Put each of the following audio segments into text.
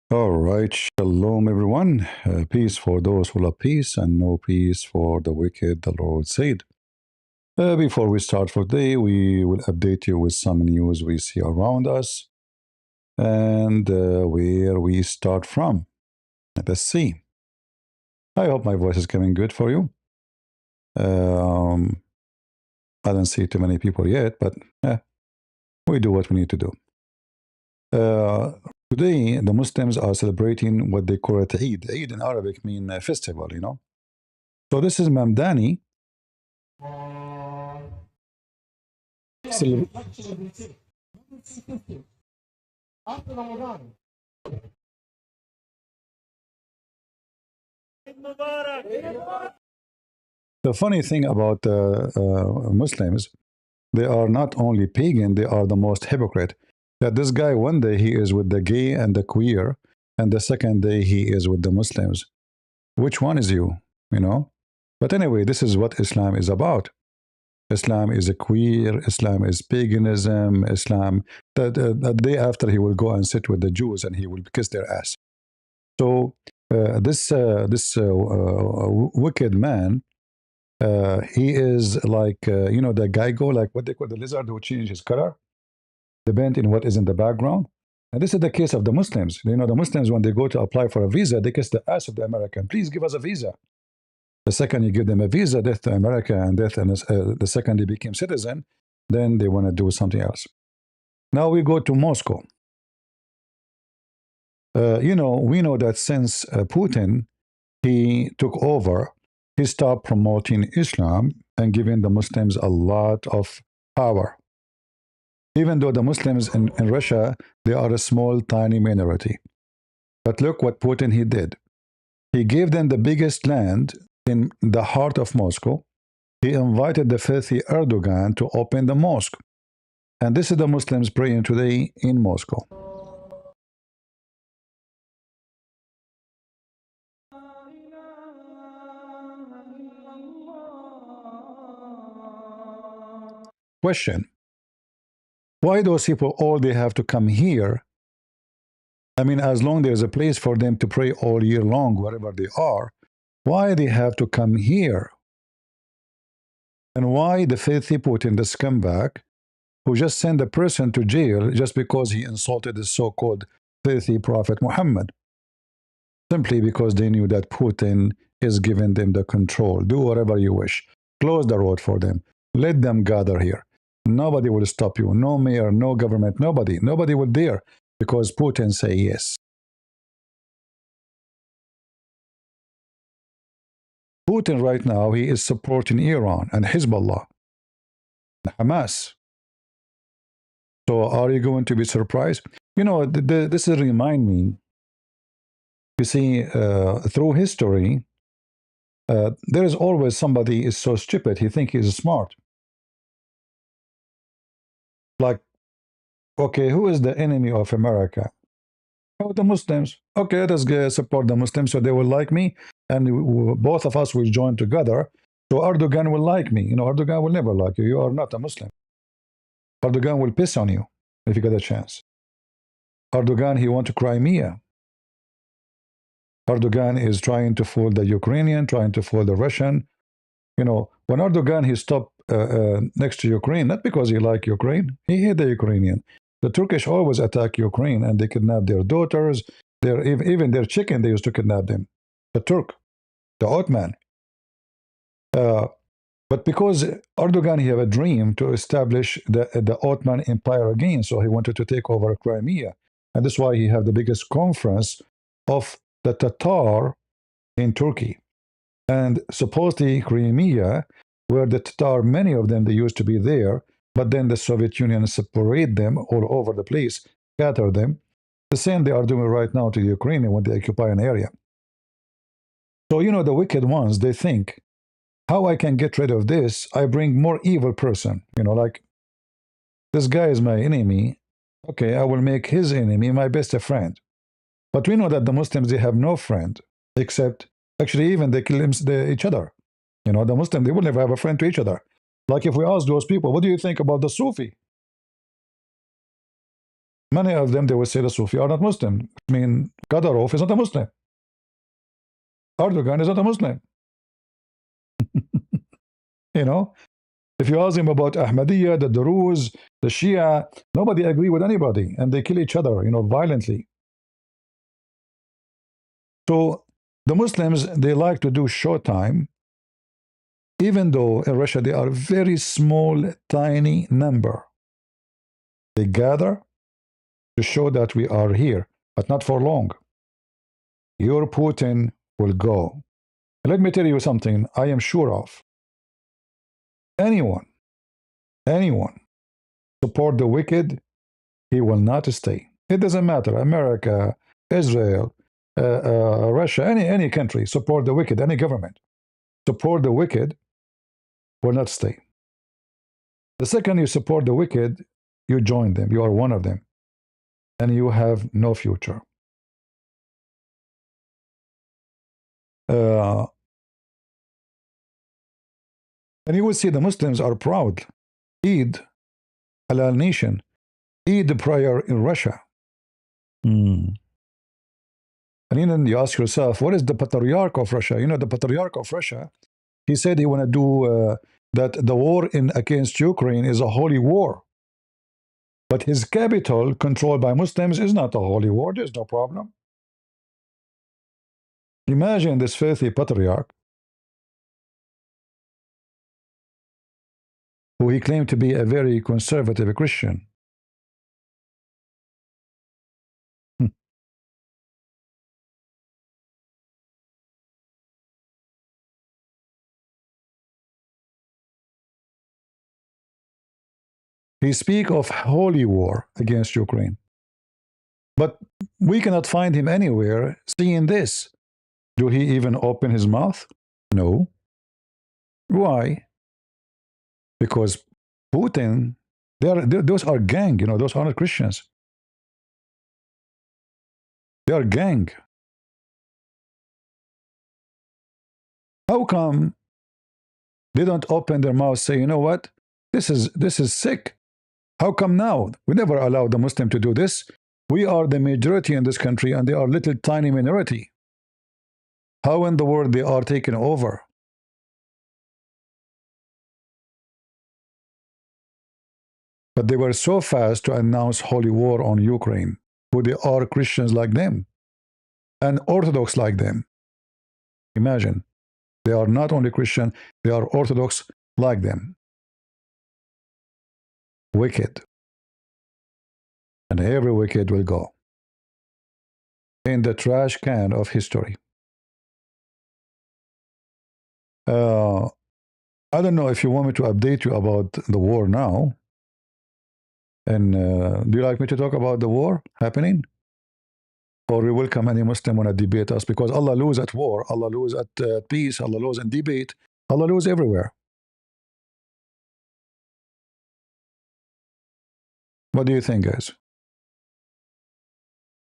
All right, shalom everyone. Peace for those who love peace and no peace for the wicked, the Lord said. Before we start for today, we will update you with some news we see around us and where we start from. Let's see. I hope my voice is coming good for you. Um, I don't see too many people yet, but we do what we need to do. Uh, Today, the Muslims are celebrating what they call it Eid. Eid in Arabic means festival, you know. So this is Mamdani. Cele- The funny thing about Muslims, they are not only pagan, they are the most hypocrite. That this guy, one day he is with the gay and the queer, and the second day he is with the Muslims. Which one is you? You know? But anyway, this is what Islam is about. Islam is a queer, Islam is paganism, Islam. The day after, he will go and sit with the Jews and he will kiss their ass. So this wicked man, he is like, the Geigo, like what they call the lizard who changes his color, depending on what is in the background. And this is the case of the Muslims. You know, the Muslims, when they go to apply for a visa, they kiss the ass of the American. Please give us a visa. The second you give them a visa, death to America and death, and the second they became citizen, then they want to do something else. Now we go to Moscow. We know that since Putin, he took over, he stopped promoting Islam and giving the Muslims a lot of power. Even though the Muslims in Russia, they are a small, tiny minority. But look what Putin he did. He gave them the biggest land in the heart of Moscow. He invited the filthy Erdogan to open the mosque. And this is the Muslims praying today in Moscow. Question: why those people all they have to come here? I mean, as long there's a place for them to pray all year long, wherever they are, why they have to come here? And why the filthy Putin, the scumbag, who just sent a person to jail just because he insulted the so-called filthy Prophet Muhammad, simply because they knew that Putin is giving them the control. Do whatever you wish. Close the road for them. Let them gather here. Nobody will stop you. No mayor, no government, nobody. Nobody will dare because Putin say yes. Putin right now, he is supporting Iran and Hezbollah and Hamas. So are you going to be surprised? You know, this is remind me, you see, through history, there is always somebody is so stupid, he think he's smart. Like, okay, who is the enemy of America? Oh, the Muslims. Okay, let us support the Muslims so they will like me, and both of us will join together. So Erdogan will like me. You know, Erdogan will never like you. You are not a Muslim. Erdogan will piss on you if you get a chance. Erdogan, he want to Crimea. Erdogan is trying to fool the Ukrainian, trying to fool the Russian. You know, when Erdogan, he stopped next to Ukraine, not because he liked Ukraine, he hate the Ukrainian. The Turkish always attack Ukraine and they kidnap their daughters, even their chicken, they used to kidnap them. The Turk, the Ottoman. Uh, but because Erdogan, he have a dream to establish the Ottoman Empire again, so he wanted to take over Crimea. And that's why he had the biggest conference of the Tatar in Turkey. And supposedly Crimea, where the Tatar, many of them, they used to be there, but then the Soviet Union separate them all over the place, scatter them. The same they are doing right now to the Ukrainian when they occupy an area. So, you know, the wicked ones, they think, how I can get rid of this? I bring more evil person. You know, like, this guy is my enemy. Okay, I will make his enemy my best friend. But we know that the Muslims, they have no friend, except, actually, even they kill each other. You know, the Muslim, they will never have a friend to each other. Like if we ask those people, what do you think about the Sufi? Many of them, they will say the Sufi are not Muslim. I mean, Kadyrov is not a Muslim. Erdogan is not a Muslim. You know, if you ask him about Ahmadiyya, the Druze, the Shia, nobody agree with anybody, and they kill each other, violently. So the Muslims, they like to do showtime, even though in Russia they are a very small, tiny number. They gather to show that we are here, but not for long. Your Putin will go. Let me tell you something I am sure of. Anyone support the wicked, he will not stay. It doesn't matter. America, Israel, Russia, any country, support the wicked, any government. Support the wicked will not stay. The second you support the wicked, you join them. You are one of them. And you have no future. And you will see the Muslims are proud. Eid, Halal Nation, Eid prayer in Russia. And then you ask yourself, what is the Patriarch of Russia? The Patriarch of Russia, he said he want to do that the war against Ukraine is a holy war. But his capital, controlled by Muslims, is not a holy war. There's no problem. Imagine this filthy patriarch, who he claimed to be a very conservative Christian. He speaks of holy war against Ukraine. But we cannot find him anywhere seeing this. Do he even open his mouth? No. Why? Because Putin, those are gang, those are not Christians. They are gang. How come they don't open their mouth, say, you know what? This is sick. How come now? We never allowed the Muslim to do this. We are the majority in this country, and they are little tiny minority. How in the world they are taken over? But they were so fast to announce holy war on Ukraine, who they are Christians like them, and Orthodox like them. Imagine, they are not only Christian, they are Orthodox like them. Wicked. And every wicked will go in the trash can of history. I don't know if you want me to update you about the war now. And do you like me to talk about the war happening? Or we welcome any Muslim want to debate us, because Allah lose at war, Allah lose at peace, Allah lose in debate, Allah lose everywhere. What do you think, guys?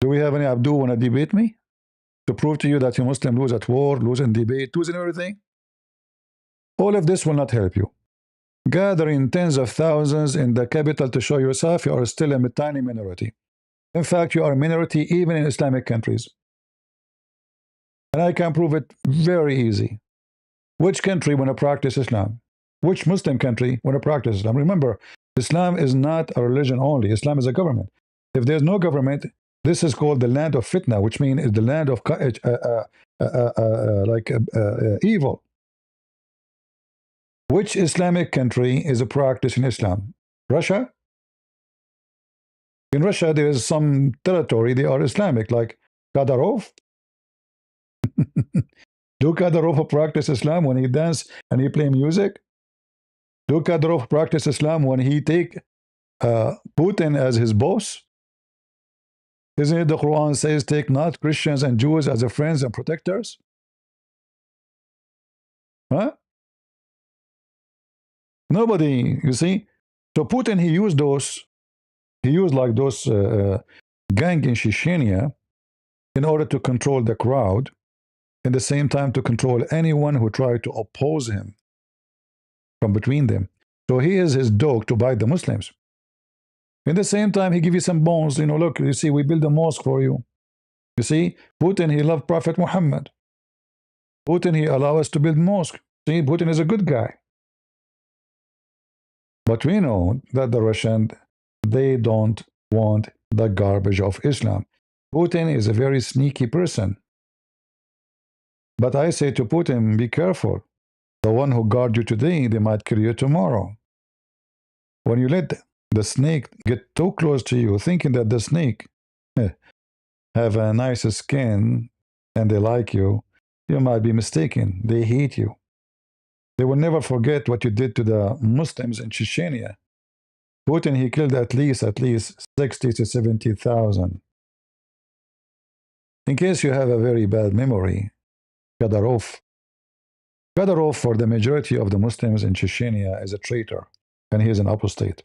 Do we have any Abdul want to debate me? To prove to you that you Muslim lose at war, lose in debate, lose in everything? All of this will not help you. Gathering tens of thousands in the capital to show yourself you are still a tiny minority. In fact, you are a minority even in Islamic countries. And I can prove it very easy. Which country want to practice Islam? Which Muslim country want to practice Islam? Remember, Islam is not a religion only. Islam is a government. If there's no government, this is called the land of fitna, which means it's the land of evil. Which Islamic country is a practice in Islam? Russia? In Russia, there is some territory, they are Islamic, like Kadyrov. Do Kadyrov practice Islam when he dance and he play music? Do Kadyrov practice Islam when he take Putin as his boss? Isn't it the Quran says, take not Christians and Jews as friends and protectors? Huh? Nobody, you see. So Putin, he used like those gang in Chechnya in order to control the crowd, at the same time to control anyone who tried to oppose him from between them. So he is his dog to bite the Muslims. In the same time, he give you some bones. You know, look, you see, we build a mosque for you. You see, Putin, he loved Prophet Muhammad. Putin, he allow us to build mosque. See, Putin is a good guy. But we know that the Russian, they don't want the garbage of Islam. Putin is a very sneaky person. But I say to Putin, be careful. The one who guard you today, they might kill you tomorrow. When you let the snake get too close to you, thinking that the snake have a nice skin and they like you, you might be mistaken. They hate you. They will never forget what you did to the Muslims in Chechnya. Putin, he killed at least 60 to 70,000. In case you have a very bad memory, Kadyrov, for the majority of the Muslims in Chechnya, is a traitor, and he is an apostate,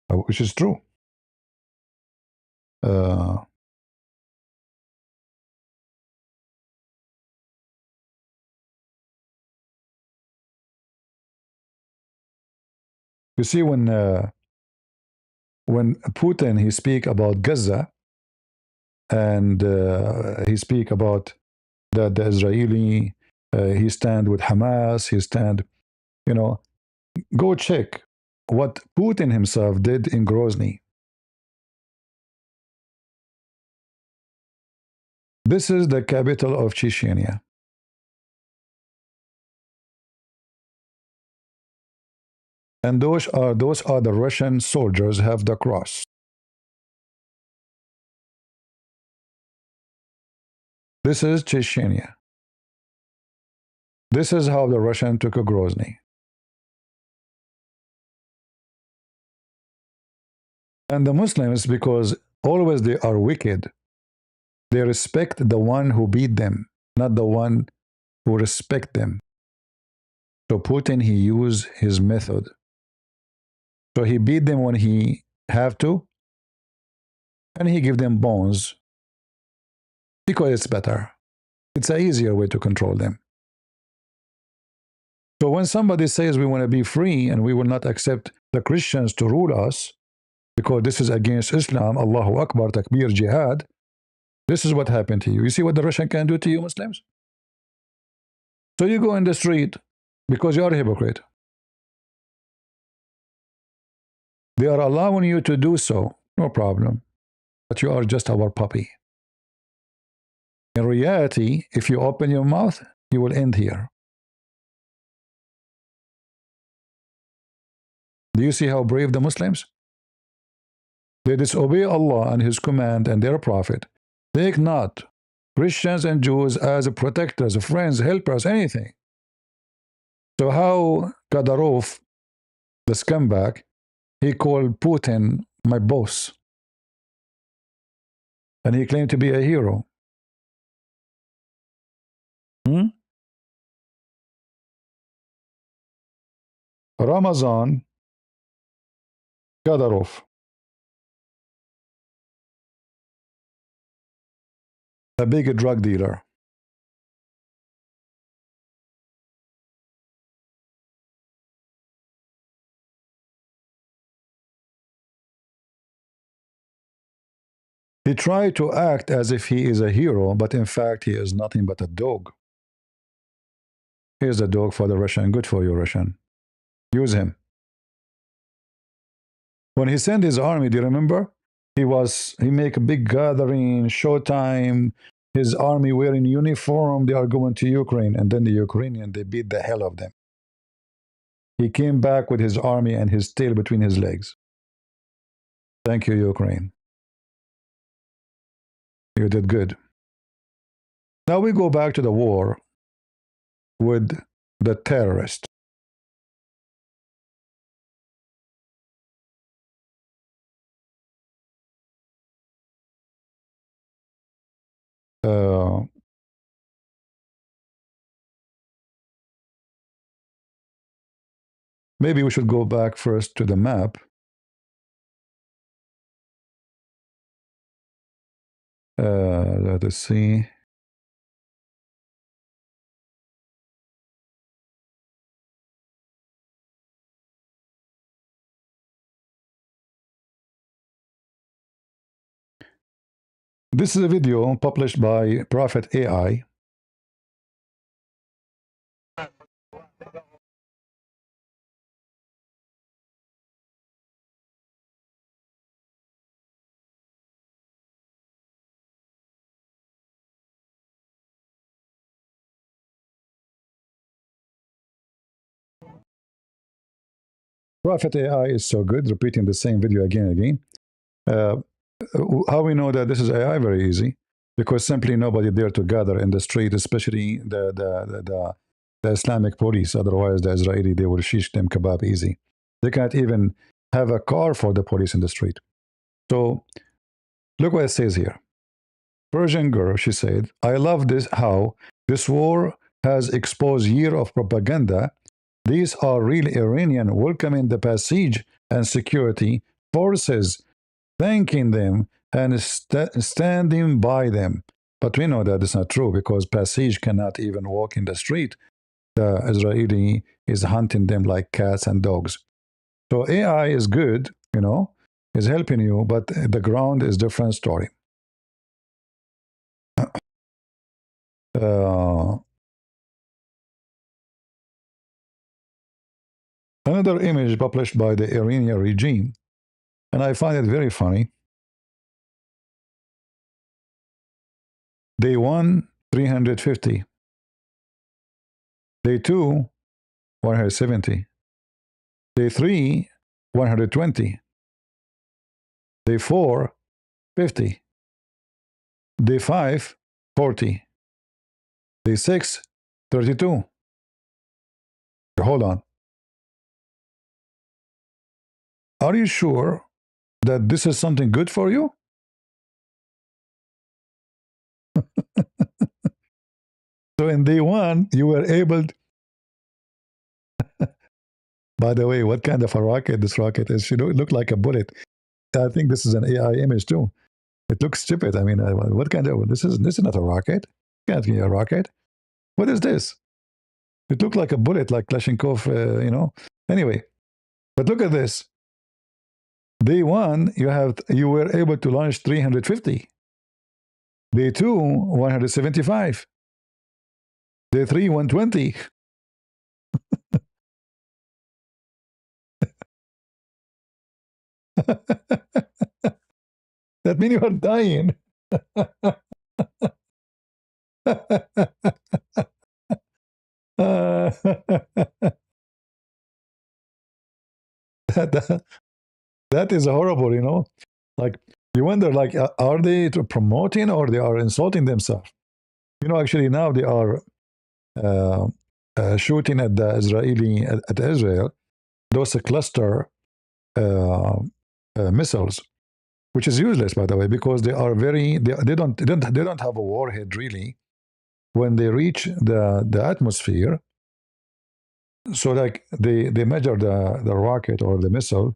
which is true. Uh, you see, when Putin he speak about Gaza, and he speak about that the Israeli he stand with Hamas, he stand, you know, go check what Putin himself did in Grozny. This is the capital of Chechnya. And those are the Russian soldiers have the cross. This is Chechnya. This is how the Russian took a Grozny. And the Muslims, because always they are wicked, they respect the one who beat them, not the one who respect them. So Putin, he used his method. So he beat them when he have to, and he give them bones because it's better. It's an easier way to control them. So when somebody says we want to be free and we will not accept the Christians to rule us because this is against Islam, Allahu Akbar, Takbir, Jihad, this is what happened to you. You see what the Russian can do to you, Muslims? So you go in the street because you are a hypocrite. They are allowing you to do so, no problem. But you are just our puppy. In reality, if you open your mouth, you will end here. Do you see how brave the Muslims? They disobey Allah and His command and their Prophet. Take not Christians and Jews as protectors, friends, helpers, anything. So how Kadyrov, the scumbag, he called Putin my boss. And he claimed to be a hero. Ramazan Kadyrov, a big drug dealer. He tried to act as if he is a hero, but in fact he is nothing but a dog. Here's a dog for the Russian. Good for you, Russian. Use him. When he sent his army, do you remember? He make a big gathering, showtime, his army wearing uniform, they are going to Ukraine, and then the Ukrainian, they beat the hell of them. He came back with his army and his tail between his legs. Thank you, Ukraine. You did good. Now we go back to the war with the terrorists. Uh, Maybe we should go back first to the map. Let us see. This is a video published by Prophet AI. Prophet AI is so good, repeating the same video again and again. How we know that this is AI? Very easy, because simply nobody dare to gather in the street, especially the Islamic police. Otherwise, the Israeli, they will shish them kebab easy. They can't even have a car for the police in the street. So look what it says here. Persian girl, she said, I love this how this war has exposed year of propaganda. These are real Iranian welcoming the passage and security forces, thanking them and standing by them. But we know that it's not true, because Passage cannot even walk in the street. The Israeli is hunting them like cats and dogs. So AI is good, is helping you, but the ground is different story. Another image published by the Iranian regime, and I find it very funny. Day 1, 350. Day 2, 170. Day 3, 120. Day 4, 50. Day 5, 40. Day 6, 32. Hold on. Are you sure that this is something good for you? So in day 1, you were able to... By the way, what kind of a rocket this rocket is? It looked like a bullet. I think this is an AI image too. It looks stupid. I mean, what kind of... This is not a rocket. It can't be a rocket. What is this? It looked like a bullet, like Kalashnikov, Anyway, but look at this. Day 1, you were able to launch 350. Day 2, 175. Day 3, 120. That means you are dying. That is horrible, Like, you wonder, like, are they promoting or they are insulting themselves? Actually, now they are shooting at the Israeli, at Israel, those cluster missiles, which is useless, by the way, because they are they don't have a warhead really when they reach the atmosphere. So like they measure the rocket or the missile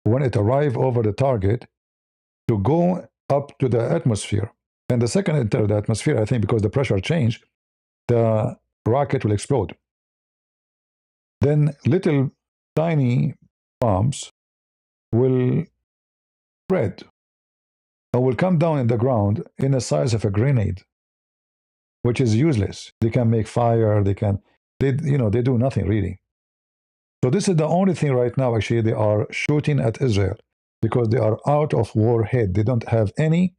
when it arrives over the target to go up to the atmosphere. And the second it enters the atmosphere, I think because the pressure change, the rocket will explode. Then little tiny bombs will spread or will come down in the ground in the size of a grenade, which is useless. They can make fire, they do nothing really. So this is the only thing right now, actually, they are shooting at Israel, because they are out of warhead. They don't have any.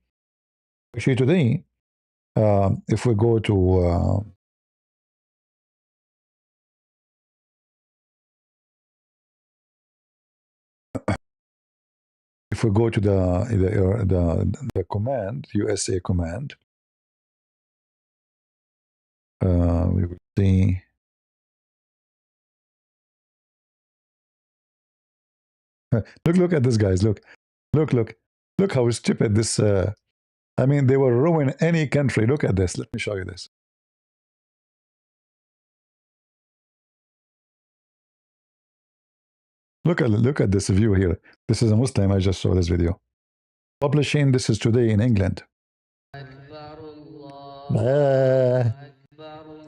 Actually, today, if we go to the command, USA command, we will see. Look at this, guys. Look how stupid this. I mean, they will ruin any country. Look at this. Let me show you this. Look at this view here. This is a Muslim. I just saw this video. Publishing. This is today in England.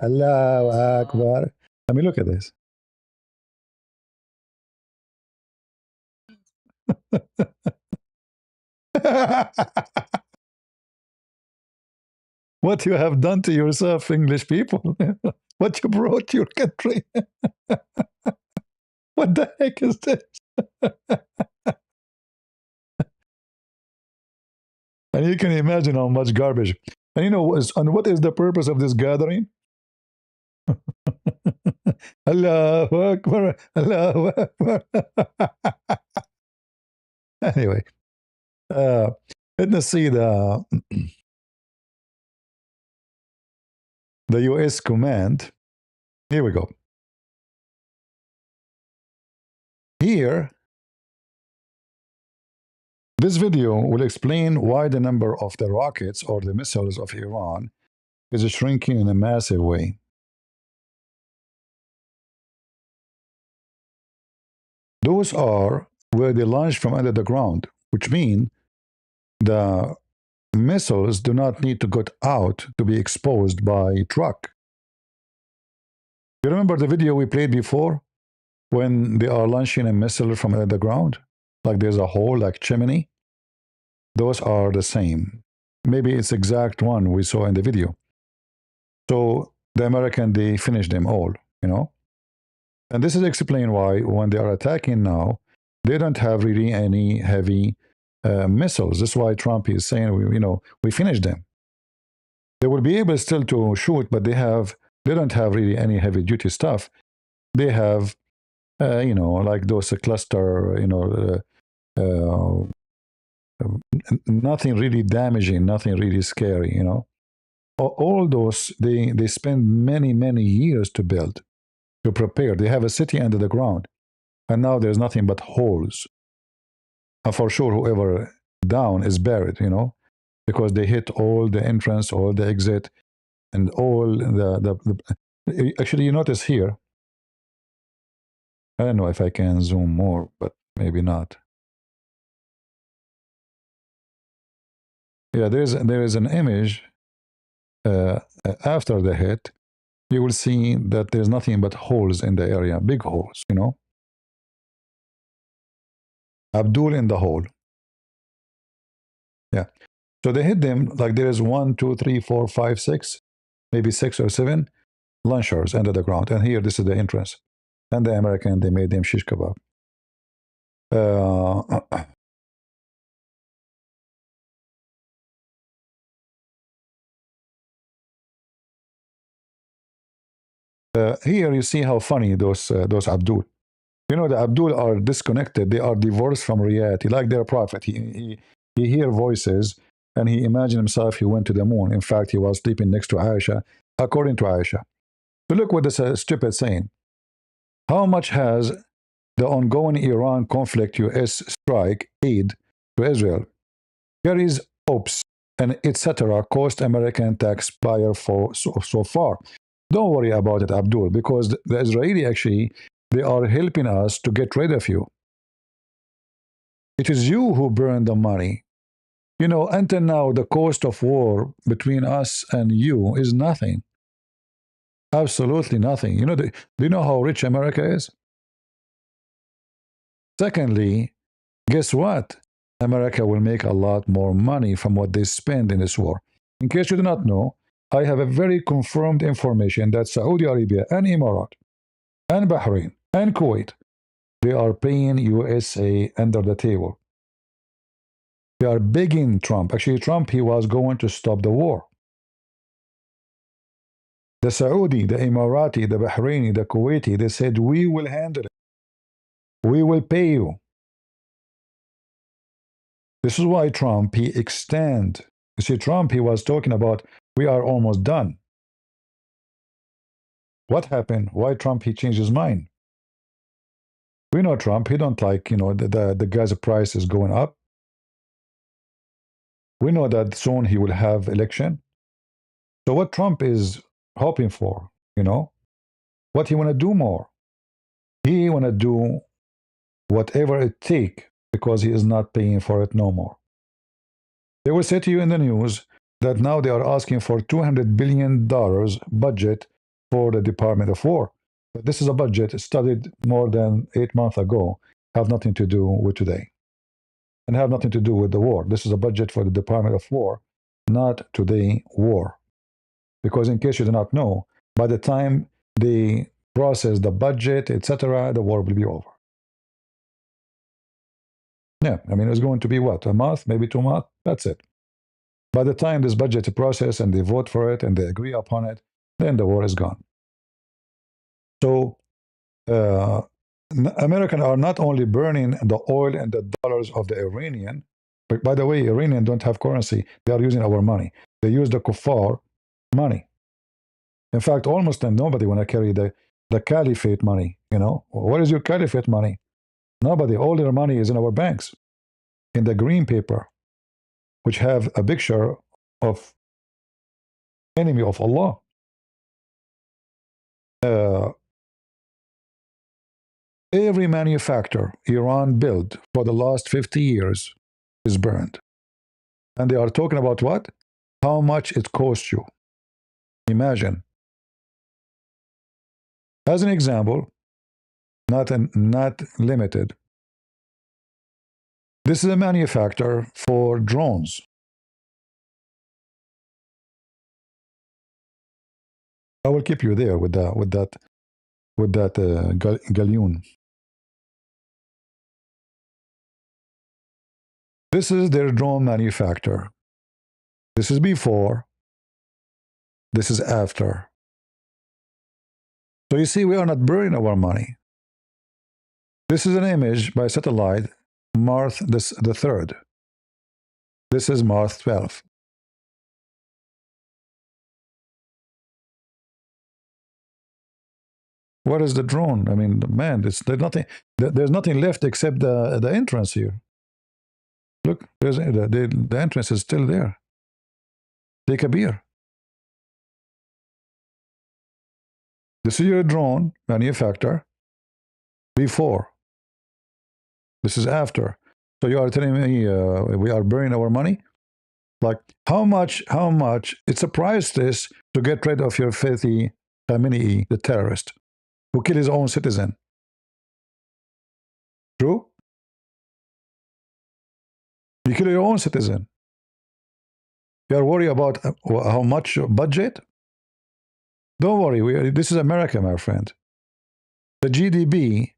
Allahu Akbar. I mean, look at this. what you have done to yourself, English people. What you brought to your country. What the heck is this? And you can imagine how much garbage. And you know, and what is the purpose of this gathering? Allahu Akbar, Allahu Akbar. Anyway, let's see the US command. Here we go. Here, this video will explain why the number of the rockets or the missiles of Iran is shrinking in a massive way. Those are where they launch from under the ground, which means the missiles do not need to get out to be exposed by truck. You remember the video we played before when they are launching a missile from under the ground? Like there's a hole, like chimney. Those are the same. Maybe it's exact one we saw in the video. So the American, they finished them all, you know. And this is explain why when they are attacking now, they don't have really any heavy missiles. That's why Trump is saying, we finished them. They will be able still to shoot, but they don't have really any heavy duty stuff. They have, like those cluster, nothing really damaging, nothing really scary, you know. All those, they spend many, many years to build, to prepare. They have a city under the ground, and now there's nothing but holes. And for sure, whoever down is buried, you know, because they hit all the entrance, all the exit, and all actually, you notice here, I don't know if I can zoom more, but maybe not. Yeah, there is an image after the hit. You will see that there's nothing but holes in the area, big holes, you know. Abdul in the hole. Yeah. So they hit them like there is 1, 2, 3, 4, 5, 6, maybe 6 or 7 launchers under the ground. And here, this is the entrance. And the American, they made them shish kebab. Here you see how funny those Abdul. You know, the Abdul are disconnected. They are divorced from reality, like their prophet. He hear voices, and he imagined himself he went to the moon. In fact, he was sleeping next to Aisha, according to Aisha. So look what this stupid saying. How much has the ongoing Iran conflict U.S. strike aid to Israel? Carries ops and etc. cost American taxpayer for so far. Don't worry about it, Abdul, because the Israeli actually, they are helping us to get rid of you. It is you who burn the money. You know, until now, the cost of war between us and you is nothing. Absolutely nothing. You know, do you know how rich America is? Secondly, guess what? America will make a lot more money from what they spend in this war. In case you do not know, I have a very confirmed information that Saudi Arabia and Emirates and Bahrain and Kuwait, they are paying USA under the table. They are begging Trump. Actually, Trump, he was going to stop the war. The Saudi, the Emirati, the Bahraini, the Kuwaiti, they said, we will handle it. We will pay you. This is why Trump, he extend. You see, Trump, he was talking about, we are almost done. What happened? Why Trump, he changed his mind? We know Trump, he don't like, you know, the gas price is going up. We know that soon he will have election. So what Trump is hoping for, you know, what he want to do more? He want to do whatever it take because he is not paying for it no more. They will say to you in the news that now they are asking for $200 billion budget for the Department of War. But this is a budget studied more than 8 months ago, have nothing to do with today, and have nothing to do with the war. This is a budget for the Department of War, not today war. because in case you do not know, by the time they process the budget, etc., the war will be over. Yeah, I mean, it's going to be what, a month, maybe 2 months? That's it. By the time this budget is processed and they vote for it and they agree upon it, then the war is gone. So, Americans are not only burning the oil and the dollars of the Iranian, but by the way, Iranians don't have currency. They are using our money. They use the kuffar money. In fact, almost nobody want to carry the caliphate money. You know, what is your caliphate money? Nobody. All their money is in our banks, in the green paper, which have a picture of enemy of Allah. Every manufacturer Iran built for the last 50 years is burned. And they are talking about what? How much it costs you. Imagine. As an example, not limited, this is a manufacturer for drones. I will keep you there with that galleon. This is their drone manufacturer. This is before. This is after. So you see, we are not burning our money. This is an image by satellite, Marth the 3rd. This is Marth 12. What is the drone? I mean, man, there's nothing left except the entrance here. Look, the entrance is still there. Take a beer. This is your drone manufacturer before. This is after. So you are telling me we are burning our money? Like, how much it's a priceless to get rid of your filthy Khamenei, the terrorist, who killed his own citizen. True? You kill your own citizen. You are worried about how much budget? Don't worry, this is America, my friend. The GDP,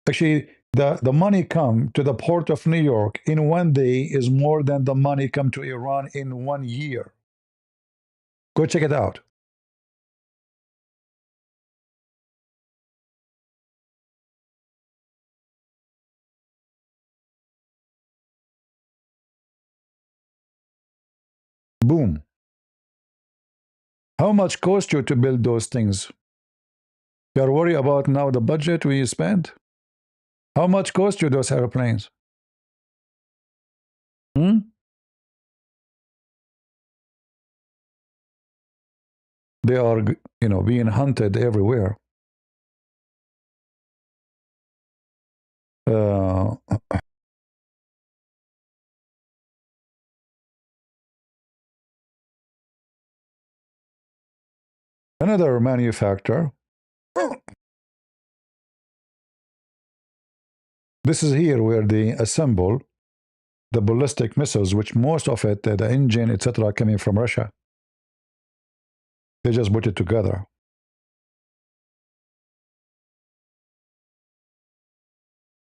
actually, the money come to the port of New York in 1 day is more than the money come to Iran in 1 year. Go check it out. Boom. How much cost you to build those things? You are worried about now the budget we spent? How much cost you those airplanes? They are, being hunted everywhere. Another manufacturer. This is here where they assemble the ballistic missiles, which most of it, the engine, etc., coming from Russia. They just put it together.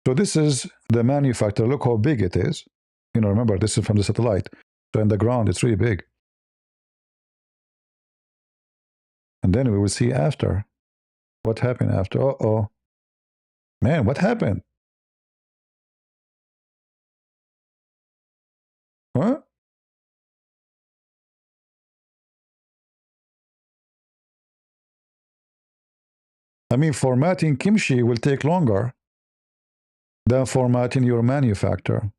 So this is the manufacturer. Look how big it is. Remember, this is from the satellite. So in the ground, it's really big. And then we will see after. What happened after? Uh-oh. Man, what happened? Huh? I mean, formatting kimchi will take longer than formatting your manufacturer.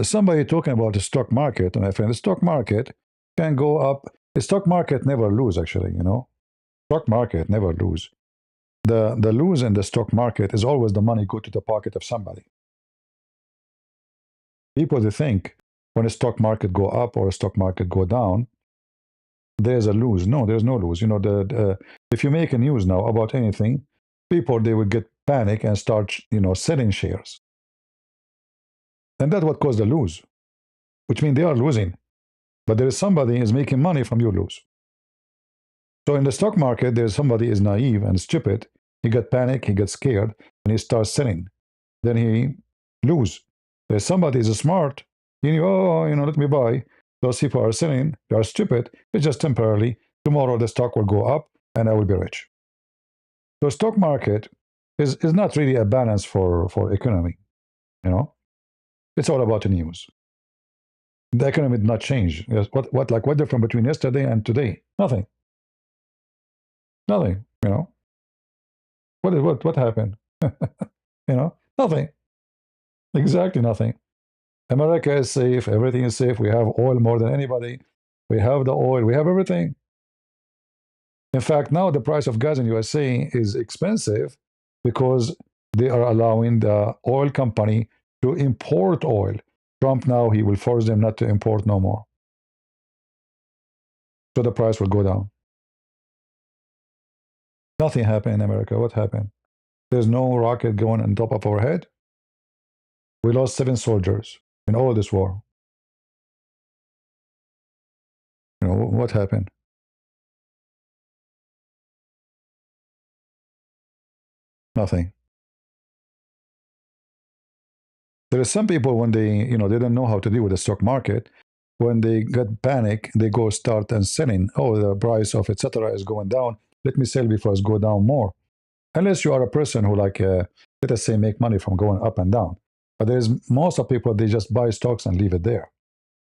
Somebody talking about the stock market, my friend. The stock market can go up. The stock market never lose, actually. Stock market never lose. The lose in the stock market is always the money go to the pocket of somebody. People, they think when a stock market go up or a stock market go down, there's a lose. No, there's no lose. If you make a news now about anything, people, they would get panic and start, selling shares. And that's what caused the lose, which means they are losing. But there is somebody is making money from your lose. So in the stock market, there's somebody is naive and stupid. He got panic, he gets scared, and he starts selling. Then he lose. There's somebody is smart. Let me buy. Those people are selling. They are stupid. It's just temporarily. Tomorrow the stock will go up, and I will be rich. So stock market is not really a balance for economy. It's all about the news. The economy did not change. Yes, what difference between yesterday and today? Nothing. Nothing. What happened? Nothing. Exactly nothing. America is safe. Everything is safe. We have oil more than anybody. We have the oil. We have everything. In fact, now the price of gas in USA is expensive because they are allowing the oil company to import oil. Trump now, he will force them not to import no more. So the price will go down. Nothing happened in America. What happened? There's no rocket going on top of our head. We lost 7 soldiers in all this war. What happened? Nothing. There are some people when they don't know how to deal with the stock market. When they get panic, they go start and selling. Oh, the price of etc. is going down. Let me sell before it go down more. Unless you are a person who let us say, make money from going up and down. But there's most of people, they just buy stocks and leave it there.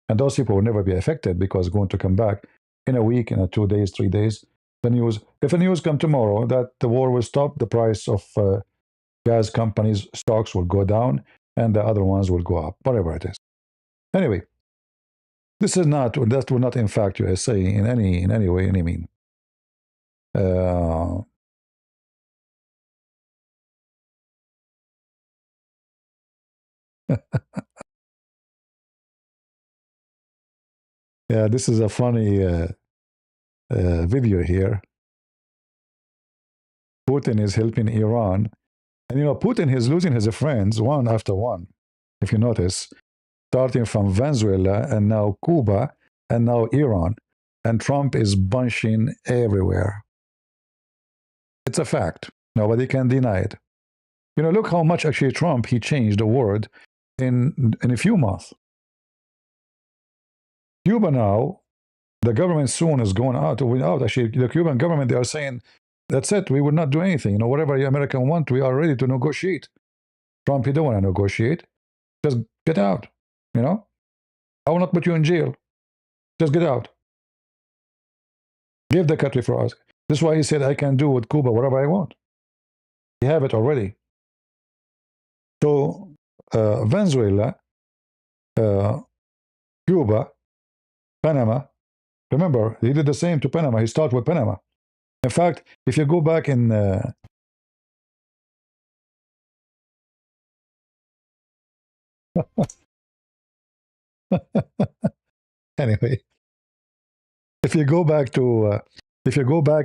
And those people will never be affected because it's going to come back in a week, in 2 days, 3 days. The news, if a news come tomorrow that the war will stop, the price of gas companies' stocks will go down and the other ones will go up, whatever it is. Anyway, that will not impact USA in any way, any mean. Yeah, this is a funny video here. Putin is helping Iran. And Putin is losing his friends one after one, if you notice, starting from Venezuela and now Cuba and now Iran. And Trump is bunching everywhere. It's a fact. Nobody can deny it. Look how much actually Trump, he changed the world in a few months. Cuba now, the government soon is going out. Actually, the Cuban government, they are saying, that's it, we will not do anything. Whatever the American want, we are ready to negotiate. Trump, he don't want to negotiate. Just get out. I will not put you in jail. Just get out. Give the country for us. This is why he said, I can do with Cuba whatever I want. We have it already. So, Venezuela, Cuba, Panama. Remember, he did the same to Panama. He started with Panama. In fact, if you go back in anyway, if you go back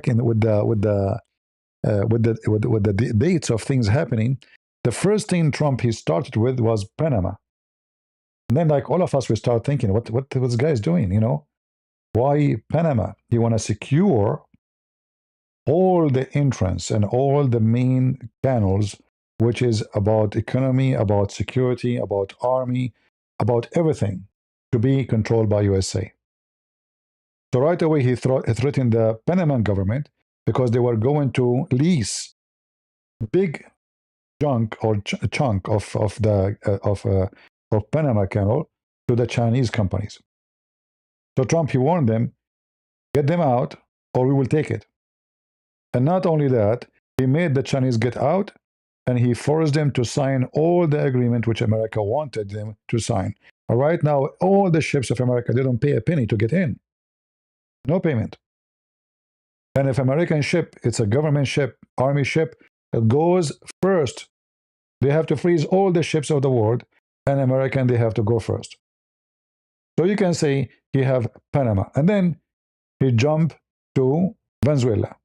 in with the dates of things happening, the first thing Trump he started with was Panama. And then, like all of us, we start thinking, what this guy is doing? Why Panama? He want to secure all the entrance and all the main channels, which is about economy, about security, about army, about everything, to be controlled by USA. So right away he threatened the Panamanian government because they were going to lease big chunk of Panama Canal to the Chinese companies. So Trump, he warned them, get them out or we will take it. And not only that, he made the Chinese get out and he forced them to sign all the agreement which America wanted them to sign. Right now, all the ships of America, they don't pay a penny to get in. No payment. And if American ship, it's a government ship, army ship, it goes first. They have to freeze all the ships of the world, and American, they have to go first. So you can say he have Panama. And then he jumped to Venezuela.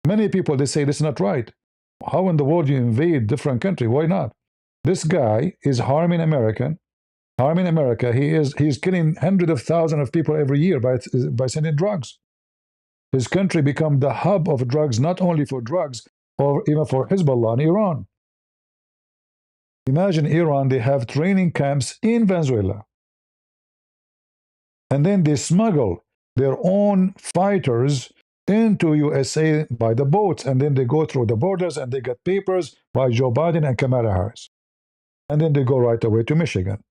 Many people, they say this is not right. How in the world you invade different country? Why not? This guy is harming America. He's killing hundreds of thousands of people every year by sending drugs. His country become the hub of drugs, not only for drugs, or even for Hezbollah in Iran. Imagine Iran, they have training camps in Venezuela. And then they smuggle their own fighters into USA by the boats. And then they go through the borders and they get papers by Joe Biden and Kamala Harris. And then they go right away to Michigan.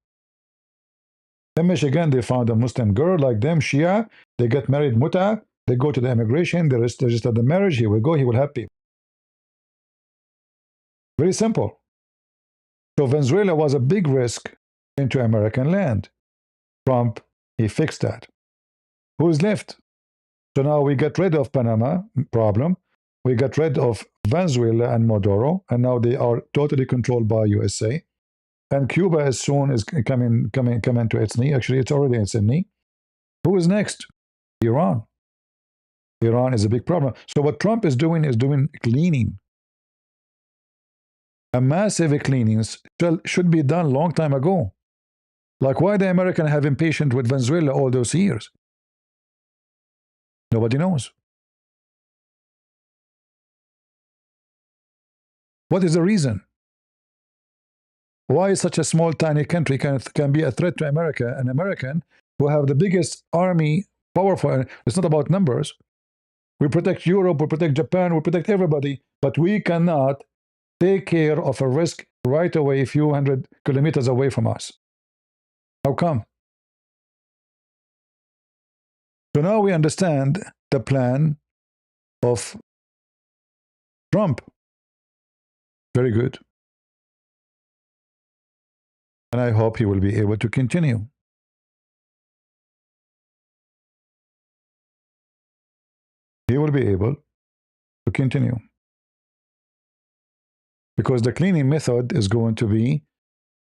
In Michigan, they found a Muslim girl like them, Shia. They get married, muta. They go to the immigration. They register the marriage. He will go. He will have people. Very simple. So Venezuela was a big risk into American land. Trump, he fixed that. Who's left? So now we get rid of Panama problem. We got rid of Venezuela and Maduro, and now they are totally controlled by USA. And Cuba as soon is coming to its knee. Actually, it's already in its knee. Who is next? Iran. Iran is a big problem. So what Trump is doing cleaning. A massive cleaning should be done long time ago. Like why the American have been patient with Venezuela all those years? Nobody knows. What is the reason? Why such a small, tiny country can be a threat to America? An American who have the biggest army, powerful. It's not about numbers. We protect Europe, we protect Japan, we protect everybody, but we cannot take care of a risk right away, a few hundred kilometers away from us. How come? So now we understand the plan of Trump. Very good. And I hope he will be able to continue. He will be able to continue. Because the cleaning method is going to be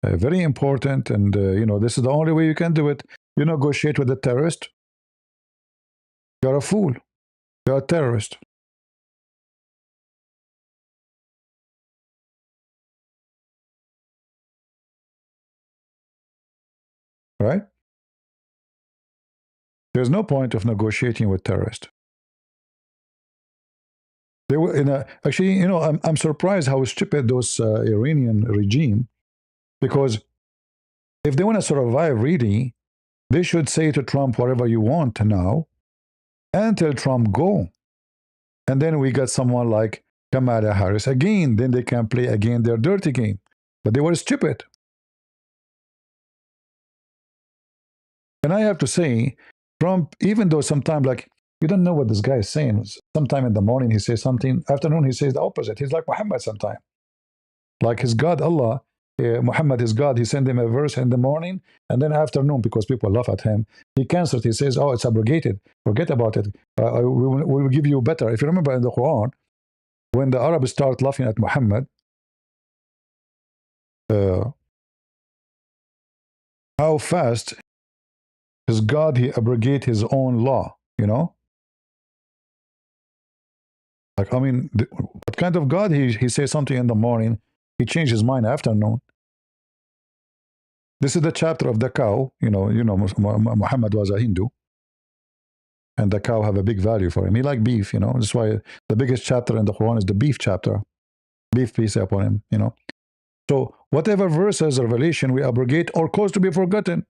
very important. And, this is the only way you can do it. You negotiate with a terrorist. You're a fool. You're a terrorist. Right? There's no point of negotiating with terrorists. They were actually, I'm surprised how stupid those Iranian regime, because if they want to survive really, they should say to Trump whatever you want now, and tell Trump go. And then we got someone like Kamala Harris again. Then they can play again their dirty game. But they were stupid. And I have to say, Trump, even though sometimes like, you don't know what this guy is saying. Sometime in the morning he says something, afternoon he says the opposite. He's like Muhammad sometime. Like his God, Allah, Muhammad, his God, he sent him a verse in the morning, and then afternoon, because people laugh at him, he cancels. He says, oh, it's abrogated. Forget about it. We will give you better. If you remember in the Quran, when the Arabs start laughing at Muhammad, how fast his God, he abrogate his own law, Like, I mean, what kind of God? He says something in the morning, he changed his mind afternoon. This is the chapter of the cow. Muhammad was a Hindu, and the cow have a big value for him. He liked beef. That's why the biggest chapter in the Quran is the beef chapter. Beef peace upon him. So whatever verses revelation we abrogate or cause to be forgotten,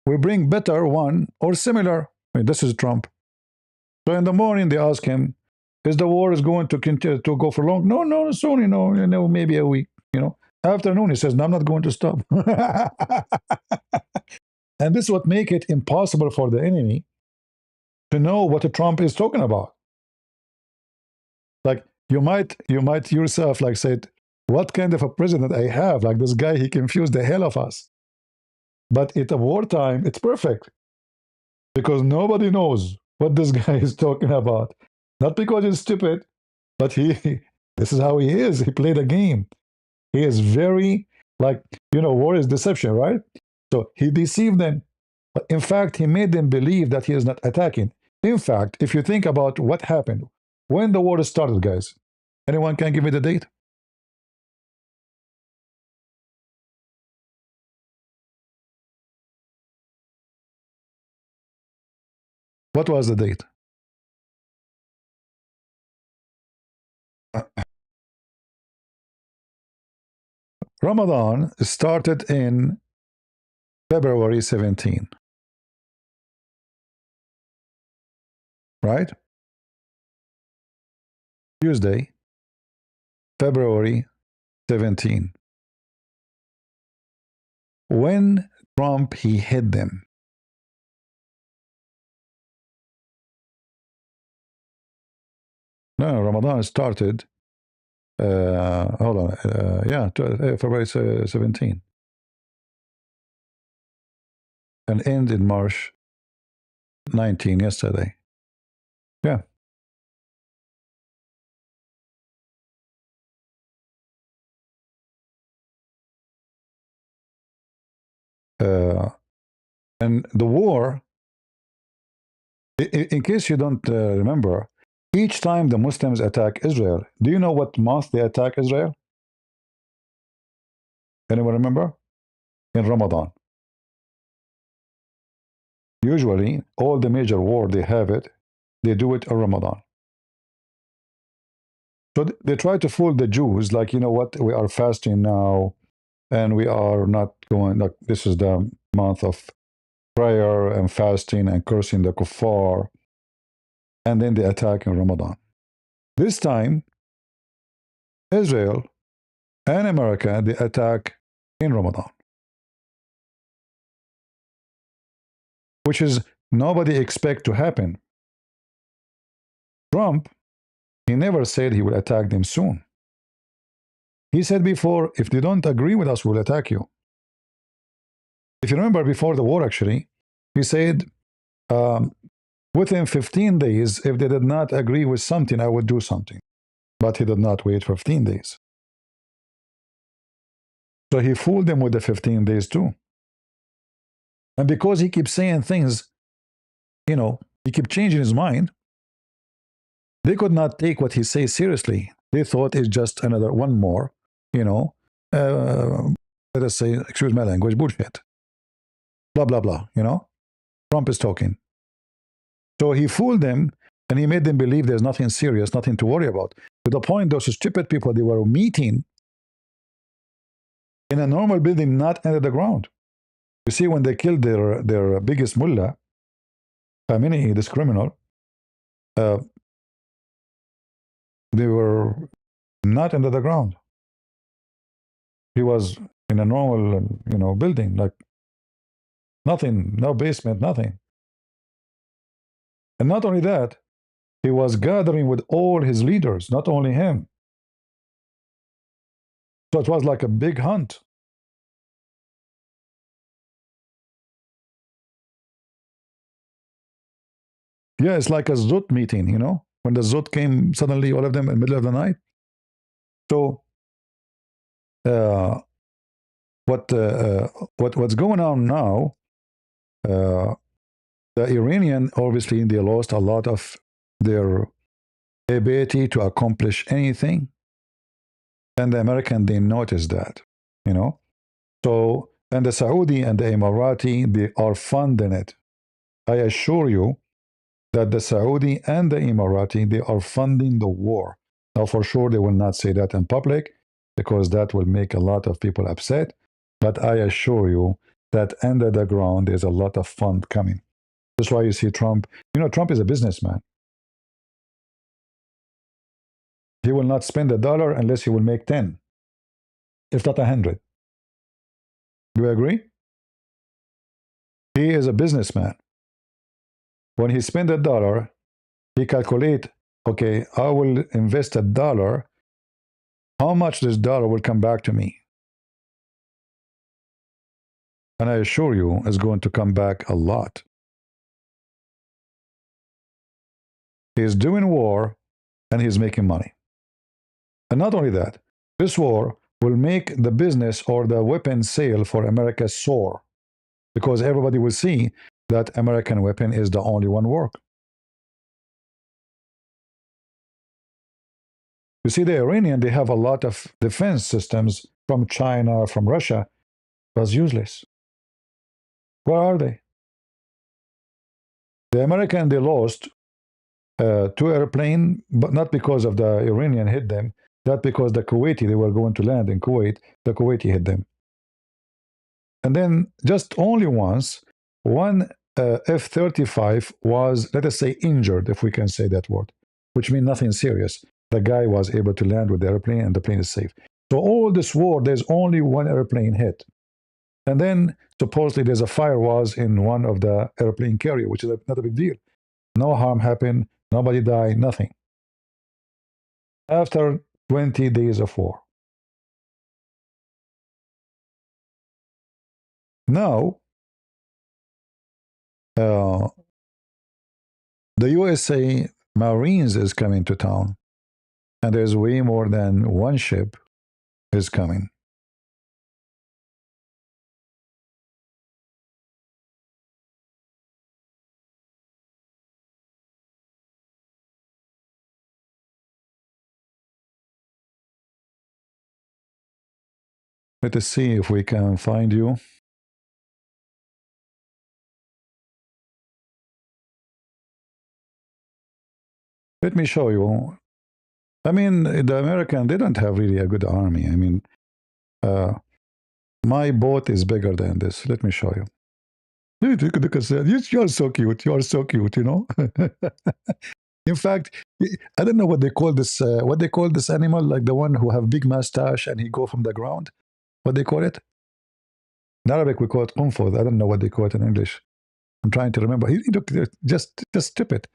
we bring better one or similar. I mean, this is Trump. So in the morning they ask him, is the war is going to continue to go for long? No, soon, maybe a week, Afternoon, he says, no, I'm not going to stop. And this is what make it impossible for the enemy to know what Trump is talking about. Like, you might yourself like said, what kind of a president I have? Like this guy, he confused the hell of us. But at a wartime, it's perfect. Because nobody knows what this guy is talking about. Not because he's stupid, but this is how he is. He played a game. He is very, war is deception, right? So he deceived them. But in fact, he made them believe that he is not attacking. In fact, if you think about what happened, when the war started, guys, anyone can give me the date? What was the date? Ramadan started in February 17, right? Tuesday, February 17. When Trump, he hit them. No, Ramadan started, hold on, yeah, February 17 and ended March 19 yesterday. Yeah. And the war, in case you don't remember, each time the Muslims attack Israel, do you know what month they attack Israel? Anyone remember? In Ramadan. Usually, all the major war, they have it, they do it in Ramadan. So they try to fool the Jews, like, you know what, we are fasting now, and we are not going, like, this is the month of prayer and fasting and cursing the kuffar, and then they attack in Ramadan. This time, Israel and America, they attack in Ramadan, which is nobody expect to happen. Trump, he never said he will attack them soon. He said before, if they don't agree with us, we'll attack you. If you remember before the war, actually, he said, within 15 days, if they did not agree with something, I would do something. But he did not wait 15 days. So he fooled them with the 15 days too. And because he keeps saying things, you know, he kept changing his mind, they could not take what he says seriously. They thought it's just another one more, you know, let us say, excuse my language, bullshit. Blah, blah, blah, you know. Trump is talking. So he fooled them and he made them believe there's nothing serious, nothing to worry about. To the point, those stupid people, they were meeting in a normal building, not under the ground. You see, when they killed their biggest mullah, Khamenei, this criminal, they were not under the ground. He was in a normal, you know, building, like nothing, no basement, nothing. And not only that, he was gathering with all his leaders, not only him. So it was like a big hunt. Yeah, it's like a Zut meeting, you know, when the Zut came suddenly, all of them in the middle of the night. So what's going on now? The Iranian, obviously, they lost a lot of their ability to accomplish anything, and the American, they noticed that, you know. So, and the Saudi and the Emirati, they are funding it. I assure you that the Saudi and the Emirati, they are funding the war. Now, for sure, they will not say that in public because that will make a lot of people upset. But I assure you that under the ground, there's a lot of fund coming. That's why you see Trump. You know, Trump is a businessman. He will not spend $1 unless he will make 10, if not 100. Do you agree? He is a businessman. When he spends $1, he calculate, okay, I will invest $1. How much this dollar will come back to me? And I assure you, it's going to come back a lot. He's doing war and he's making money. And not only that, this war will make the business or the weapon sale for America soar because everybody will see that American weapon is the only one work. You see, the Iranian, they have a lot of defense systems from China, from Russia, was useless. Where are they? The American, they lost two airplanes, but not because of the Iranian hit them. That because the Kuwaiti, they were going to land in Kuwait, the Kuwaiti hit them. And then just only once, one F-35 was, let us say, injured, if we can say that word, which means nothing serious. The guy was able to land with the airplane and the plane is safe. So all this war, there's only one airplane hit. And then supposedly there's a fire was in one of the airplane carrier, which is not a big deal. No harm happened, nobody died, nothing. After 20 days of war. Now, the USA Marines is coming to town, and there's way more than one ship is coming. Let us see if we can find you. Let me show you. I mean, the American, they don't have really a good army. I mean, my boat is bigger than this. Let me show you. Because you're so cute. You're so cute, you know. In fact, I don't know what they call this. What they call this animal, like the one who have big mustache and he go from the ground. What they call it? In Arabic, we call it qunfud. I don't know what they call it in English. I'm trying to remember. Look, just strip it.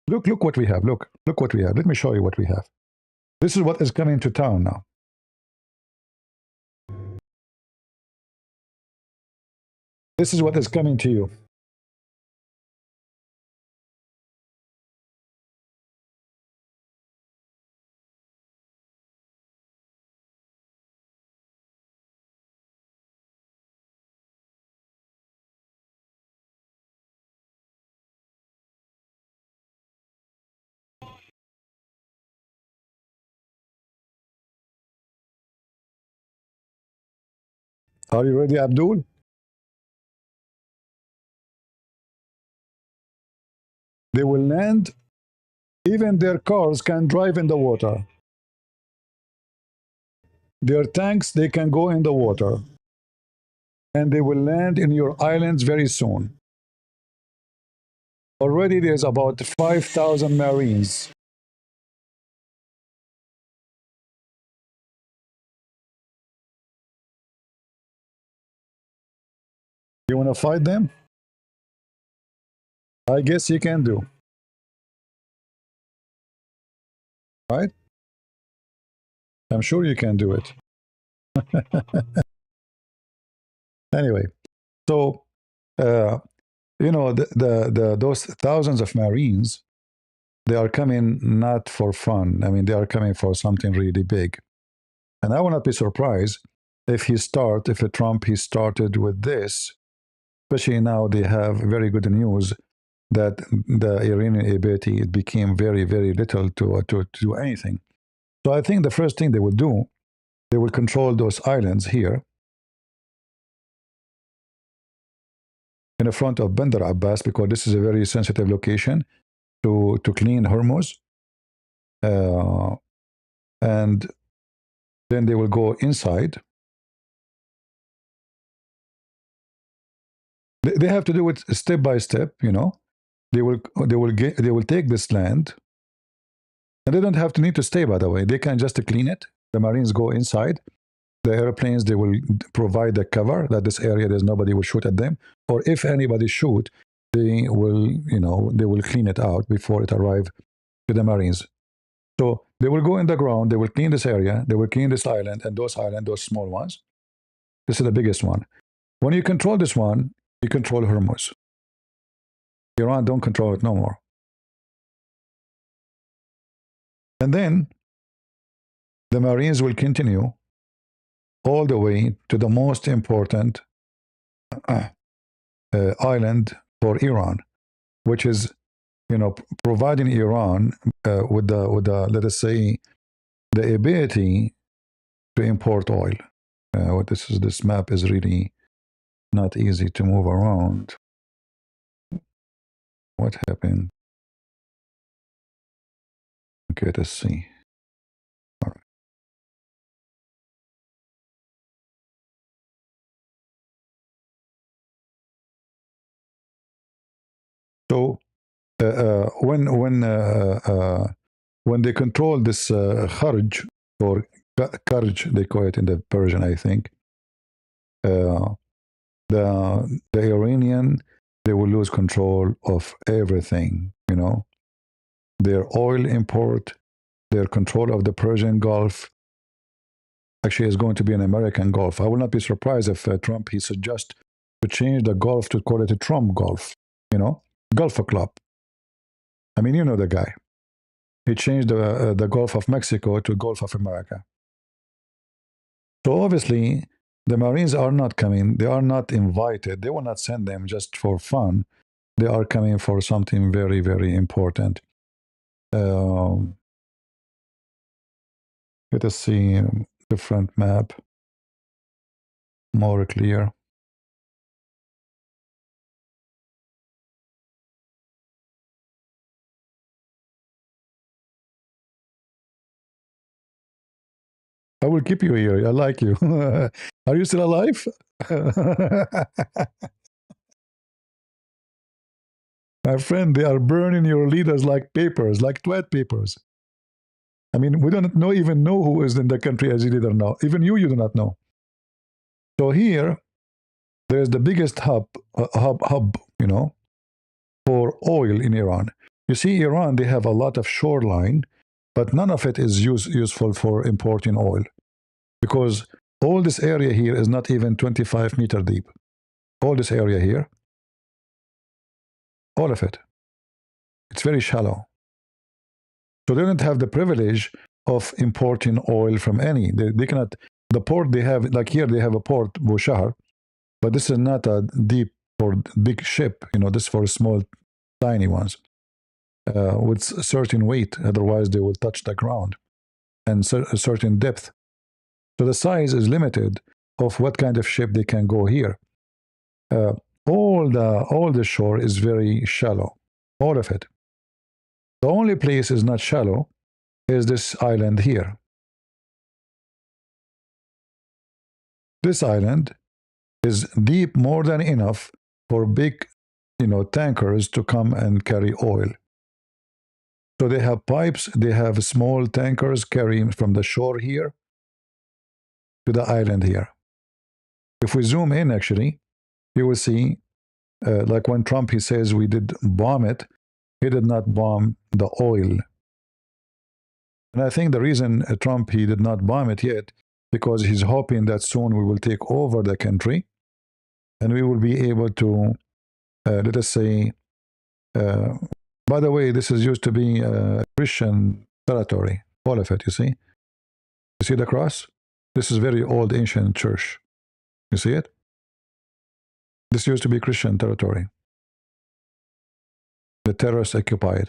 Look what we have. Look what we have. Let me show you what we have. This is what is coming to town now. This is what is coming to you. Are you ready, Abdul? They will land. Even their cars can drive in the water. Their tanks, they can go in the water. And they will land in your islands very soon. Already there's about 5,000 Marines. You want to fight them? I guess you can do. Right? I'm sure you can do it. Anyway, so you know, those thousands of Marines, they are coming not for fun. I mean, they are coming for something really big. And I will not be surprised if Trump, he started with this, especially now they have very good news that the Iranian ability, it became very, very little to do anything. So I think the first thing they will do, they will control those islands here in the front of Bandar Abbas, because this is a very sensitive location to clean Hormuz. And then they will go inside. They have to do it step by step, you know. They will take this land, and they don't have to need to stay, by the way. They can just clean it. The Marines go inside. The airplanes, they will provide the cover that this area, there's nobody will shoot at them. Or if anybody shoot, they will, you know, they will clean it out before it arrives to the Marines. So they will go in the ground, they will clean this area, they will clean this island, and those islands, those small ones. This is the biggest one. When you control this one, you control Hormuz. Iran don't control it no more. And then the Marines will continue all the way to the most important island for Iran, which is, you know, providing Iran with the let us say the ability to import oil. This map is really not easy to move around. What happened? Okay, let's see. All right. So when they control this Kharj or Karj, they call it in the Persian, I think. Uh, the Iranian, they will lose control of everything. You know, their oil import, their control of the Persian Gulf. Actually, is going to be an American Gulf. I will not be surprised if Trump he suggests to change the Gulf to call it a Trump Gulf. You know, Gulf Club. I mean, you know the guy. He changed the Gulf of Mexico to Gulf of America. So obviously, the Marines are not coming. They are not invited. They will not send them just for fun. They are coming for something very, very important. Um, Let us see different map, more clear. I will keep you here. I like you. Are you still alive? My friend, they are burning your leaders like papers, like toilet papers. I mean, we don't know even know who is in the country as a leader now. Even you do not know. So here, there's the biggest hub, you know, for oil in Iran. You see, Iran, they have a lot of shoreline, but none of it is useful for importing oil because all this area here is not even 25-meter deep. All this area here, all of it, it's very shallow. So they don't have the privilege of importing oil from any. They cannot, the port they have, like here they have a port, Bushehr, but this is not a deep or big ship, you know, this is for small, tiny ones with a certain weight, otherwise they will touch the ground and a certain depth. So the size is limited of what kind of ship they can go here. Uh, all the shore is very shallow, all of it. The only place is not shallow is this island here. This island is deep more than enough for big, you know, tankers to come and carry oil. So they have pipes, they have small tankers carrying from the shore here to the island here. If we zoom in, actually, you will see, like when Trump, he says we did bomb it, he did not bomb the oil. And I think the reason Trump, he did not bomb it yet, because he's hoping that soon we will take over the country and we will be able to, let us say, by the way, this is used to be Christian territory, all of it, you see? You see the cross? This is very old ancient church. You see it? This used to be Christian territory. The terrorists occupied.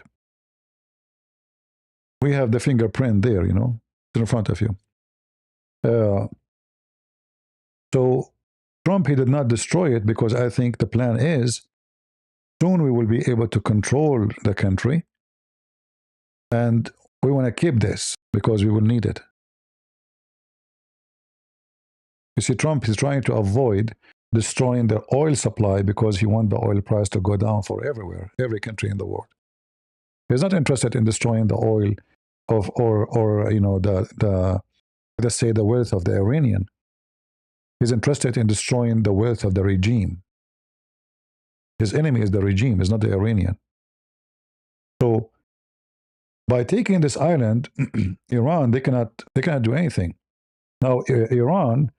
We have the fingerprint there, you know, in front of you. So Trump, he did not destroy it because I think the plan is soon we will be able to control the country and we want to keep this because we will need it. You see, Trump is trying to avoid destroying the oil supply because he wants the oil price to go down for everywhere, every country in the world. He's not interested in destroying the oil of or you know the let's say the wealth of the Iranian. He's interested in destroying the wealth of the regime. His enemy is the regime, is not the Iranian. So by taking this island, Iran, they cannot do anything. Now Iran,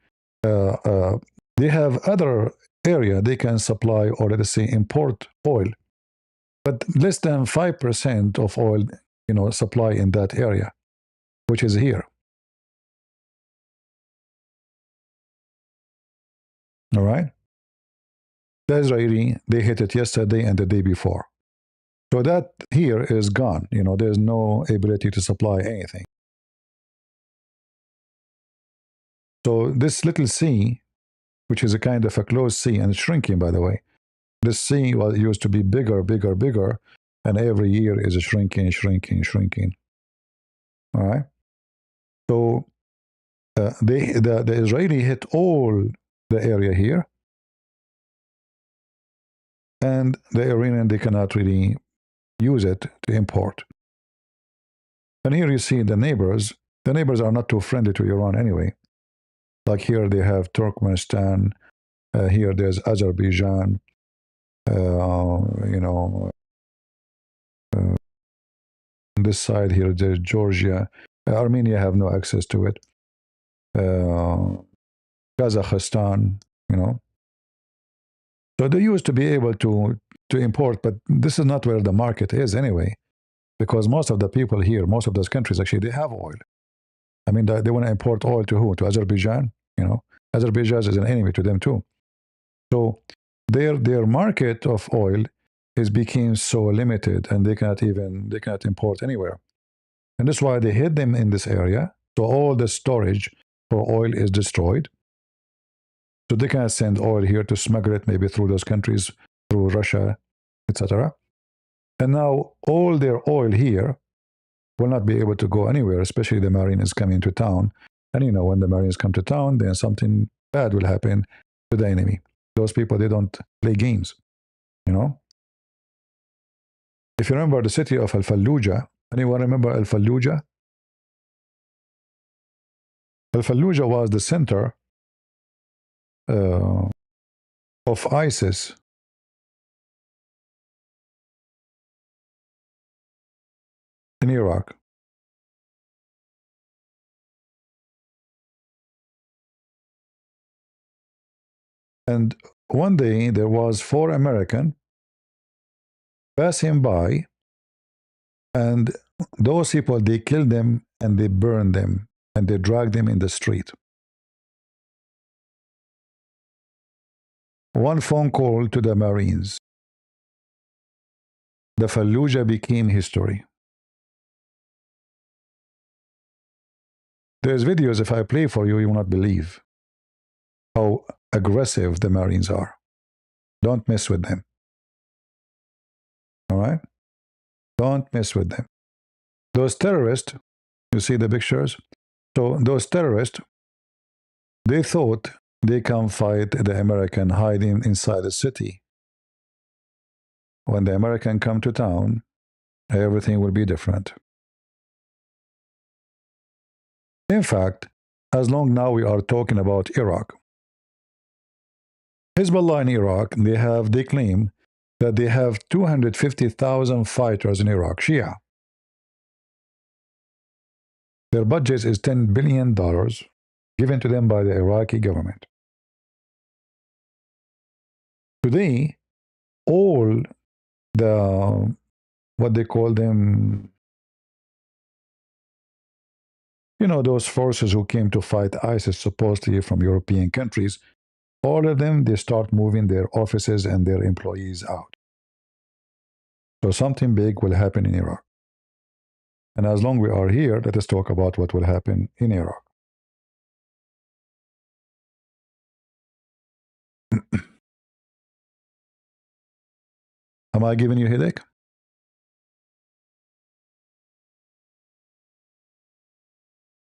they have other area they can supply or let us say import oil, but less than 5% of oil, you know, supply in that area, which is here. All right. The Israeli, they hit it yesterday and the day before. So that here is gone. You know, there's no ability to supply anything. So this little sea, which is a kind of a closed sea and it's shrinking, by the way, the sea was used to be bigger, bigger, bigger, and every year is shrinking, shrinking, shrinking. All right. So the Israeli hit all the area here, and the Iranian, they cannot really use it to import. And here you see the neighbors. The neighbors are not too friendly to Iran anyway. Like here they have Turkmenistan. Here there's Azerbaijan. You know, on this side here there's Georgia. Armenia have no access to it. Kazakhstan, you know. So they used to be able to import, but this is not where the market is anyway, because most of the people here, most of those countries actually, they have oil. I mean, they want to import oil to who? To Azerbaijan, you know. Azerbaijan is an enemy to them too. So their market of oil is became so limited, and they cannot import anywhere. And that's why they hid them in this area. So all the storage for oil is destroyed. So they cannot send oil here to smuggle it maybe through those countries, through Russia, etc. And now all their oil here will not be able to go anywhere, especially the Marines coming to town. And you know, when the Marines come to town, then something bad will happen to the enemy. Those people, they don't play games, you know. If you remember the city of Al-Fallujah, anyone remember Al-Fallujah? Al-Fallujah was the center of ISIS. In Iraq. And one day there was 4 Americans passing by, and those people, they killed them and they burned them and they dragged them in the street. One phone call to the Marines. The Fallujah became history. There's videos, if I play for you, you will not believe how aggressive the Marines are. Don't mess with them. All right? Don't mess with them. Those terrorists, you see the pictures? So those terrorists, they thought they can fight the American hiding inside the city. When the American come to town, everything will be different. In fact, as long now we are talking about Iraq, Hezbollah in Iraq, they claim that they have 250,000 fighters in Iraq, Shia. Their budget is $10 billion given to them by the Iraqi government. Today, all the, what they call them, you know, those forces who came to fight ISIS supposedly from European countries, all of them, they start moving their offices and their employees out. So something big will happen in Iraq. And as long as we are here, let us talk about what will happen in Iraq. Am I giving you a headache?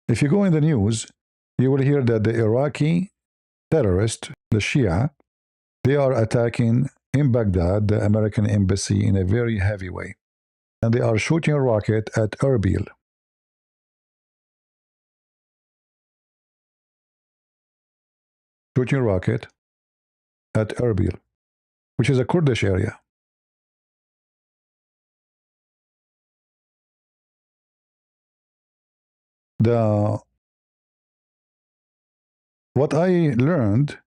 If you go in the news, you will hear that the Iraqi terrorists, the Shia, they are attacking in Baghdad, the American embassy, in a very heavy way. And they are shooting a rocket at Erbil. Shooting a rocket at Erbil, which is a Kurdish area. What I learned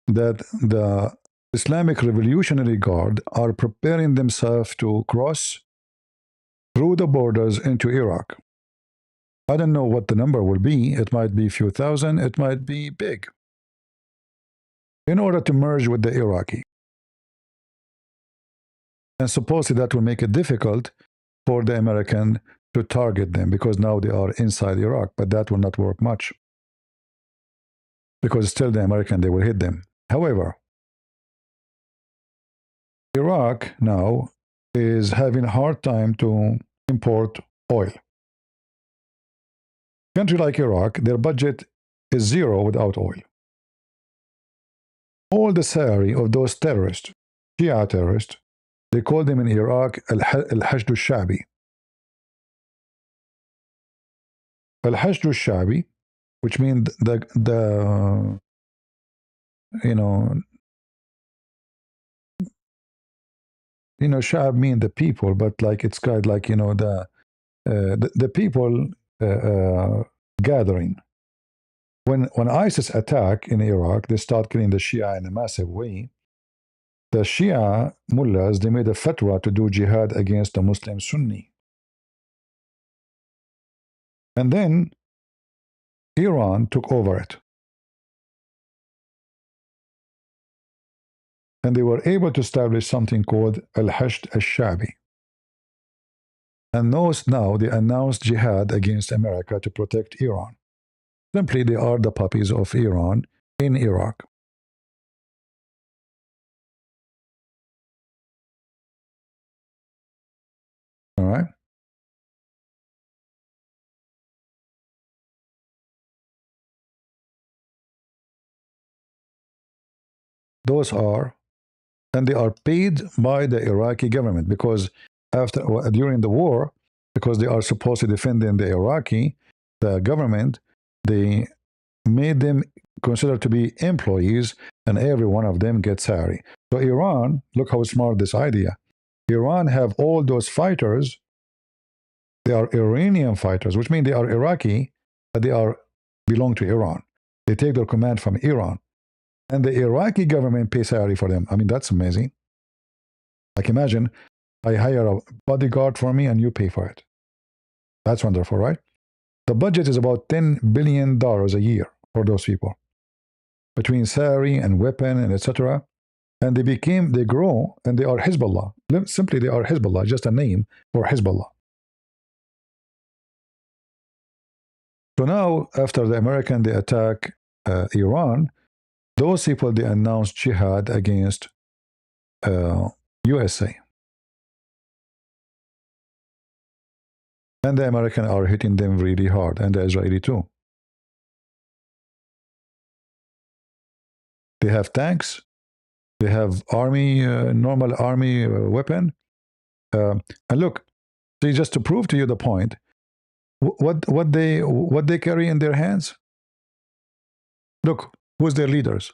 that the Islamic Revolutionary Guard are preparing themselves to cross through the borders into Iraq. I don't know what the number will be. It might be a few thousand. It might be big. In order to merge with the Iraqi. And supposedly that will make it difficult for the American to target them because now they are inside Iraq, but that will not work much. Because still the American, they will hit them. However, Iraq now is having a hard time to import oil. Country like Iraq, their budget is zero without oil. All the salary of those terrorists, Shia terrorists, they call them in Iraq al-Hashd al-Shabi. Al-Hashd al-Shabi, which means the Shab mean the people, but like it's kind of like the people gathering. When ISIS attack in Iraq, they start killing the Shia in a massive way. The Shia mullahs, they made a fatwa to do jihad against the Muslim Sunni. And then Iran took over it. And they were able to establish something called Al-Hashd al-Shabi. And those now, they announced jihad against America to protect Iran. Simply, they are the puppies of Iran in Iraq. All right? Those are, and they are paid by the Iraqi government because during the war, because they are supposed to defend the government, they made them considered to be employees, and every one of them gets salary. So Iran, look how smart this idea. Iran have all those fighters. They are Iranian fighters, which means they are Iraqi, but they belong to Iran. They take their command from Iran. And the Iraqi government pays salary for them. I mean, that's amazing. Like imagine, I hire a bodyguard for me and you pay for it. That's wonderful, right? The budget is about $10 billion a year for those people. Between salary and weapon and etc. And they grow, and they are Hezbollah. Simply, they are Hezbollah, just a name for Hezbollah. So now, after the American, they attack Iran, those people, they announced jihad against USA. And the Americans are hitting them really hard, and the Israeli too. They have tanks, they have army, normal army weapon. And look, see, just to prove to you the point, what they carry in their hands. Look, who's their leaders?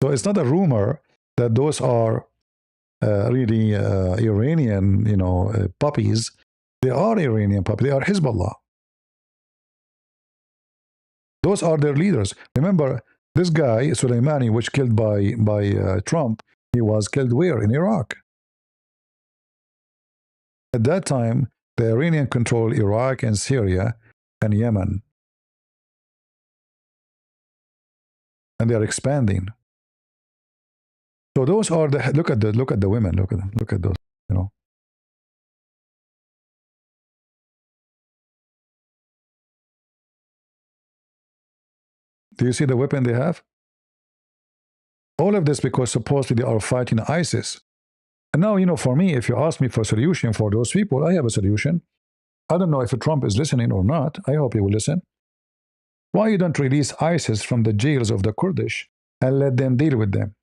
So it's not a rumor that those are really Iranian, puppies. They are Iranian puppies. They are Hezbollah. Those are their leaders. Remember, this guy Soleimani, which killed by Trump, he was killed where? In Iraq. At that time, the Iranian controlled Iraq and Syria and Yemen, and they are expanding. So those are the look at the women. Look at those. Do you see the weapon they have? All of this because supposedly they are fighting ISIS. And now, for me, if you ask me for a solution for those people, I have a solution. I don't know if Trump is listening or not. I hope he will listen. Why you don't release ISIS from the jails of the Kurdish and let them deal with them?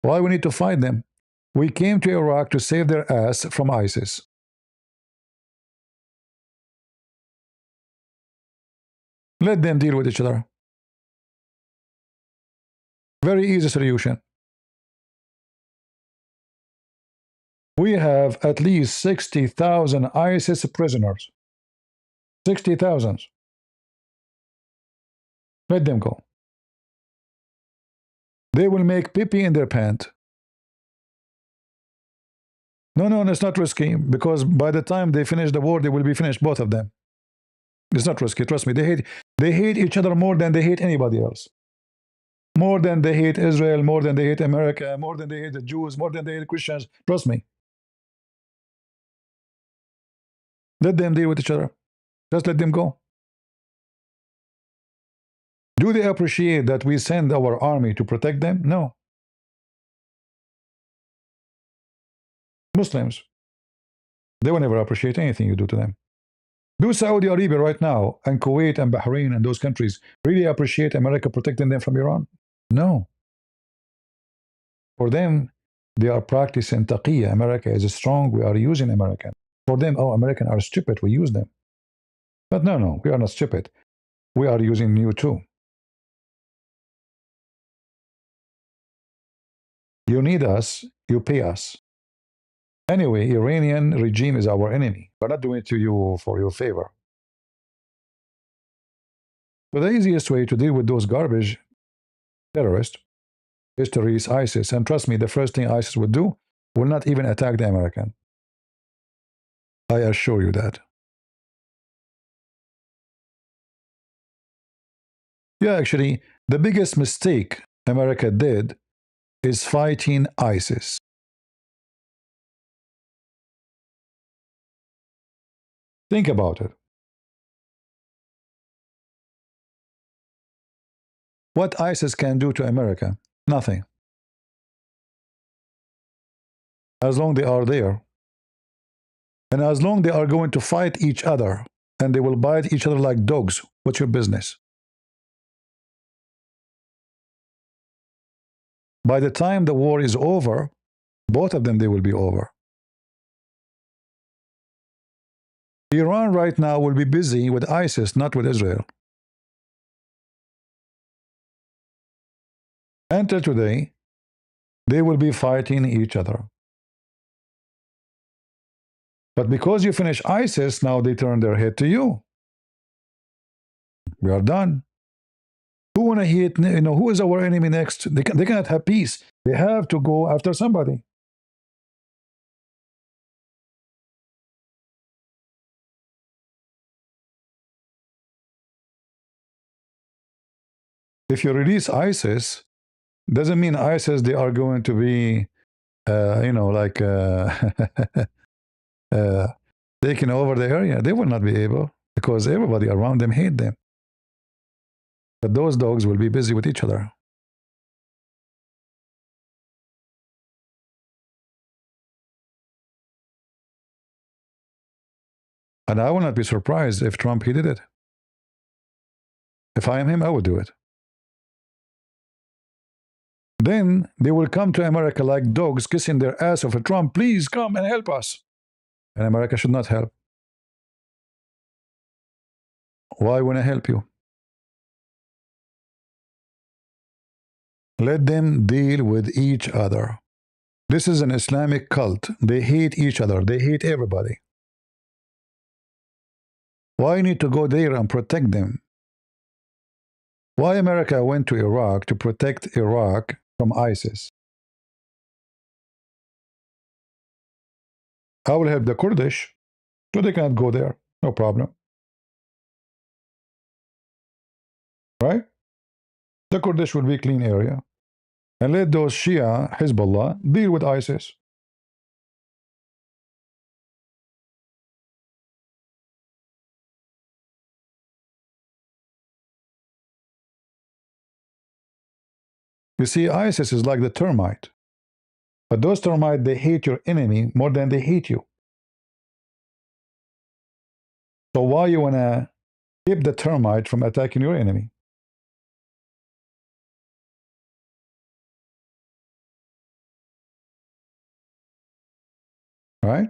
Why we need to fight them? We came to Iraq to save their ass from ISIS. Let them deal with each other. Very easy solution. We have at least 60,000 ISIS prisoners. 60,000. Let them go. They will make pee-pee in their pant. No, it's not risky, because by the time they finish the war, they will be finished, both of them. It's not risky, trust me. They hate each other more than they hate anybody else. More than they hate Israel, more than they hate America, more than they hate the Jews, more than they hate Christians. Trust me. Let them deal with each other. Just let them go. Do they appreciate that we send our army to protect them? No. Muslims, they will never appreciate anything you do to them. Do Saudi Arabia right now and Kuwait and Bahrain and those countries really appreciate America protecting them from Iran? No. For them, they are practicing taqiyya. America is strong. We are using American. For them, oh, Americans are stupid. We use them. But no, no, we are not stupid. We are using you too. You need us, you pay us. Anyway, Iranian regime is our enemy. We're not doing it to you for your favor. So the easiest way to deal with those garbage terrorists is to release ISIS. And trust me, the first thing ISIS would do will not even attack the American. I assure you that. Yeah, actually, the biggest mistake America did is fighting ISIS. Think about it. What ISIS can do to America? Nothing. As long they are there. And as long they are going to fight each other and they will bite each other like dogs, what's your business? By the time the war is over, both of them, they will be over. Iran right now will be busy with ISIS, not with Israel. Until today, they will be fighting each other. But because you finish ISIS, now they turn their head to you. We are done. Who want to hit, who is our enemy next? They cannot have peace. They have to go after somebody. If you release ISIS, doesn't mean ISIS, they are going to be, taking over the area. They will not be able because everybody around them hate them. But those dogs will be busy with each other. And I will not be surprised if Trump, he did it. If I am him, I would do it. Then they will come to America like dogs kissing their ass of a Trump. Please come and help us. And America should not help. Why want to help you? Let them deal with each other. This is an Islamic cult. They hate each other. They hate everybody. Why need to go there and protect them? Why America went to Iraq to protect Iraq from ISIS? I will help the Kurdish, so they can't go there. No problem. Right? The Kurdish will be a clean area. And let those Shia, Hezbollah, deal with ISIS. You see, ISIS is like the termite. But those termites, they hate your enemy more than they hate you. So why you want to keep the termite from attacking your enemy? Right?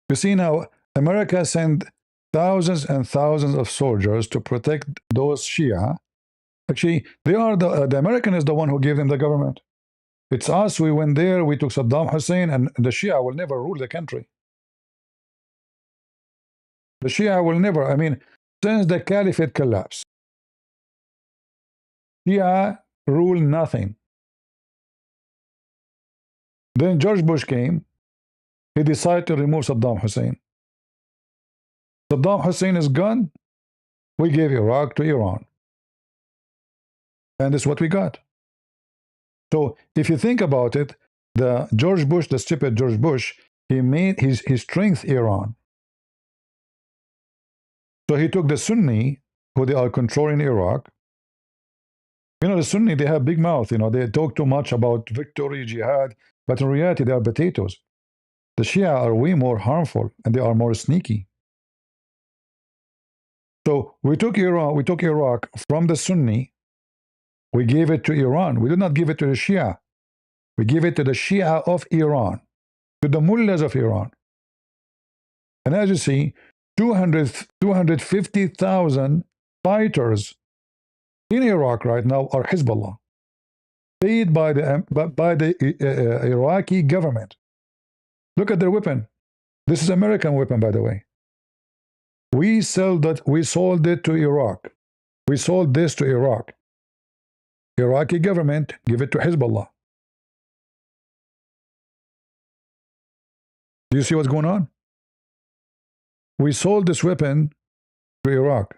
You see now, America sent thousands and thousands of soldiers to protect those Shia. Actually, they are the American is the one who gave them the government. It's us, we went there, we took Saddam Hussein, and the Shia will never rule the country. The Shia will never, since the caliphate collapsed, Shia rule nothing. Then George Bush came, he decided to remove Saddam Hussein. Saddam Hussein is gone, we gave Iraq to Iran. And this is what we got. So if you think about it, the George Bush, the stupid George Bush, he made his strength Iran. So he took the Sunni, who they are controlling Iraq. You know, the Sunni, they have big mouth. You know, they talk too much about victory, jihad, but in reality, they are potatoes. The Shia are way more harmful, and they are more sneaky. So we took Iraq from the Sunni. We gave it to Iran. We did not give it to the Shia. We gave it to the Shia of Iran, to the mullahs of Iran. And as you see, 250,000 fighters in Iraq right now are Hezbollah, paid by the Iraqi government. Look at their weapon. This is American weapon, by the way. We sold it to Iraq. We sold this to Iraq. Iraqi government give it to Hezbollah. Do you see what's going on? We sold this weapon to Iraq.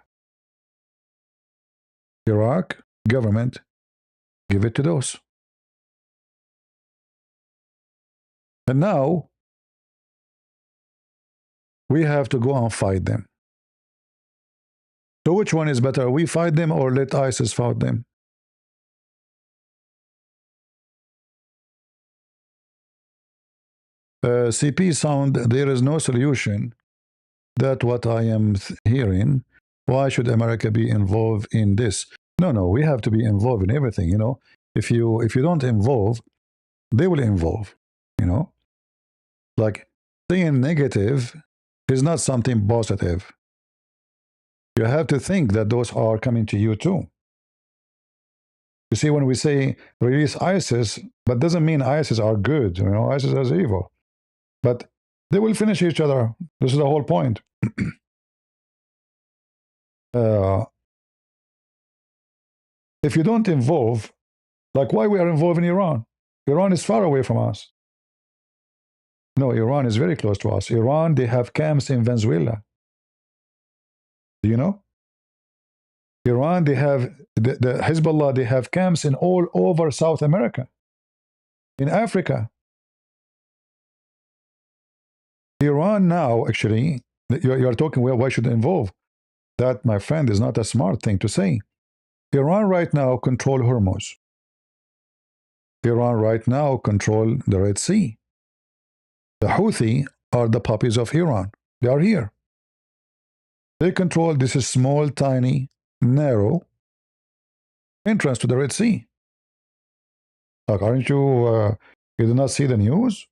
Iraq government give it to those. And now we have to go and fight them. So which one is better? We fight them or let ISIS fight them? CP sound, there is no solution. That's what I am hearing. Why should America be involved in this? No, we have to be involved in everything, you know. If you don't involve, they will involve, you know. Like saying negative is not something positive. You have to think that those are coming to you too. You see, when we say release ISIS, that doesn't mean ISIS are good, you know, ISIS is evil. But they will finish each other. This is the whole point. If you don't involve, like why we are involved in Iran? Iran is far away from us. No, Iran is very close to us. Iran, they have camps in Venezuela. Do you know? Iran, they have, the Hezbollah, they have camps in all over South America, in Africa. Iran now, actually, you are talking, well, why should they involve? That, my friend, is not a smart thing to say. Iran right now control Hormuz. Iran right now control the Red Sea. The Houthi are the puppies of Iran. They are here. They control this small, tiny, narrow entrance to the Red Sea. Like, aren't you, you do not see the news?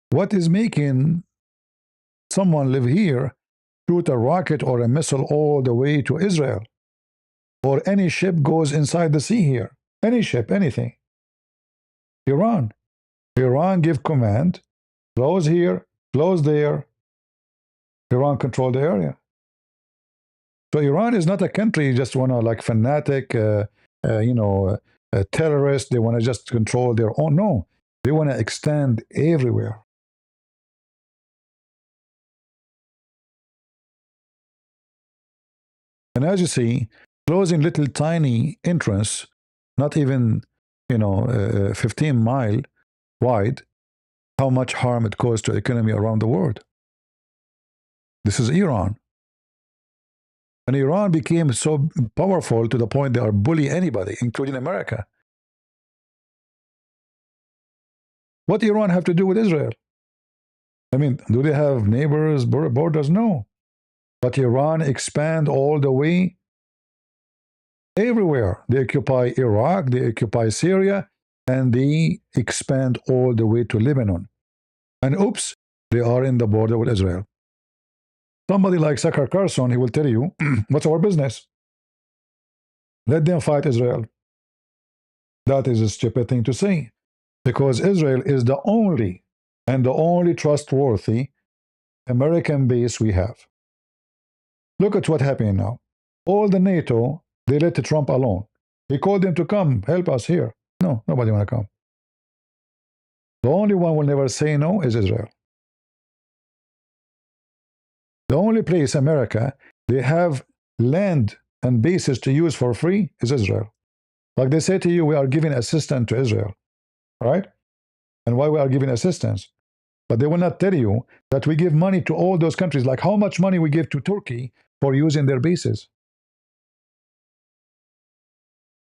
What is making someone live here, shoot a rocket or a missile all the way to Israel? Or any ship goes inside the sea here. Any ship, anything. Iran. Iran give command, close here, close there. Iran control the area. So Iran is not a country you just want to like fanatic, terrorist. They want to just control their own. No, they want to extend everywhere. And as you see, closing little tiny entrance, not even 15 mile wide, how much harm it caused to economy around the world. This is Iran. And Iran became so powerful to the point they are bullying anybody, including America. What Iran have to do with Israel? I mean, do they have neighbors, borders? No. But Iran expand all the way everywhere. They occupy Iraq, they occupy Syria, and they expand all the way to Lebanon. And oops, they are in the border with Israel. Somebody like Tucker Carlson, he will tell you, what's our business? Let them fight Israel. That is a stupid thing to say, because Israel is the only trustworthy American base we have. Look at what's happening now. All the NATO, they let Trump alone. He called them to come, help us here. No, nobody want to come. The only one will never say no is Israel. The only place America, they have land and bases to use for free is Israel. Like they say to you, we are giving assistance to Israel. Right? And why we are giving assistance? But they will not tell you that we give money to all those countries, like how much money we give to Turkey for using their bases.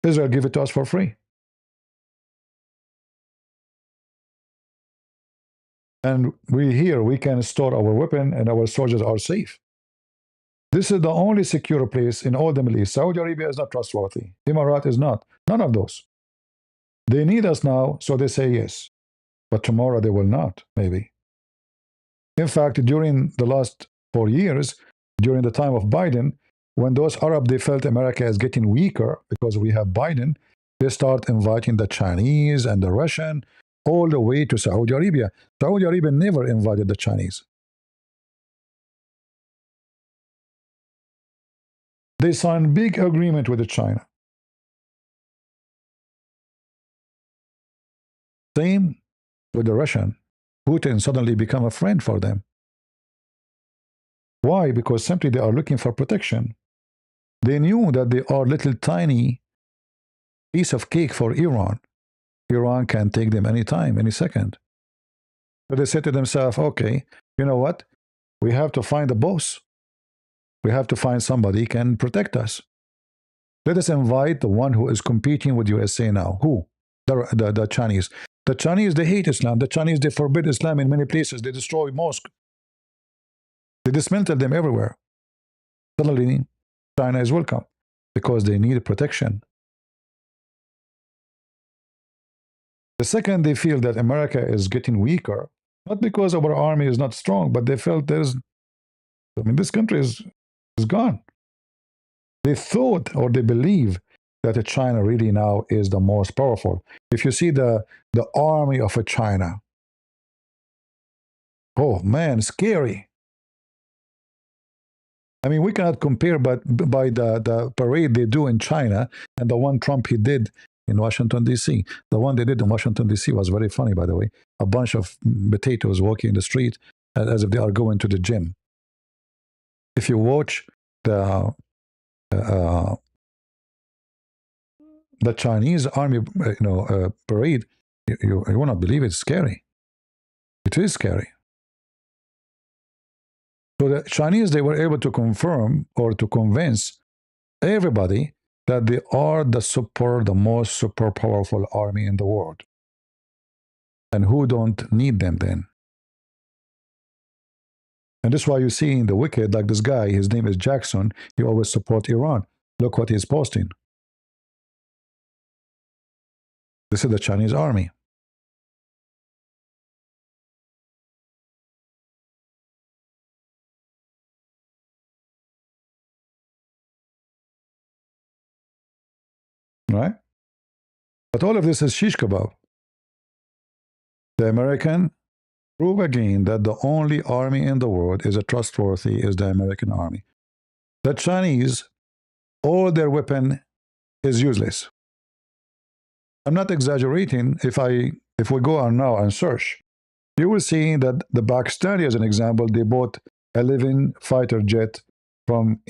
Israel give it to us for free. And we can store our weapon and our soldiers are safe. This is the only secure place in all the Middle East. Saudi Arabia is not trustworthy. Emirat is not. None of those. They need us now, so they say yes. But tomorrow they will not, maybe. In fact, during the last 4 years, during the time of Biden, when those Arab, they felt America is getting weaker because we have Biden, they start inviting the Chinese and the Russian all the way to Saudi Arabia. Saudi Arabia never invited the Chinese. They signed big agreement with China. Same with the Russian. Putin suddenly become a friend for them. Why? Because simply they are looking for protection. They knew that they are little tiny piece of cake for Iran. Iran can take them anytime, any second. So they said to themselves, okay, you know what? We have to find a boss. We have to find somebody who can protect us. Let us invite the one who is competing with USA now. Who? The Chinese. The Chinese, they hate Islam. The Chinese, they forbid Islam in many places. They destroy mosques. They dismantle them everywhere. Suddenly, China is welcome because they need protection. The second they feel that America is getting weaker, not because our army is not strong, but they felt this country is gone. They thought or they believe that China really now is the most powerful. If you see the army of China, oh man, scary. I mean, we cannot compare but by the parade they do in China and the one Trump he did in Washington, D.C. The one they did in Washington, D.C. was very funny, by the way. A bunch of potatoes walking in the street as if they are going to the gym. If you watch the Chinese army parade, you will not believe it's scary. It is scary. So the Chinese, they were able to confirm or to convince everybody that they are the most super powerful army in the world. And who don't need them then? And that's why you see in the wicked, like this guy, his name is Jackson, he always support Iran. Look what he's posting. This is the Chinese army. Right? But all of this is shish kebab. The American prove again that the only army in the world is trustworthy is the American army. The Chinese, all their weapon is useless. I'm not exaggerating. If we go on now and search, you will see that the Pakistani, as an example, they bought 11 fighter jet from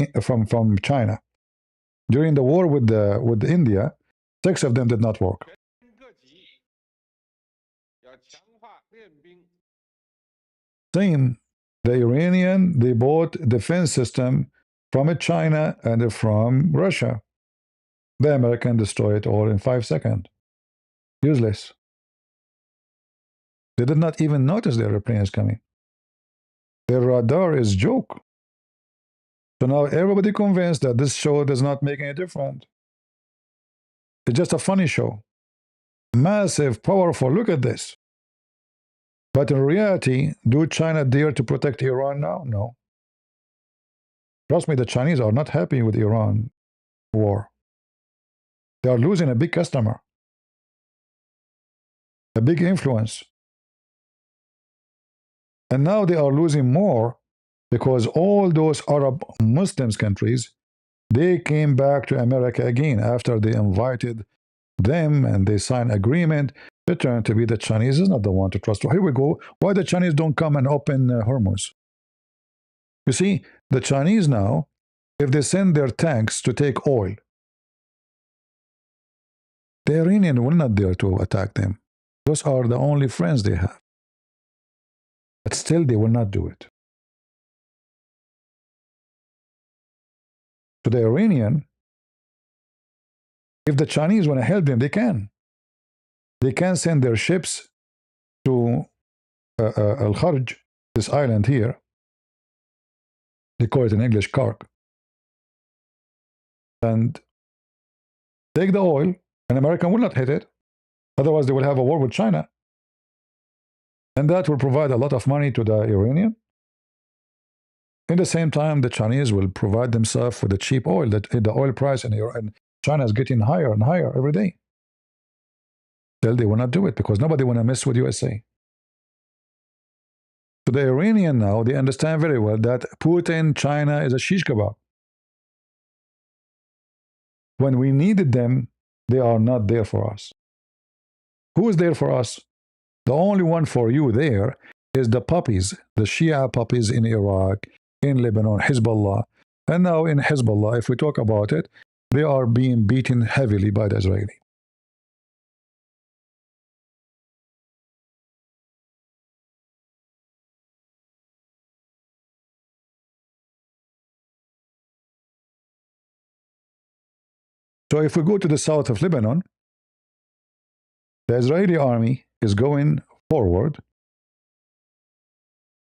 China. During the war with India, 6 of them did not work. Same, the Iranian, they bought defense system from China and from Russia. The American destroyed it all in 5 seconds. Useless. They did not even notice the airplane is coming. Their radar is joke. So now everybody convinced that this show does not make any difference. It's just a funny show. Massive, powerful, look at this. But in reality, do China dare to protect Iran now? No. Trust me, the Chinese are not happy with Iran war. They are losing a big customer, a big influence. And now they are losing more because all those Arab Muslims countries, they came back to America again after they invited them and they signed agreement. It turned to be the Chinese is not the one to trust. Here we go. Why the Chinese don't come and open Hormuz? You see, the Chinese now, if they send their tanks to take oil, the Iranian will not dare to attack them. Those are the only friends they have. But still, they will not do it. To the Iranian, if the Chinese want to help them, they can. They can send their ships to Al Kharj, this island here. They call it in English Kark. And take the oil, and America will not hit it. Otherwise, they will have a war with China. And that will provide a lot of money to the Iranian. In the same time, the Chinese will provide themselves with the cheap oil. That the oil price in China is getting higher and higher every day. Still, they will not do it because nobody want to mess with USA. So the Iranian now, they understand very well that Putin, China is a shish kebab. When we needed them, they are not there for us. Who is there for us? The only one for you there is the puppies, the Shia puppies in Iraq, in Lebanon, Hezbollah. And now in Hezbollah, if we talk about it, they are being beaten heavily by the Israeli. So if we go to the south of Lebanon, the Israeli army is going forward,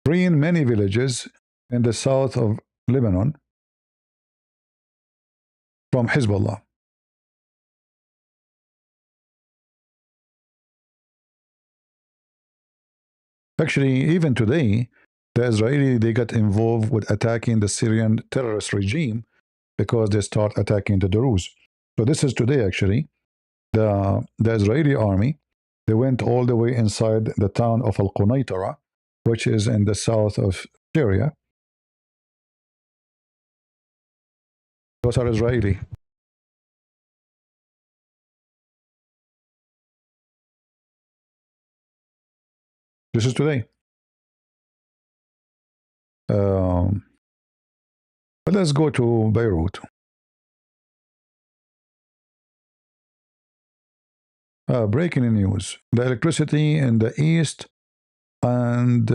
freeing many villages in the south of Lebanon from Hezbollah. Actually, even today, the Israeli, they got involved with attacking the Syrian terrorist regime because they start attacking the Druze. So this is today, actually. The Israeli army, they went all the way inside the town of Al-Qunaitara, which is in the south of Syria. Those are Israeli. This is today. But let's go to Beirut. Breaking news. The electricity in the east and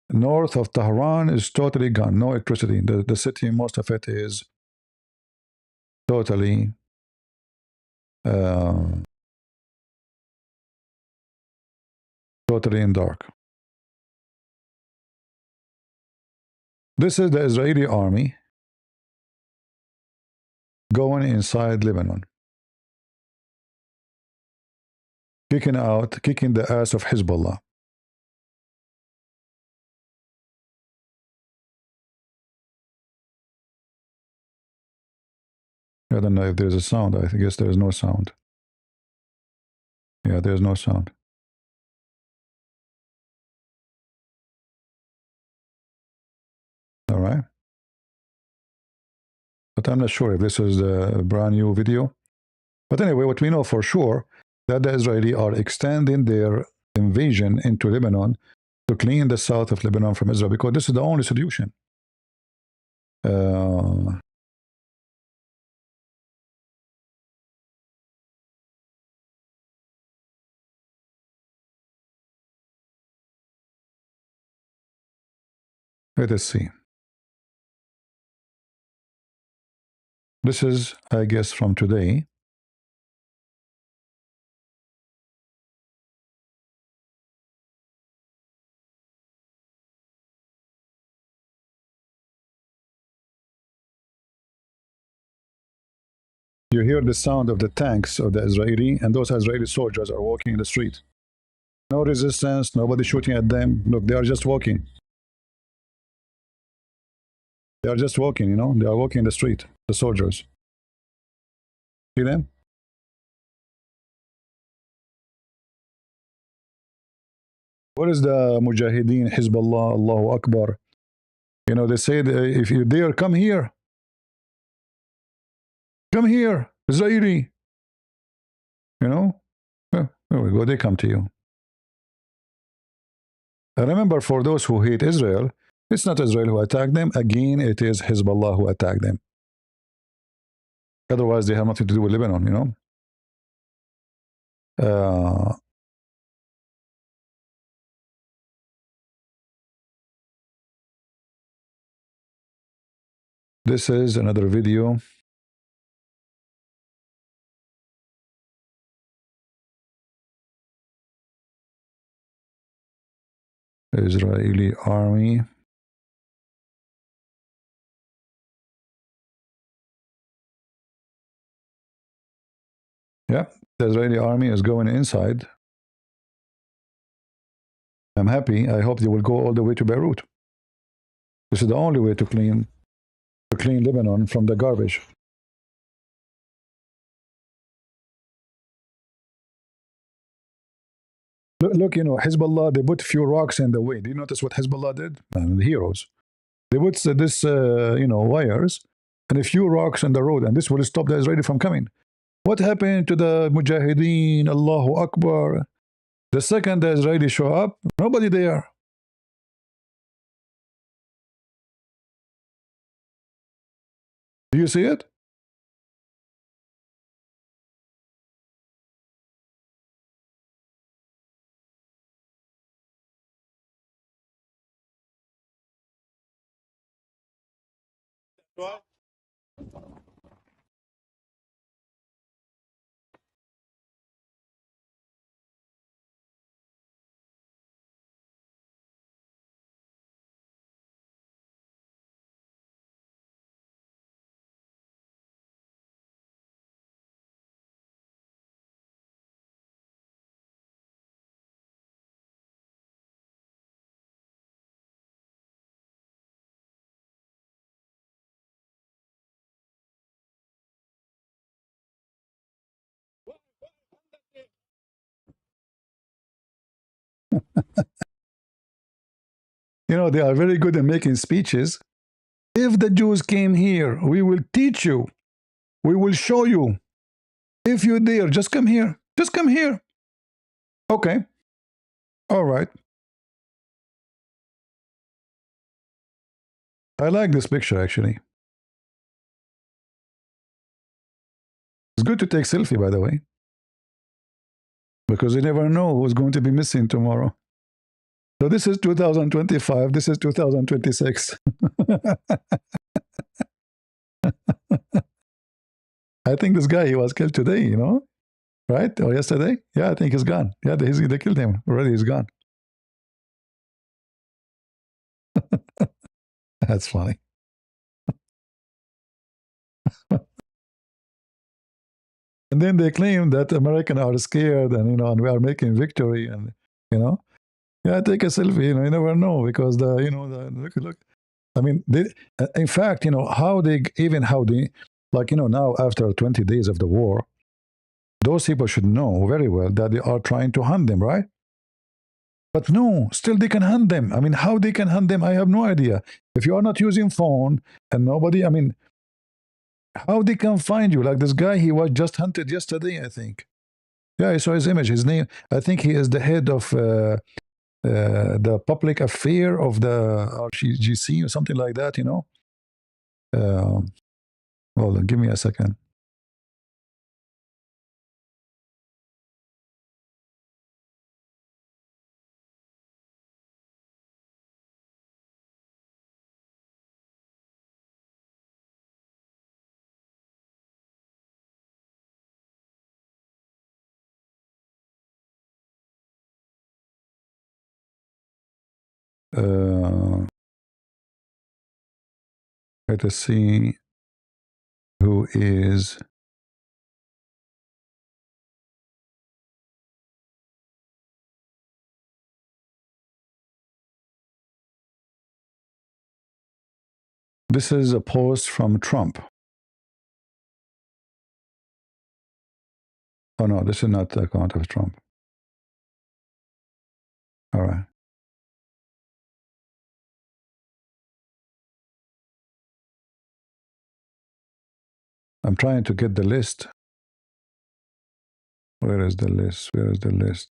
north of Tehran is totally gone. No electricity. The city, most of it is totally totally in dark. This is the Israeli army going inside Lebanon, kicking the ass of Hezbollah. I don't know if there's a sound. I guess there is no sound. Yeah, there's no sound. All right. But I'm not sure if this is a brand new video. But anyway, what we know for sure that the Israeli are extending their invasion into Lebanon to clean the south of Lebanon from Israel, because this is the only solution. Let us see. This is, I guess, from today. You hear the sound of the tanks of the Israeli, and those Israeli soldiers are walking in the street. No resistance, nobody shooting at them. Look, they are just walking. They are just walking, you know. They are walking in the street, the soldiers. See them? What is the Mujahideen, Hezbollah, Allahu Akbar? You know, they say, if you dare, come here. Come here, Israeli. You know? There we go, they come to you. And remember, for those who hate Israel, it's not Israel who attacked them. Again, it is Hezbollah who attacked them. Otherwise, they have nothing to do with Lebanon, you know? This is another video. Israeli army. Yeah, the Israeli army is going inside. I'm happy. I hope they will go all the way to Beirut. This is the only way to clean Lebanon from the garbage. Look, you know, Hezbollah, they put few rocks in the way. Do you notice what Hezbollah did? And the heroes. They put this, you know, wires and a few rocks on the road, and this will stop the Israeli from coming. What happened to the Mujahideen? Allahu Akbar. The second the Israelis show up, nobody there. Do you see it? You know, they are very good at making speeches. If the Jews came here, we will teach you. We will show you. If you dare, just come here. Just come here. Okay. All right. I like this picture, actually. It's good to take selfie, by the way, because you never know who's going to be missing tomorrow. So this is 2025. This is 2026. I think this guy, he was killed today, you know, right? Or yesterday? Yeah, I think he's gone. Yeah, they killed him. Already he's gone. That's funny. And then they claim that Americans are scared and, you know, and we are making victory and, you know, yeah, take a selfie, you know, you never know because the, you know, look. I mean, in fact, you know, how they, like, you know, now after 20 days of the war, those people should know very well that they are trying to hunt them, right? But no, still they can hunt them. I mean, how they can hunt them, I have no idea. If you are not using phone and nobody, I mean, how they can find you? Like this guy, he was just hunted yesterday, I think. Yeah, I saw his image. His name, I think he is the head of the public affair of the RGC or something like that, you know. Hold on, give me a second. Let us see who is. This is a post from Trump. Oh no, this is not the account of Trump. All right. I'm trying to get the list. Where is the list? Where is the list?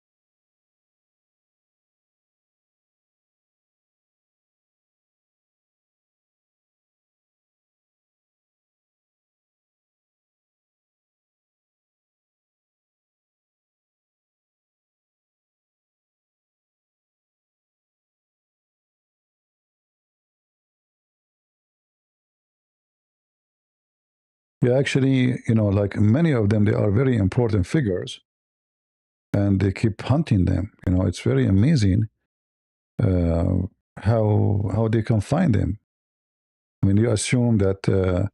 Yeah, actually, like many of them, they are very important figures, and they keep hunting them. It's very amazing uh, how they can find them. I mean, you assume that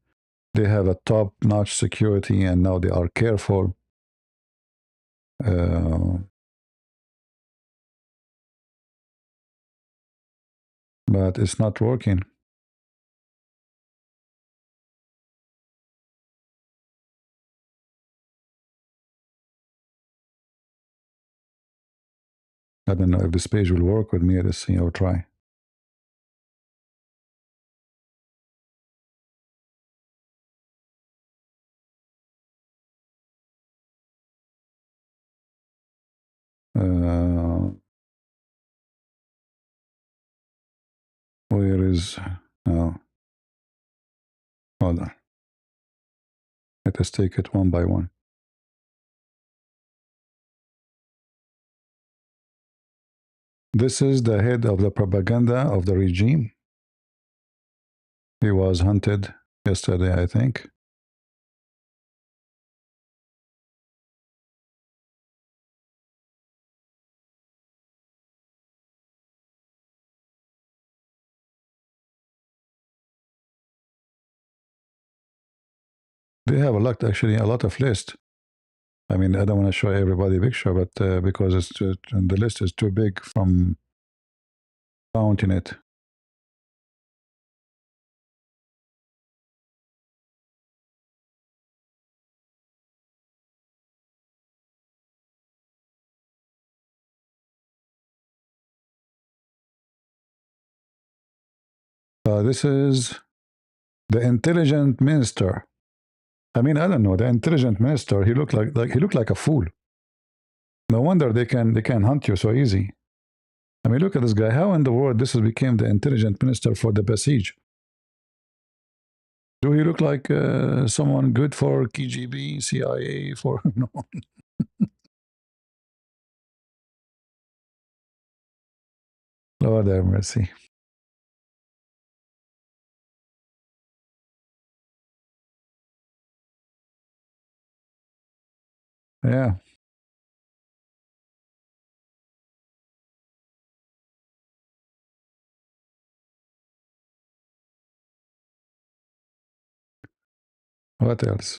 they have a top-notch security, and now they are careful. Uh, but it's not working. I don't know if this page will work with me. Let's see. I'll try. Uh, where is? Oh, hold on. Let us take it one by one. This is the head of the propaganda of the regime. He was hunted yesterday, I think. They have actually, a lot of lists. I mean, I don't want to show everybody a picture, but because the list is too big from counting it. This is the intelligent minister. I mean, I don't know. The intelligent minister, he looked like a fool. No wonder they can hunt you so easy. I mean, look at this guy. How in the world this has became the intelligent minister for the Basij? Do he look like someone good for KGB, CIA? For no? Lord have mercy. Yeah. What else?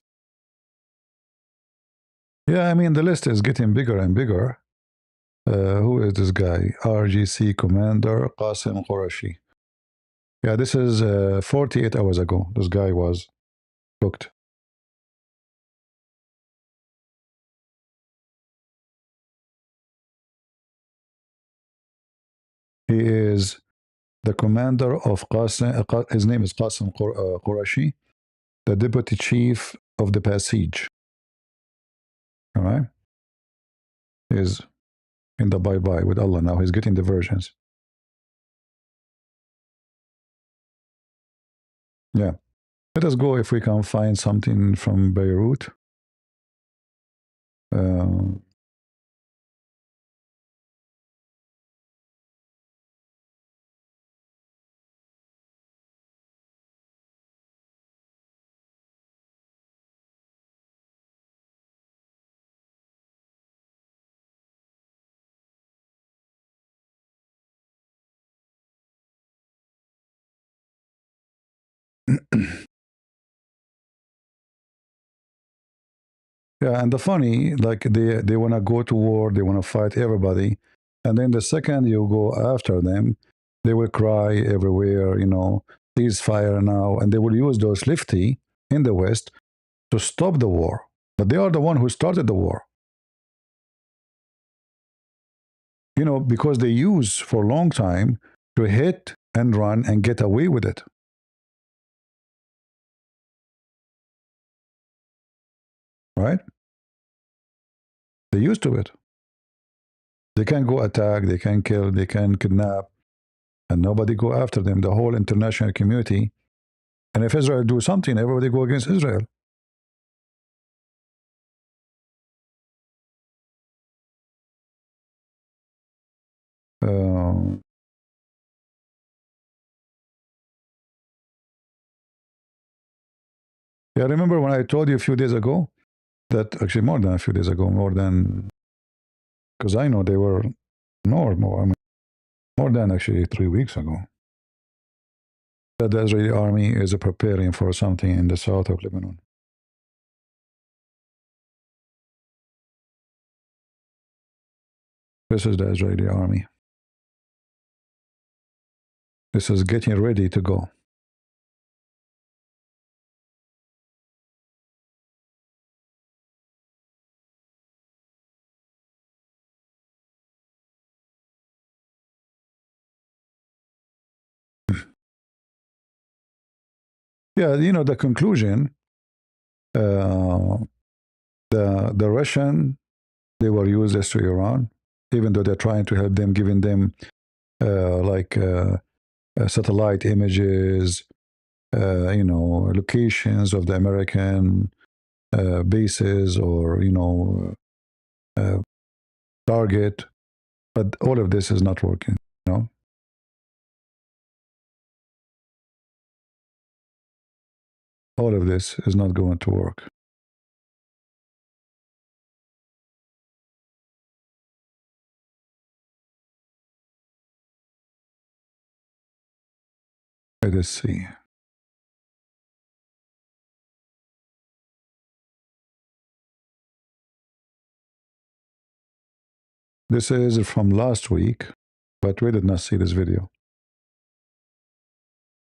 Yeah, I mean, the list is getting bigger and bigger. Who is this guy? RGC Commander Qasim Qurashi. Yeah, this is 48 hours ago. This guy was booked. He is the commander of Qasim. His name is Qasim Qurashi, the deputy chief of the Basij. All right? He's in the bye bye with Allah now. He's getting the versions. Yeah. Let us go if we can find something from Beirut. Uh, yeah, and the funny, like they want to go to war, they want to fight everybody, and then the second you go after them, they will cry everywhere, ceasefire now, and they will use those lefty in the West to stop the war. But they are the one who started the war, because they use for a long time to hit and run and get away with it, right? They used to it. They can go attack, they can kill, they can kidnap, and nobody go after them. The whole international community. And if Israel do something, everybody go against Israel. Uh, Yeah, remember when I told you a few days ago that actually more than a few days ago, more than because I know they were more. I mean, more than actually 3 weeks ago. That the Israeli army is preparing for something in the south of Lebanon. This is the Israeli army. This is getting ready to go. Yeah, you know, the conclusion, the Russian, they were useless to Iran, even though they're trying to help them, giving them satellite images, you know, locations of the American bases or, you know, target. But all of this is not working, you know. All of this is not going to work. Let us see. This is from last week, but we did not see this video.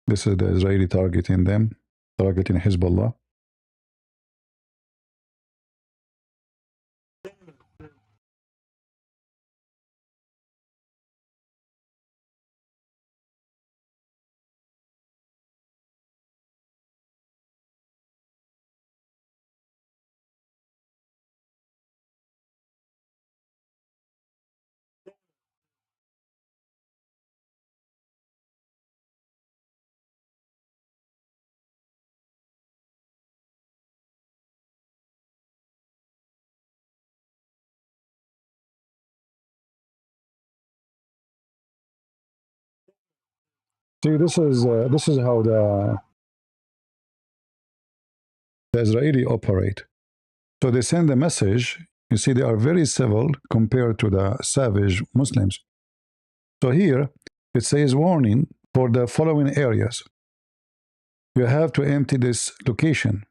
This is the Israeli targeting them, targeting Hezbollah. See, this is how the Israeli operate. So they send a message. You see, they are very civil compared to the savage Muslims. So here it says warning for the following areas. You have to empty this location.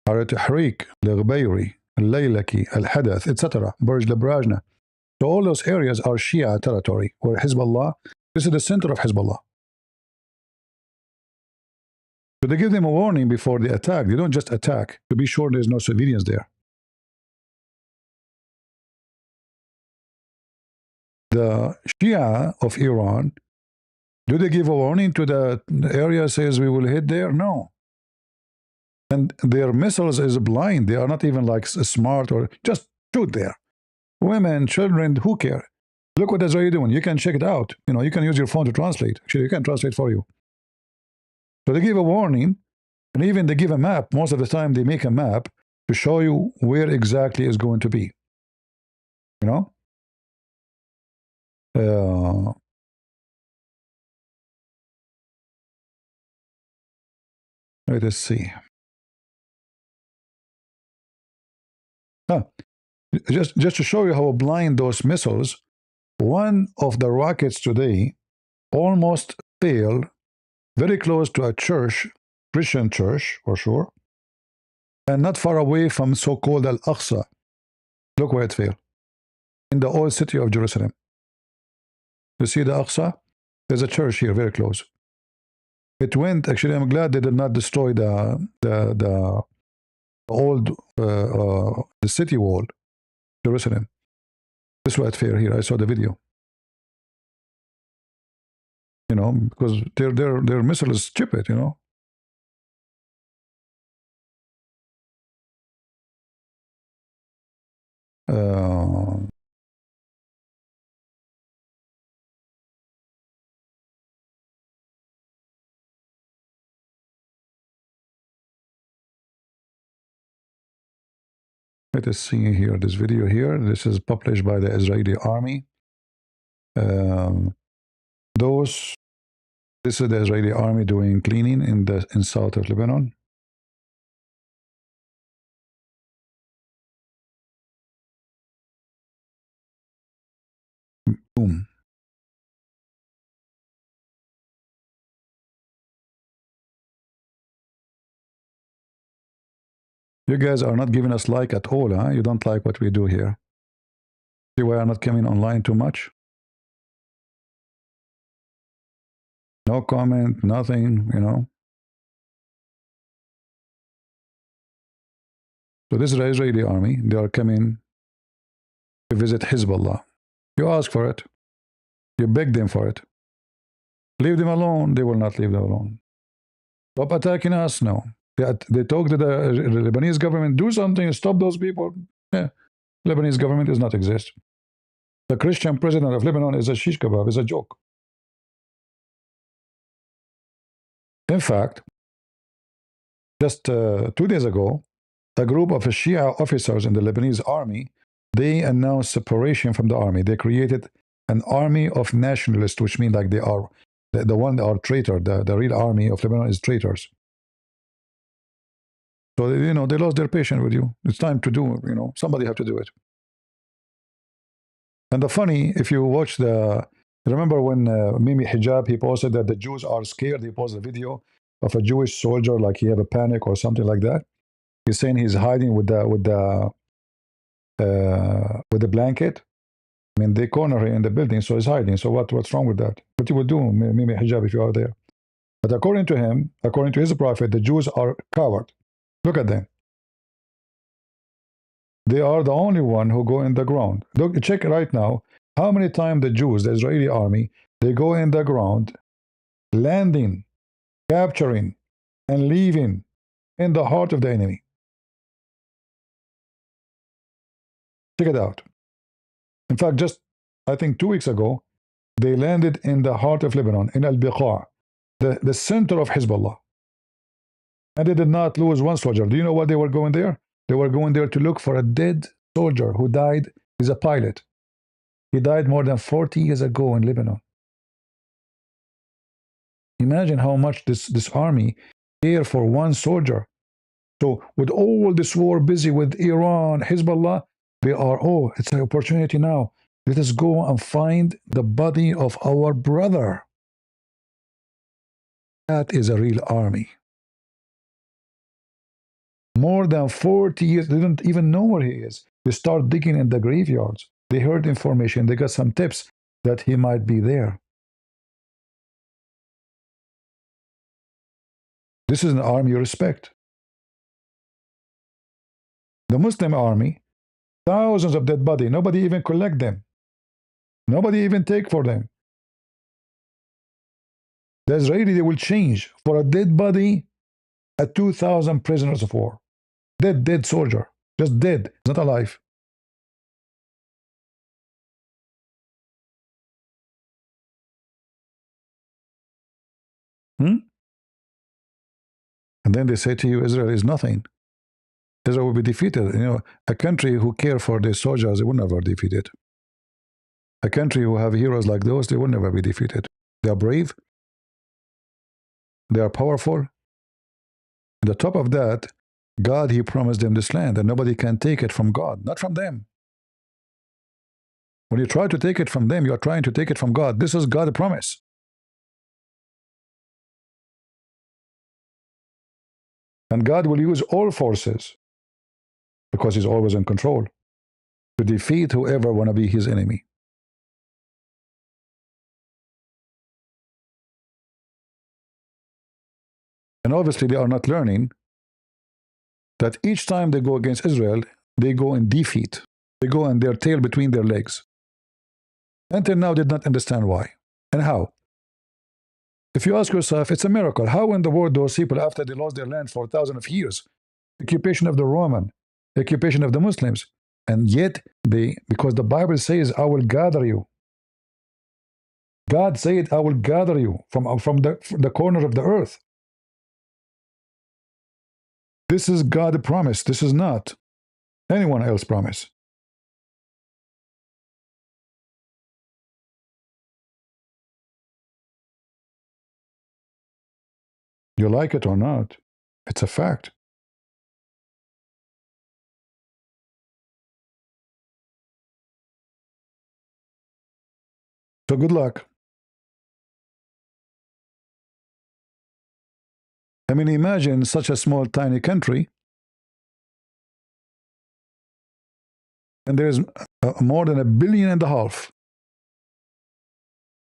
على تحريك الغبيري الليلكي الحدث etc. Burj Labrajna. So all those areas are Shia territory where Hezbollah, this is the center of Hezbollah. So they give them a warning before they attack. They don't just attack to be sure there's no civilians there. The Shia of Iran, do they give a warning to the area says we will hit there? No. And their missiles is blind. They are not even like smart or just shoot there. Women, children, who care? Look what Israel doing. You can check it out. You know, you can use your phone to translate. Actually, you can translate for you. So they give a warning, and even they give a map. Most of the time, they make a map to show you where exactly is going to be. You know? Let us see. Just to show you how blind those missiles, one of the rockets today almost failed very close to a church, Christian church for sure, and not far away from so-called Al-Aqsa. Look where it failed. In the old city of Jerusalem. You see the Aqsa? There's a church here very close. It went, actually I'm glad they did not destroy the old the city wall, Jerusalem. This is what fair here. I saw the video. You know, because their missile is stupid, you know. Let us see here this video here. This is published by the Israeli army. This is the Israeli army doing cleaning in south of Lebanon. You guys are not giving us like at all, huh? You don't like what we do here. See why I'm not coming online too much? No comment, nothing, you know. So this is the Israeli army. They are coming to visit Hezbollah. You ask for it. You beg them for it. Leave them alone. They will not leave them alone. Stop attacking us. No. They talk to the Lebanese government. Do something. Stop those people. Yeah. Lebanese government does not exist. The Christian president of Lebanon is a shish kebab. Is a joke. In fact, just 2 days ago, a group of Shia officers in the Lebanese army, they announced separation from the army. They created an army of nationalists, which means like they are the one that are traitor. The real army of Lebanon is traitors. So you know they lost their patience with you. It's time to do. You know somebody have to do it. And the funny, if you watch the, remember when Mimi Hijab, he posted that the Jews are scared. He posted a video of a Jewish soldier like he have a panic or something like that. He's saying he's hiding with the blanket. I mean, they corner him in the building, so he's hiding. So what's wrong with that? What you would do, Mimi Hijab, if you are there? But according to him, according to his prophet, the Jews are coward. Look at them. They are the only one who go in the ground. Look, check right now how many times the Jews, the Israeli army, they go in the ground, landing, capturing, and leaving in the heart of the enemy. Check it out. In fact, just I think 2 weeks ago, they landed in the heart of Lebanon, in Al-Biqa', the center of Hezbollah. And they did not lose one soldier. Do you know why they were going there? They were going there to look for a dead soldier who died. He's a pilot. He died more than 40 years ago in Lebanon. Imagine how much this army care for one soldier. So with all this war busy with Iran, Hezbollah, they are, oh, it's an opportunity now. Let us go and find the body of our brother. That is a real army. More than 40 years, they didn't even know where he is. They start digging in the graveyards. They heard information. They got some tips that he might be there. This is an army you respect. The Muslim army, thousands of dead bodies. Nobody even collect them. Nobody even take for them. The Israeli, they will change for a dead body at 2,000 prisoners of war. Dead soldier. Just dead, not alive. And then they say to you, Israel is nothing. Israel will be defeated. You know, a country who care for their soldiers, they will never be defeated. A country who have heroes like those, they will never be defeated. They are brave. They are powerful. And on top of that, God, he promised them this land, and nobody can take it from God, not from them. When you try to take it from them, you are trying to take it from God. This is God's promise. And God will use all forces, because he's always in control, to defeat whoever want to be his enemy. And obviously they are not learning that each time they go against Israel, they go in defeat. They go in their tail between their legs. Until now, did not understand why and how. If you ask yourself, it's a miracle. How in the world those people, after they lost their land for thousands of years, occupation of the Roman, occupation of the Muslims, and yet they, because the Bible says, I will gather you. God said, I will gather you from the corner of the earth. This is God's promise. This is not anyone else's promise. You like it or not, it's a fact. So good luck. I mean, imagine such a small, tiny country And there is more than 1.5 billion.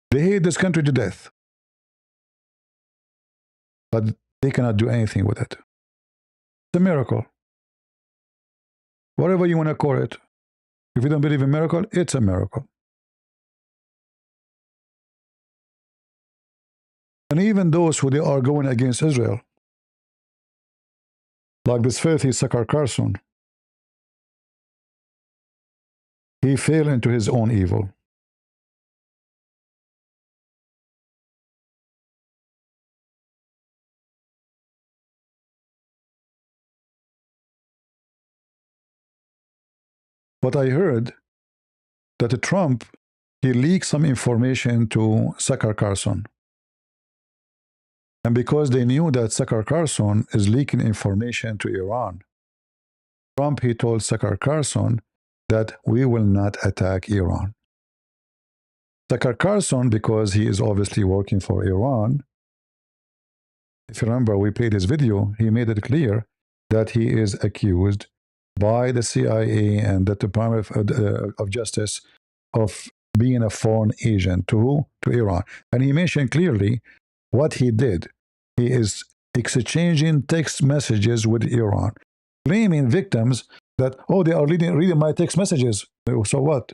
They hate this country to death, but they cannot do anything with it. It's a miracle. Whatever you want to call it. If you don't believe in miracle, it's a miracle. And even those who they are going against Israel, like this filthy Tucker Carlson, he fell into his own evil. But I heard that Trump, he leaked some information to Tucker Carlson. And because they knew that Tucker Carlson is leaking information to Iran, Trump, he told Tucker Carlson that we will not attack Iran. Tucker Carlson, because he is obviously working for Iran, if you remember, we played his video, he made it clear that he is accused by the CIA and the Department of Justice of being a foreign agent to Iran. And he mentioned clearly what he did. He is exchanging text messages with Iran, blaming victims that, oh, they are reading my text messages. So what?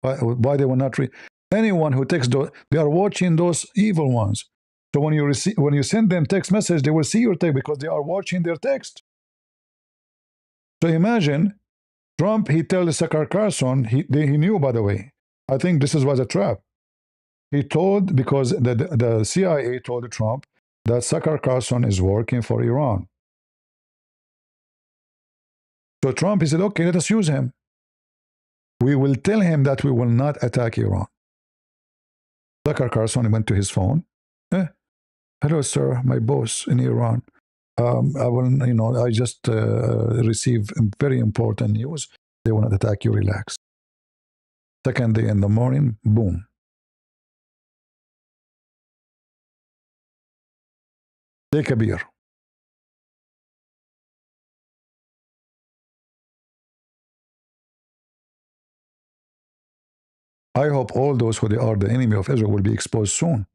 Why they will not read? Anyone who texts those, they are watching those evil ones. So when you send them text message, they will see your text because they are watching their text. So imagine Trump, he tells Tucker Carlson, he knew, by the way. I think this was a trap. He told, because the CIA told Trump that Tucker Carlson is working for Iran. So Trump, he said, okay, let us use him. We will tell him that we will not attack Iran. Tucker Carlson went to his phone. Hello, sir, my boss in Iran. I just received very important news. They want to attack you, relax. Second day in the morning, boom. Take a beer. I hope all those who they are the enemy of Israel will be exposed soon.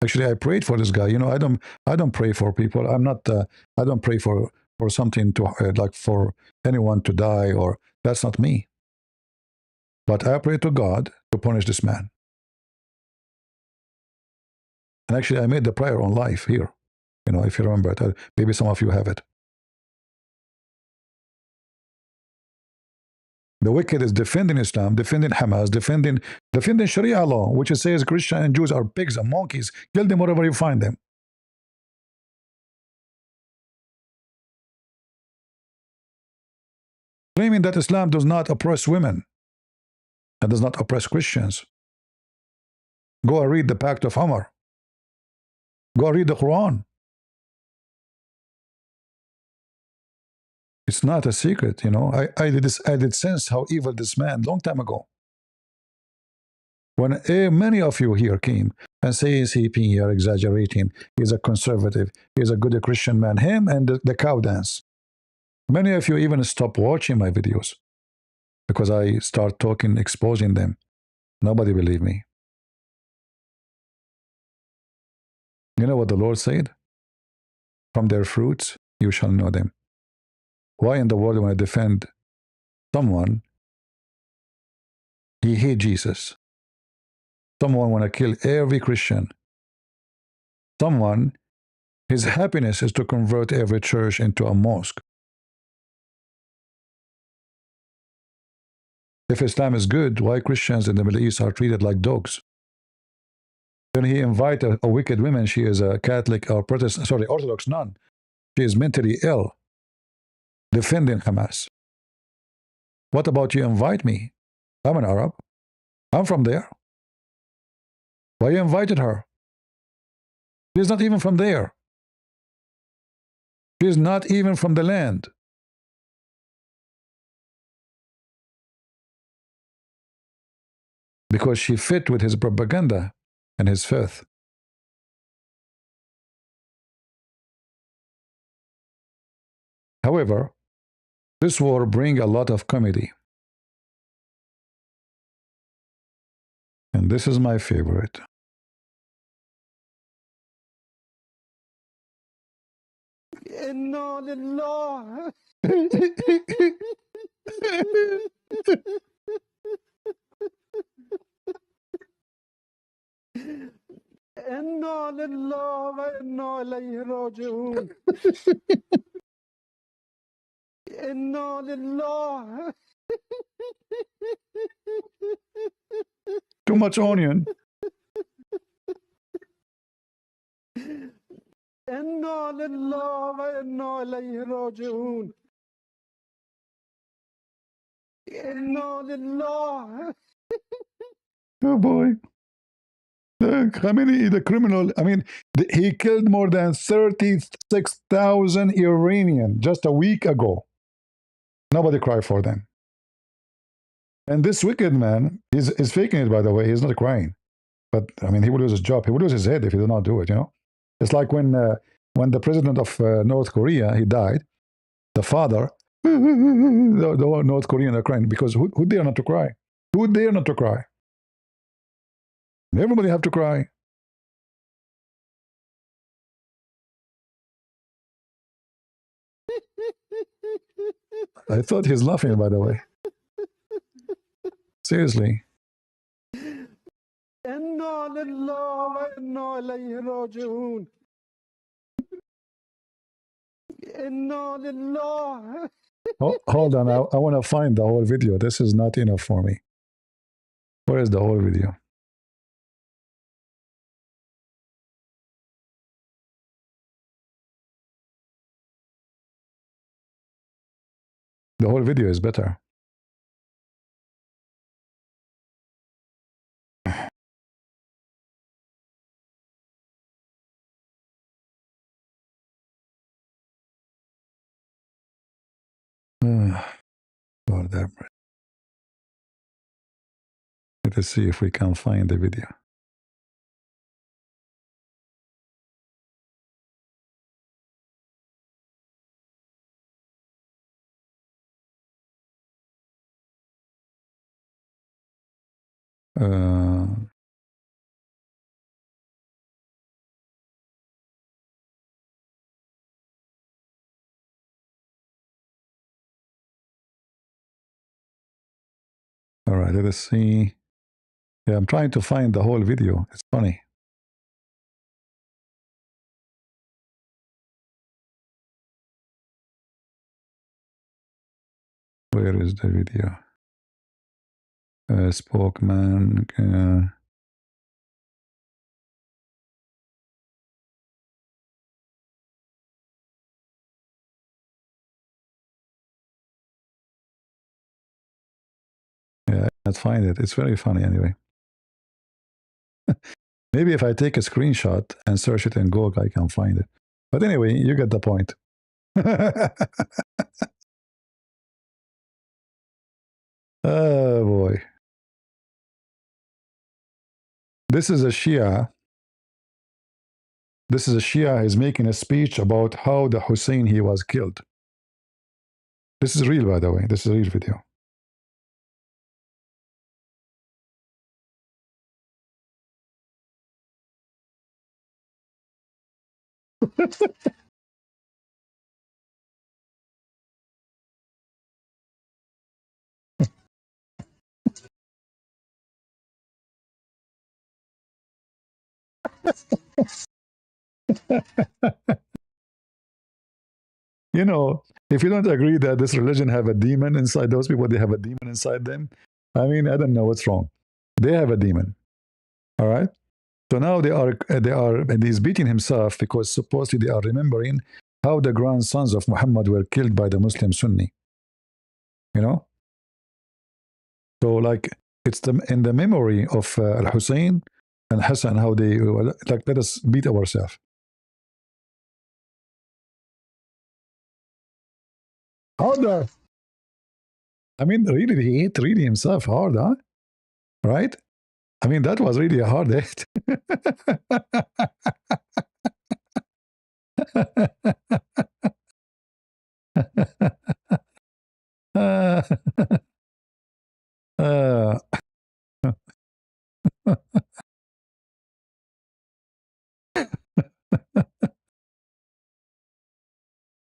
Actually, I prayed for this guy. You know, I don't pray for people. I'm not. I don't pray for something to like for anyone to die, or that's not me. But I pray to God to punish this man. And actually, I made the prayer on live here. You know, if you remember it, maybe some of you have it. The wicked is defending Islam, defending Hamas, defending Sharia law, which says Christians and Jews are pigs and monkeys. Kill them wherever you find them. Claiming that Islam does not oppress women and does not oppress Christians. Go and read the Pact of Umar. Go and read the Quran. It's not a secret, you know. I did sense how evil this man long time ago. When many of you here came and say, CP, you're exaggerating. He's a conservative. He's a good Christian man. Him and the cow dance. Many of you even stopped watching my videos because I start talking, exposing them. Nobody believed me. You know what the Lord said? From their fruits, you shall know them. Why in the world when I defend someone, he hates Jesus? Someone want to kill every Christian. Someone, his happiness is to convert every church into a mosque. If Islam is good, why Christians in the Middle East are treated like dogs? Then he invited a wicked woman. She is a Catholic or Orthodox nun. She is mentally ill, defending Hamas. What about you invite me? I'm an Arab. I'm from there. Why you invited her? She's not even from there. She's not even from the land. Because she fit with his propaganda and his faith. However, This war bring a lot of comedy. And this is my favorite. إنا لله إنا لله وإنا إليه راجعون إنا لله Too much onion. إنا لله وإنا إليه راجعون إنا لله. Oh boy. Khamenei, the criminal, I mean, he killed more than 36,000 Iranians just a week ago. Nobody cried for them. And this wicked man is faking it, by the way. He's not crying. But, I mean, he would lose his job. He would lose his head if he did not do it, you know? It's like when the president of North Korea, he died, the father, the North Korean are crying because who dare not to cry? Who dare not to cry? Everybody have to cry. I thought he's laughing, by the way. Seriously. إنا لله وإنا إليه راجعون إنا لله. Hold on, I want to find the whole video. This is not enough for me. Where is the whole video? The whole video is better. Lord have mercy. Let us see if we can find the video. All right, let us see. Yeah, I'm trying to find the whole video. It's funny. Where is the video? Spokesman. Yeah, I can't find it. It's very funny anyway. Maybe if I take a screenshot and search it in Google, I can find it. But anyway, you get the point. Oh boy. This is a Shia. This is a Shia. He's making a speech about how the Hussein he was killed. This is real, by the way. This is a real video. You know, if you don't agree that this religion have a demon inside those people, they have a demon inside them. I mean, I don't know what's wrong. They have a demon. All right. So now they are, and he's beating himself because supposedly they are remembering how the grandsons of Muhammad were killed by the Muslim Sunni. You know. So like it's in the memory of Al Hussein and Hassan, how they like let us beat ourselves. Harder. I mean, really, he hit really himself hard, huh? Right? I mean, that was really a hard hit. uh, uh,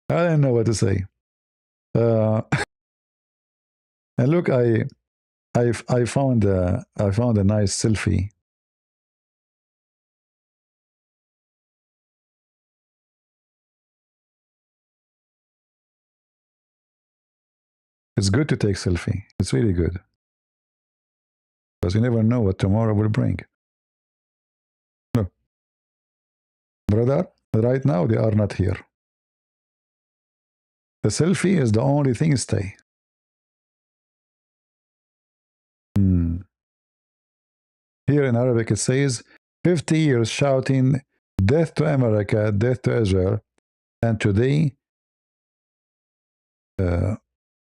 I don't know what to say. And look, I found a nice selfie. It's good to take selfie. It's really good because you never know what tomorrow will bring. No, brother, right now they are not here. The selfie is the only thing stay. Here in Arabic it says 50 years shouting death to America, death to Israel, and today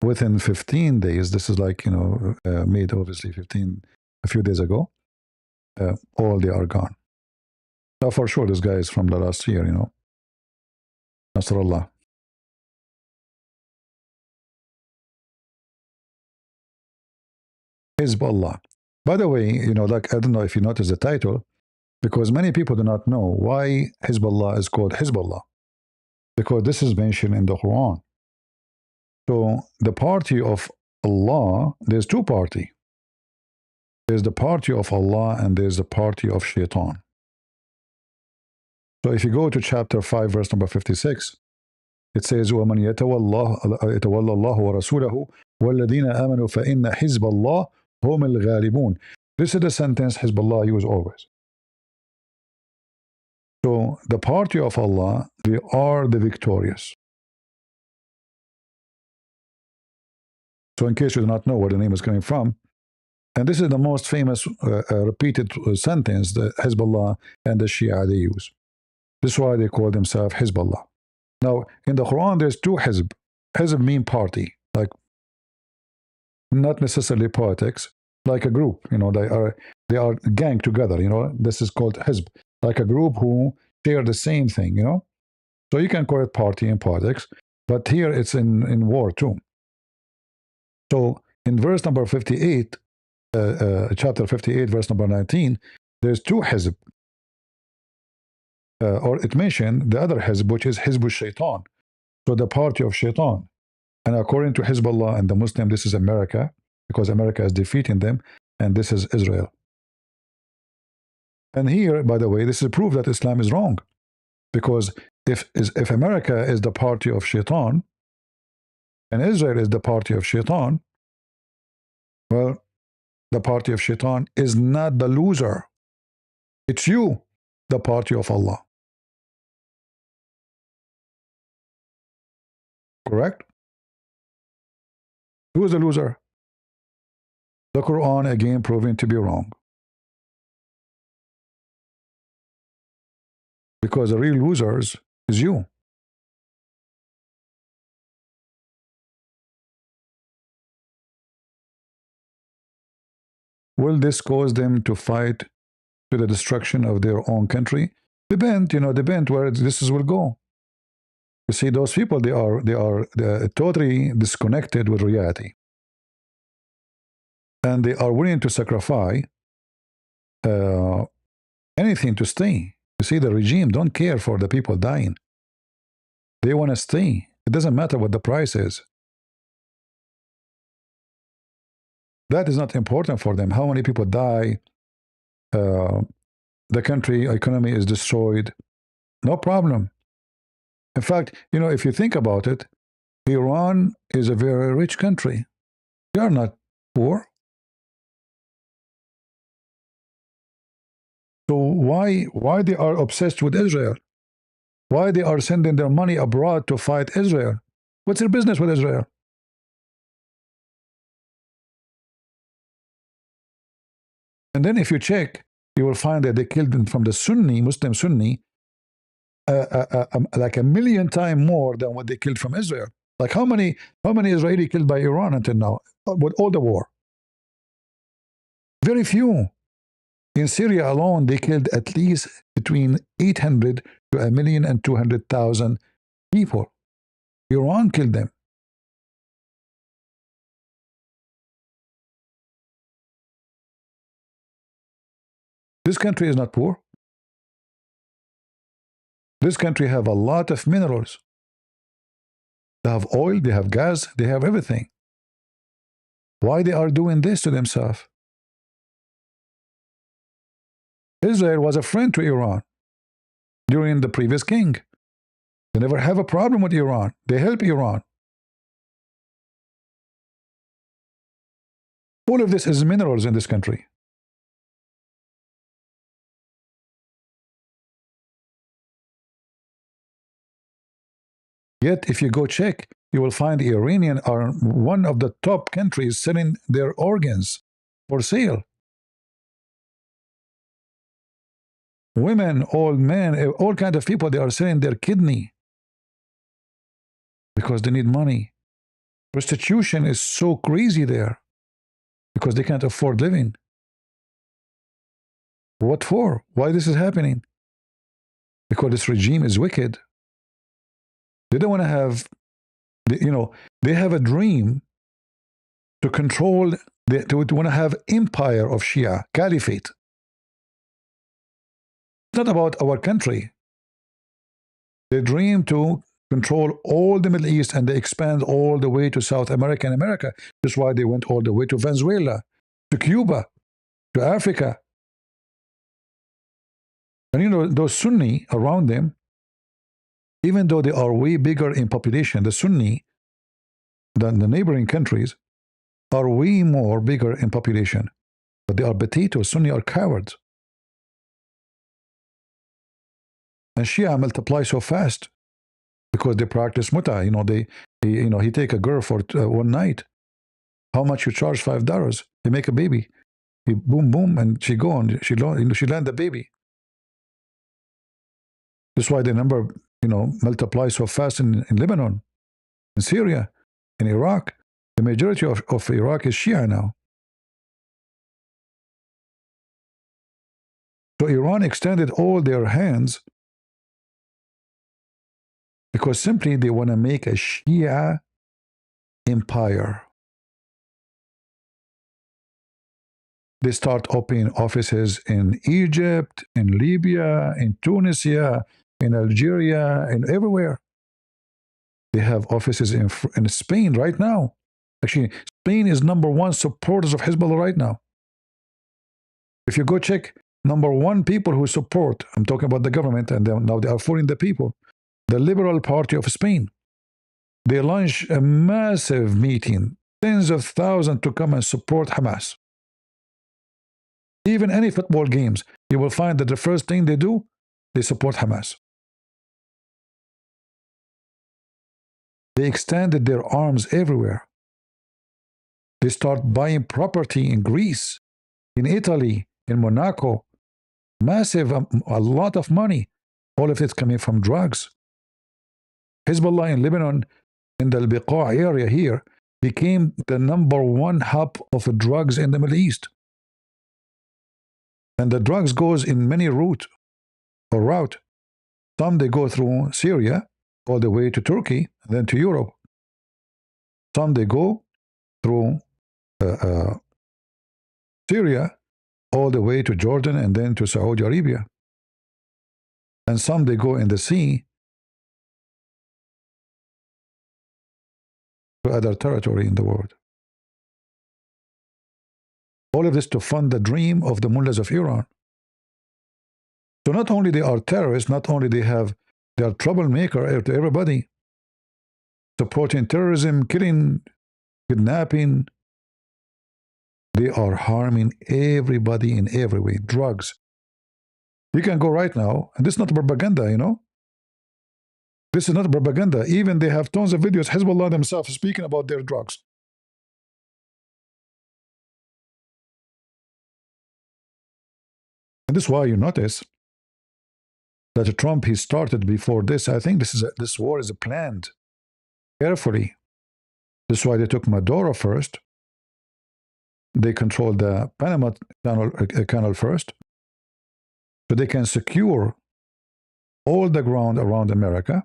within 15 days, this is like, made obviously a few days ago, all they are gone. Now for sure this guy is from the last year, Nasrallah. Hezbollah. By the way, like, I don't know if you notice the title, because many people do not know why Hezbollah is called Hezbollah. Because this is mentioned in the Quran. So the party of Allah, there's two parties. There's the party of Allah and there's the party of Shaitan. So if you go to chapter 5, verse number 56, it says, وَمَنْ يَتَوَلَّ اللَّهُ وَرَسُولَهُ وَالَّذِينَ آمَنُوا فَإِنَّ حِزْبَ اللَّهِ هُمُ الْغَالِبُونَ. This is the sentence Hezbollah use always. So the party of Allah, they are the victorious. So in case you do not know where the name is coming from, and this is the most famous repeated sentence that Hezbollah and the Shia they use. This is why they call themselves Hezbollah. Now, in the Quran, there's two Hezb. Hezb mean party, like not necessarily politics, like a group. They are gang together. This is called Hezb, like a group who share the same thing. So you can call it party in politics, but here it's in war too. So in verse number 58, chapter 58, verse number 19, there's two Hezb. Or it mentioned the other Hezb, which is Hizb al-Shaitan. So the party of Shaitan. And according to Hezbollah and the Muslim, this is America, because America is defeating them, and this is Israel. And here, by the way, this is proof that Islam is wrong. Because if America is the party of Shaitan, and Israel is the party of Shaitan, well, the party of Shaitan is not the loser. It's you, the party of Allah. Correct? Who is the loser? The Quran again proving to be wrong. Because the real losers is you. Will this cause them to fight to the destruction of their own country? Depend where this will go. You see, those people, they are totally disconnected with reality. And they are willing to sacrifice anything to stay. You see, the regime don't care for the people dying. They want to stay. It doesn't matter what the price is. That is not important for them. How many people die? The country economy is destroyed. No problem. In fact, if you think about it, Iran is a very rich country. They are not poor. So why they are obsessed with Israel? Why they are sending their money abroad to fight Israel? What's their business with Israel? And then if you check, you will find that they killed them from the Muslim Sunni, like 1 million times more than what they killed from Israel. Like how many Israeli killed by Iran until now, with all the war? Very few. In Syria alone, they killed at least between 800 to 1,200,000 people. Iran killed them. This country is not poor. This country have a lot of minerals. They have oil, they have gas, they have everything. Why they are doing this to themselves? Israel was a friend to Iran during the previous king. They never have a problem with Iran. They help Iran. All of this is minerals in this country. Yet, if you go check, you will find the Iranian are one of the top countries selling their organs for sale. Women, old men, all kinds of people, they are selling their kidney because they need money. Prostitution is so crazy there because they can't afford living. What for? Why this is happening? Because this regime is wicked. They don't want to have, they have a dream to control, they want to have empire of Shia, caliphate. It's not about our country. They dream to control all the Middle East, and they expand all the way to South America and America. That's why they went all the way to Venezuela, to Cuba, to Africa. And those Sunni around them, even though they are way bigger in population, the Sunni than the neighboring countries are way more bigger in population. But they are potatoes. Sunni are cowards. And Shia multiply so fast because they practice muta. He take a girl for one night. How much you charge? $5. They make a baby. He boom, boom, and she go on. She land the baby. That's why the number, multiply so fast in Lebanon, in Syria, in Iraq. The majority of Iraq is Shia now. So Iran extended all their hands because simply they want to make a Shia empire. They start opening offices in Egypt, in Libya, in Tunisia, in Algeria, and everywhere. They have offices in Spain right now. Actually, Spain is #1 supporters of Hezbollah right now. If you go check #1 people who support, I'm talking about the government, and now they are fooling the people, the Liberal Party of Spain. They launched a massive meeting, tens of thousands to come and support Hamas. Even any football games, you will find that the first thing they do, they support Hamas. They extended their arms everywhere. They start buying property in Greece, in Italy, in Monaco. Massive, a lot of money. All of it coming from drugs. Hezbollah in Lebanon, in the Al-Biqa area here, became the #1 hub of drugs in the Middle East. And the drugs goes in many route. Some they go through Syria, all the way to Turkey, and then to Europe. Some they go through Syria, all the way to Jordan, and then to Saudi Arabia. And some they go in the sea to other territory in the world. All of this to fund the dream of the mullahs of Iran. So not only they are terrorists, not only they are troublemaker to everybody, supporting terrorism, killing, kidnapping, they are harming everybody in every way. Drugs. You can go right now, and this is not propaganda, This is not propaganda. Even they have tons of videos, Hezbollah themselves speaking about their drugs. And this is why you notice that Trump, he started before this. I think this war is planned carefully. This is why they took Maduro first. They controlled the Panama Canal first, so they can secure all the ground around America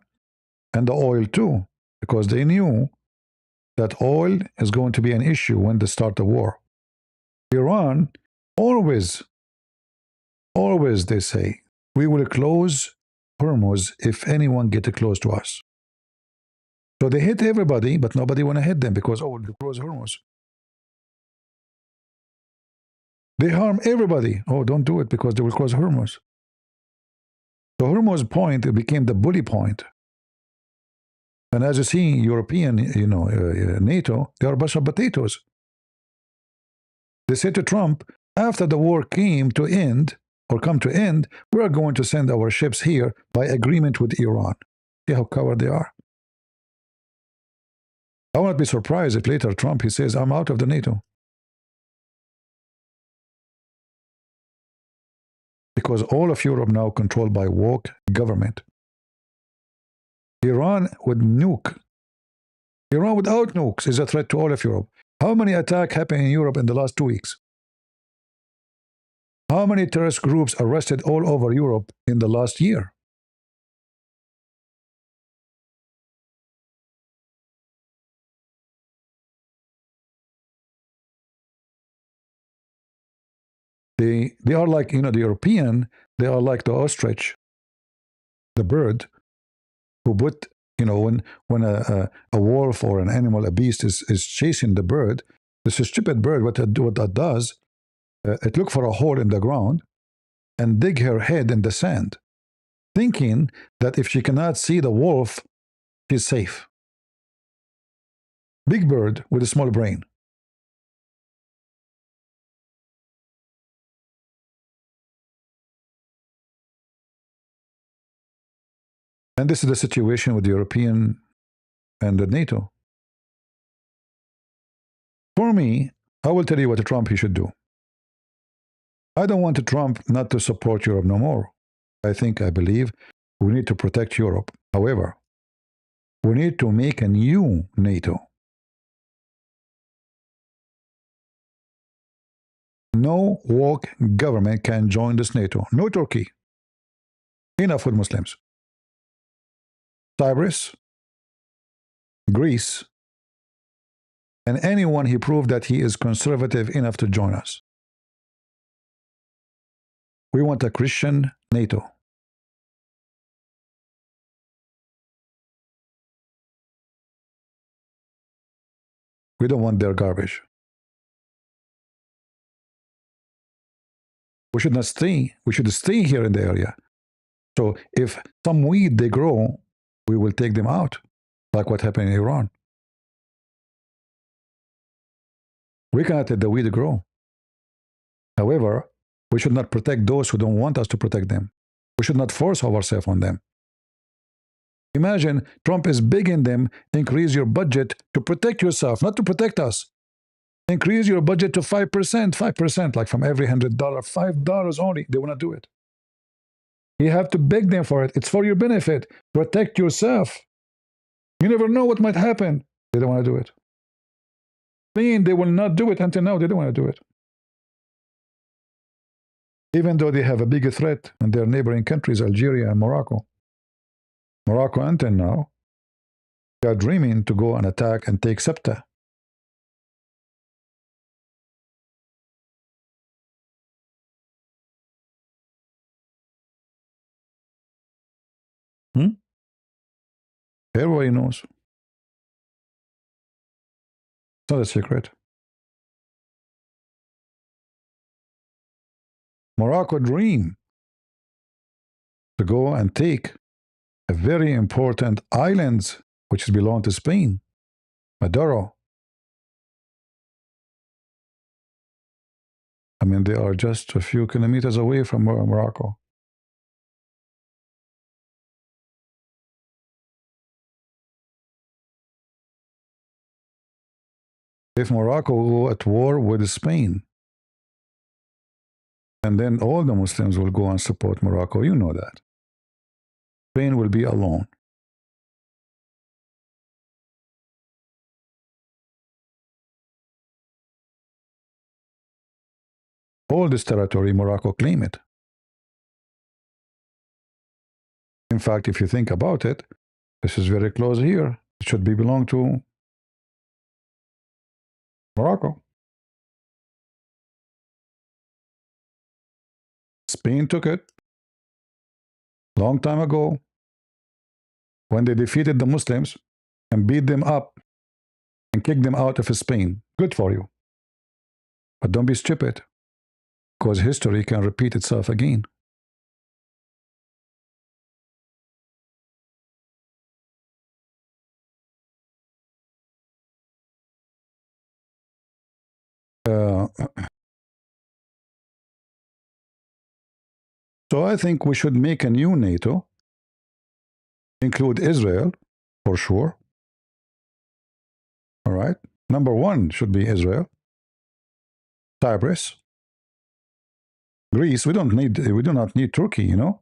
and the oil too, because they knew that oil is going to be an issue when they start the war. Iran always Always they say, we will close Hormuz if anyone get close to us. So they hit everybody, but nobody want to hit them because, oh, we'll close Hormuz. They harm everybody. Oh, don't do it because they will close Hormuz. So Hormuz point, it became the bully point. And as you see, European, NATO, they are a bunch of potatoes. They said to Trump, after the war came to end, or come to end, we are going to send our ships here by agreement with Iran. See how coward they are. I won't be surprised if later Trump, he says, I'm out of the NATO. Because all of Europe now controlled by woke government. Iran would nuke. Iran without nukes is a threat to all of Europe. How many attacks happened in Europe in the last 2 weeks? How many terrorist groups arrested all over Europe in the last year? They are like, the European, they are like the ostrich, the bird, who put, when a wolf or an animal, a beast is chasing the bird, this stupid bird, what that does, it look for a hole in the ground and dig her head in the sand, thinking that if she cannot see the wolf, she's safe. Big bird with a small brain. And this is the situation with the European and the NATO. For me, I will tell you what Trump he should do. I don't want Trump not to support Europe no more. I believe we need to protect Europe. However, we need to make a new NATO. No woke government can join this NATO. No Turkey. Enough with Muslims. Cyprus, Greece, and anyone he proved that he is conservative enough to join us. We want a Christian NATO. We don't want their garbage. We should not stay. We should stay here in the area. So if some weed they grow, we will take them out, like what happened in Iran. We cannot let the weed grow. However, we should not protect those who don't want us to protect them. We should not force ourselves on them. Imagine Trump is begging them, increase your budget to protect yourself, not to protect us. Increase your budget to 5%, 5%, like from every $100, $5 only. They want to do it. You have to beg them for it. It's for your benefit. Protect yourself. You never know what might happen. They don't want to do it. They will not do it until now. They don't want to do it. Even though they have a bigger threat in their neighboring countries, Algeria and Morocco. Morocco, until now, they are dreaming to go and attack and take Ceuta. Everybody knows. It's not a secret. Morocco dream to go and take a very important island which belong to Spain, Maduro. I mean, they are just a few kilometers away from Morocco. If Morocco will go at war with Spain, and then all the Muslims will go and support Morocco, you know that. Spain will be alone. All this territory, Morocco claim it. In fact, if you think about it, this is very close here. It should belong to Morocco. Spain took it long time ago when they defeated the Muslims and beat them up and kicked them out of Spain. Good for you. But don't be stupid, because history can repeat itself again. So I think we should make a new NATO, include Israel, for sure. All right. Number one should be Israel, Cyprus, Greece. We do not need Turkey, you know,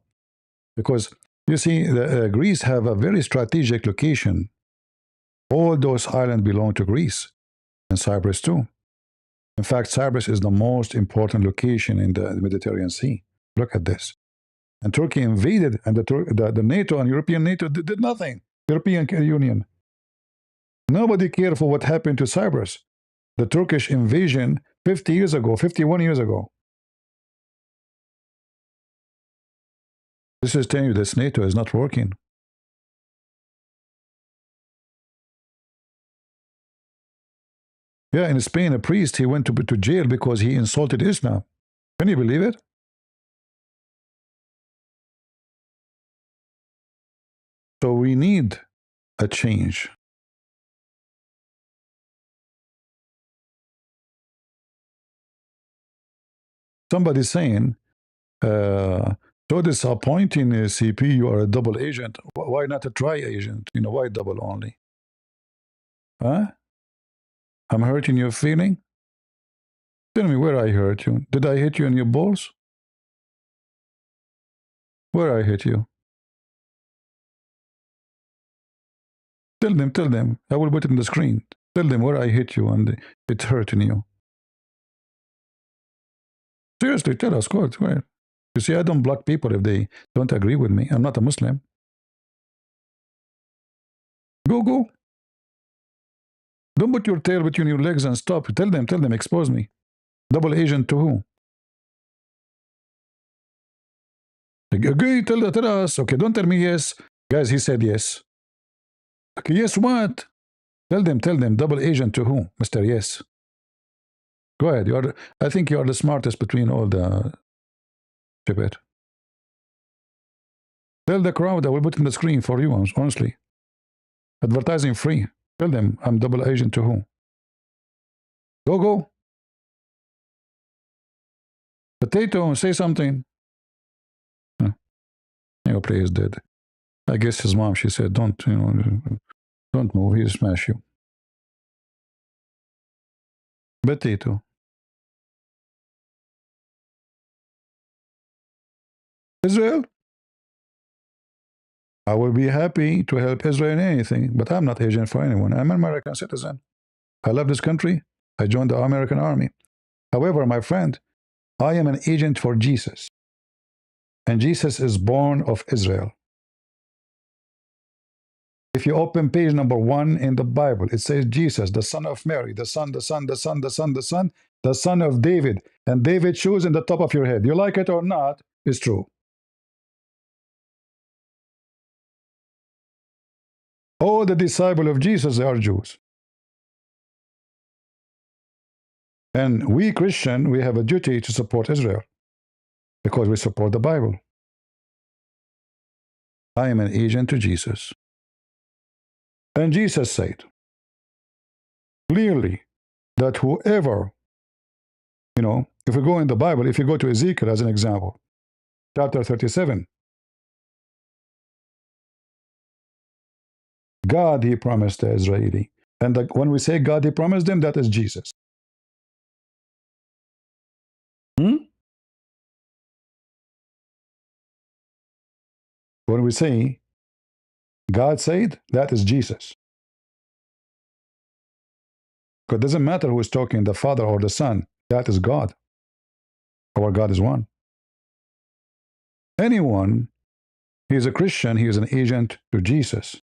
because you see, Greece have a very strategic location. All those islands belong to Greece, and Cyprus too. In fact, Cyprus is the most important location in the Mediterranean Sea. Look at this. And Turkey invaded, and the NATO and European NATO did nothing. European Union. Nobody cared for what happened to Cyprus. The Turkish invasion 50 years ago, 51 years ago. This is telling you this NATO is not working. Yeah, in Spain, a priest, he went to jail because he insulted Islam. Can you believe it? So we need a change. Somebody's saying, so disappointing, CP, you are a double agent. Why not a tri-agent? You know, why double only? Huh? I'm hurting your feeling? Tell me where I hurt you. Did I hit you in your balls? Where I hit you? Tell them. I will put it in the screen. Tell them where I hit you and it's hurting you. Seriously, tell us, God, where? You see, I don't block people if they don't agree with me. I'm not a Muslim. Go. Don't put your tail between your legs and stop. Tell them, expose me. Double agent to who? Okay, tell us. Okay, don't tell me yes. Guys, he said yes. Okay, yes, what? Tell them, double agent to who? Mr. Yes. Go ahead. I think you are the smartest between all the stupid. Tell the crowd I will put in the screen for you, honestly. Advertising free. Tell them I'm double agent to who? Go. Potato, say something. Your play is dead. I guess his mom, she said, don't move, he'll smash you. Potato. Israel? I will be happy to help Israel in anything, but I'm not agent for anyone. I'm an American citizen. I love this country. I joined the American Army. However, my friend, I am an agent for Jesus. And Jesus is born of Israel. If you open page number 1 in the Bible, it says Jesus, the son of Mary, the son of David. And David shows in the top of your head. You like it or not, it's true. All the disciples of Jesus, they are Jews. And we Christian, we have a duty to support Israel because we support the Bible. I am an agent to Jesus. And Jesus said clearly that whoever, if we go in the Bible, if you go to Ezekiel as an example, chapter 37, God, he promised the Israeli. And when we say God, he promised them, that is Jesus. When we say God said, that is Jesus. Because it doesn't matter who is talking, the Father or the Son, that is God. Our God is one. Anyone, he is a Christian, he is an agent to Jesus.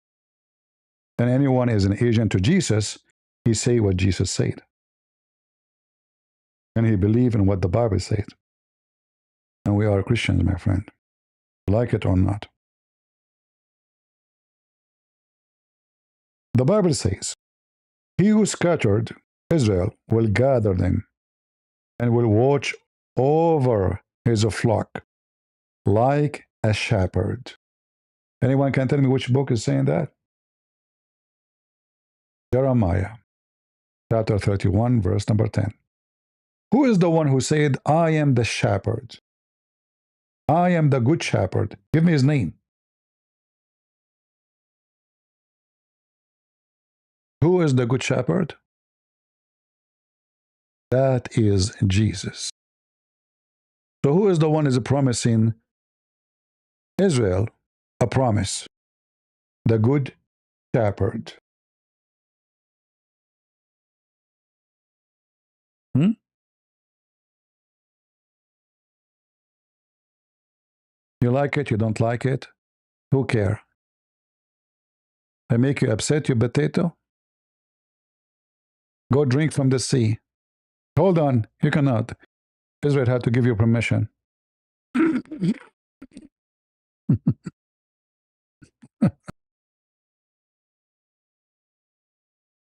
And anyone is an agent to Jesus, he say what Jesus said. And he believe in what the Bible said. And and we are Christians, my friend. Like it or not. The Bible says, he who scattered Israel will gather them and will watch over his flock like a shepherd. Anyone can tell me which book is saying that? Jeremiah, chapter 31, verse number 10. Who is the one who said, I am the shepherd? I am the good shepherd. Give me his name. Who is the good shepherd? That is Jesus. So who is the one who is promising Israel a promise? The good shepherd. You like it, you don't like it? Who care? I make you upset, you potato? Go drink from the sea. Hold on, you cannot. Israel had to give you permission.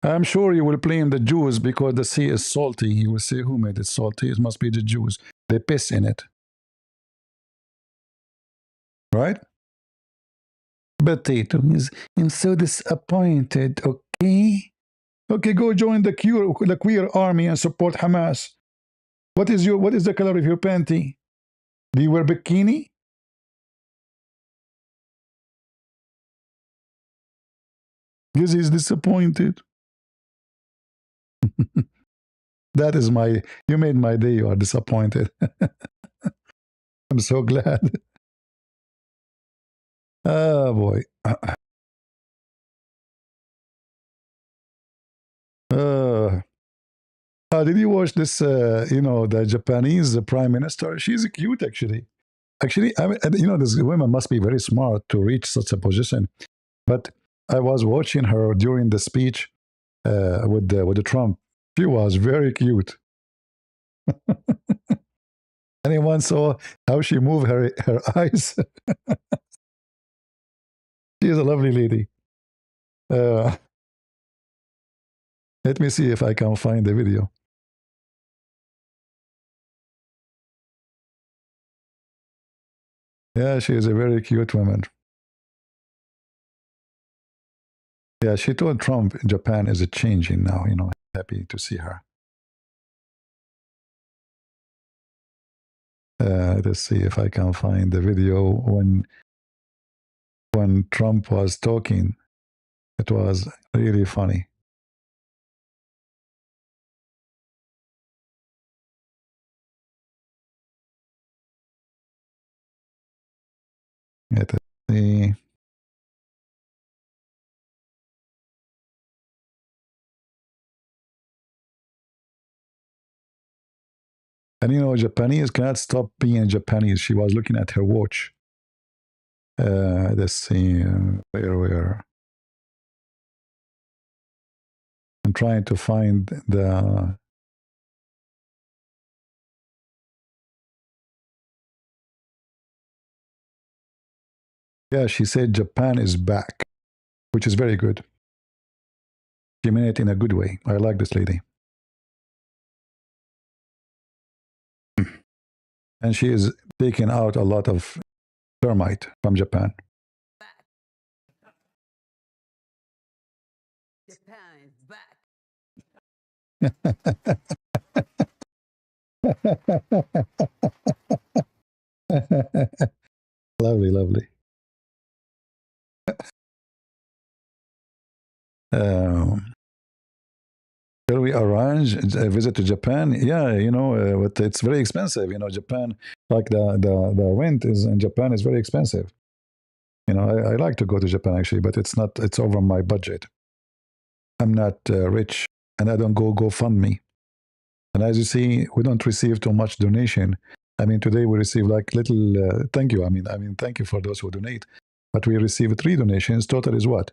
I'm sure you will blame the Jews because the sea is salty. You will say, who made it salty? It must be the Jews. They piss in it. Right? Potato is, I'm so disappointed, okay? Okay, go join the queer army and support Hamas. What is the color of your panty? Do you wear bikini? Because he's disappointed. That is you made my day, you are disappointed. I'm so glad. Oh boy. Did you watch this, the Japanese prime minister? She's cute, actually. Actually, I mean, this women must be very smart to reach such a position. But I was watching her during the speech with the Trump. She was very cute. Anyone saw how she moved her eyes? She is a lovely lady. Let me see if I can find the video. Yeah, she is a very cute woman. Yeah, she told Trump Japan is changing now, happy to see her. Let's see if I can find the video when Trump was talking. It was really funny. Let's see. And Japanese cannot stop being Japanese. She was looking at her watch. Let's see where. I'm trying to find the. Yeah, she said Japan is back, which is very good. She meant it in a good way. I like this lady. And she is taking out a lot of termite from Japan. Japan is back. Lovely, lovely. Shall we arrange a visit to Japan? Yeah, but it's very expensive. Japan, like the rent is in Japan is very expensive. I like to go to Japan actually, but it's over my budget. I'm not rich, and I don't go GoFundMe. And as you see, we don't receive too much donation. I mean, today we receive like little. Thank you. I mean, thank you for those who donate. But we receive 3 donations. Total is what?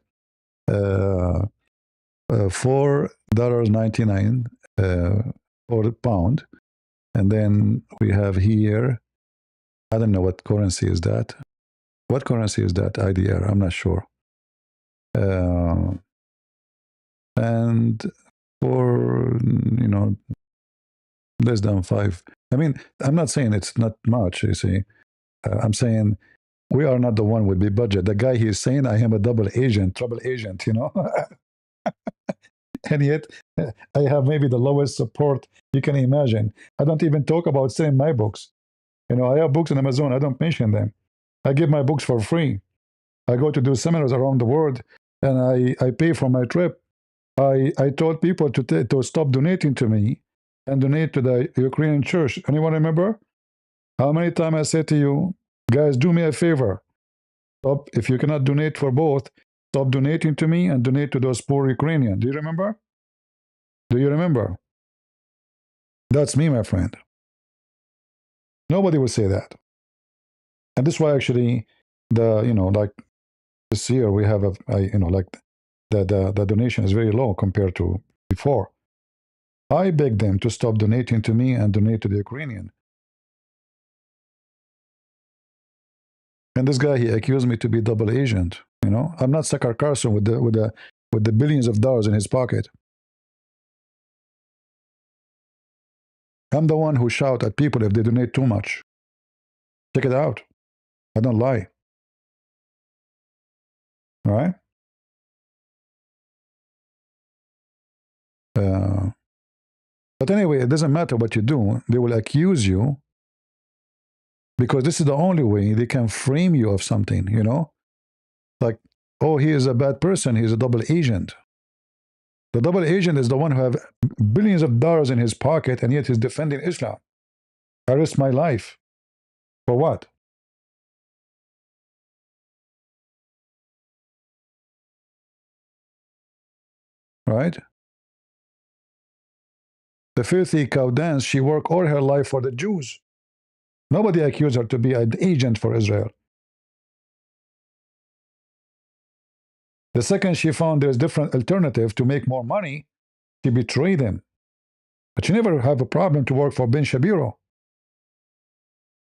$4.99 for a pound, and then we have here I don't know what currency is that. What currency is that? IDR. I'm not sure. And for less than 5. I mean, I'm not saying it's not much. You see, I'm saying we are not the one with the budget. The guy he's saying I am a double agent, trouble agent. And yet I have maybe the lowest support you can imagine. I don't even talk about selling my books. I have books on Amazon. I don't mention them. I give my books for free. I go to do seminars around the world, and I pay for my trip. I told people to stop donating to me and donate to the Ukrainian church. Anyone remember? How many times I said to you, guys, do me a favor. Stop. If you cannot donate for both, stop donating to me and donate to those poor Ukrainians. Do you remember? Do you remember? That's me, my friend. Nobody will say that. And this is why actually like this year we have the donation is very low compared to before. I beg them to stop donating to me and donate to the Ukrainian. And this guy, he accused me to be double agent. I'm not Tucker Carlson with the billions of dollars in his pocket. I'm the one who shout at people if they donate too much. Check it out. I don't lie. All right? But anyway, it doesn't matter what you do. They will accuse you because this is the only way they can frame you of something, Like, oh, he is a bad person. He's a double agent. The double agent is the one who have billions of dollars in his pocket and yet he's defending Islam. I risk my life. For what? Right? The filthy cow dance, she worked all her life for the Jews. Nobody accused her to be an agent for Israel. The second she found there's different alternative to make more money, she betrayed them. But she never have a problem to work for Ben Shapiro.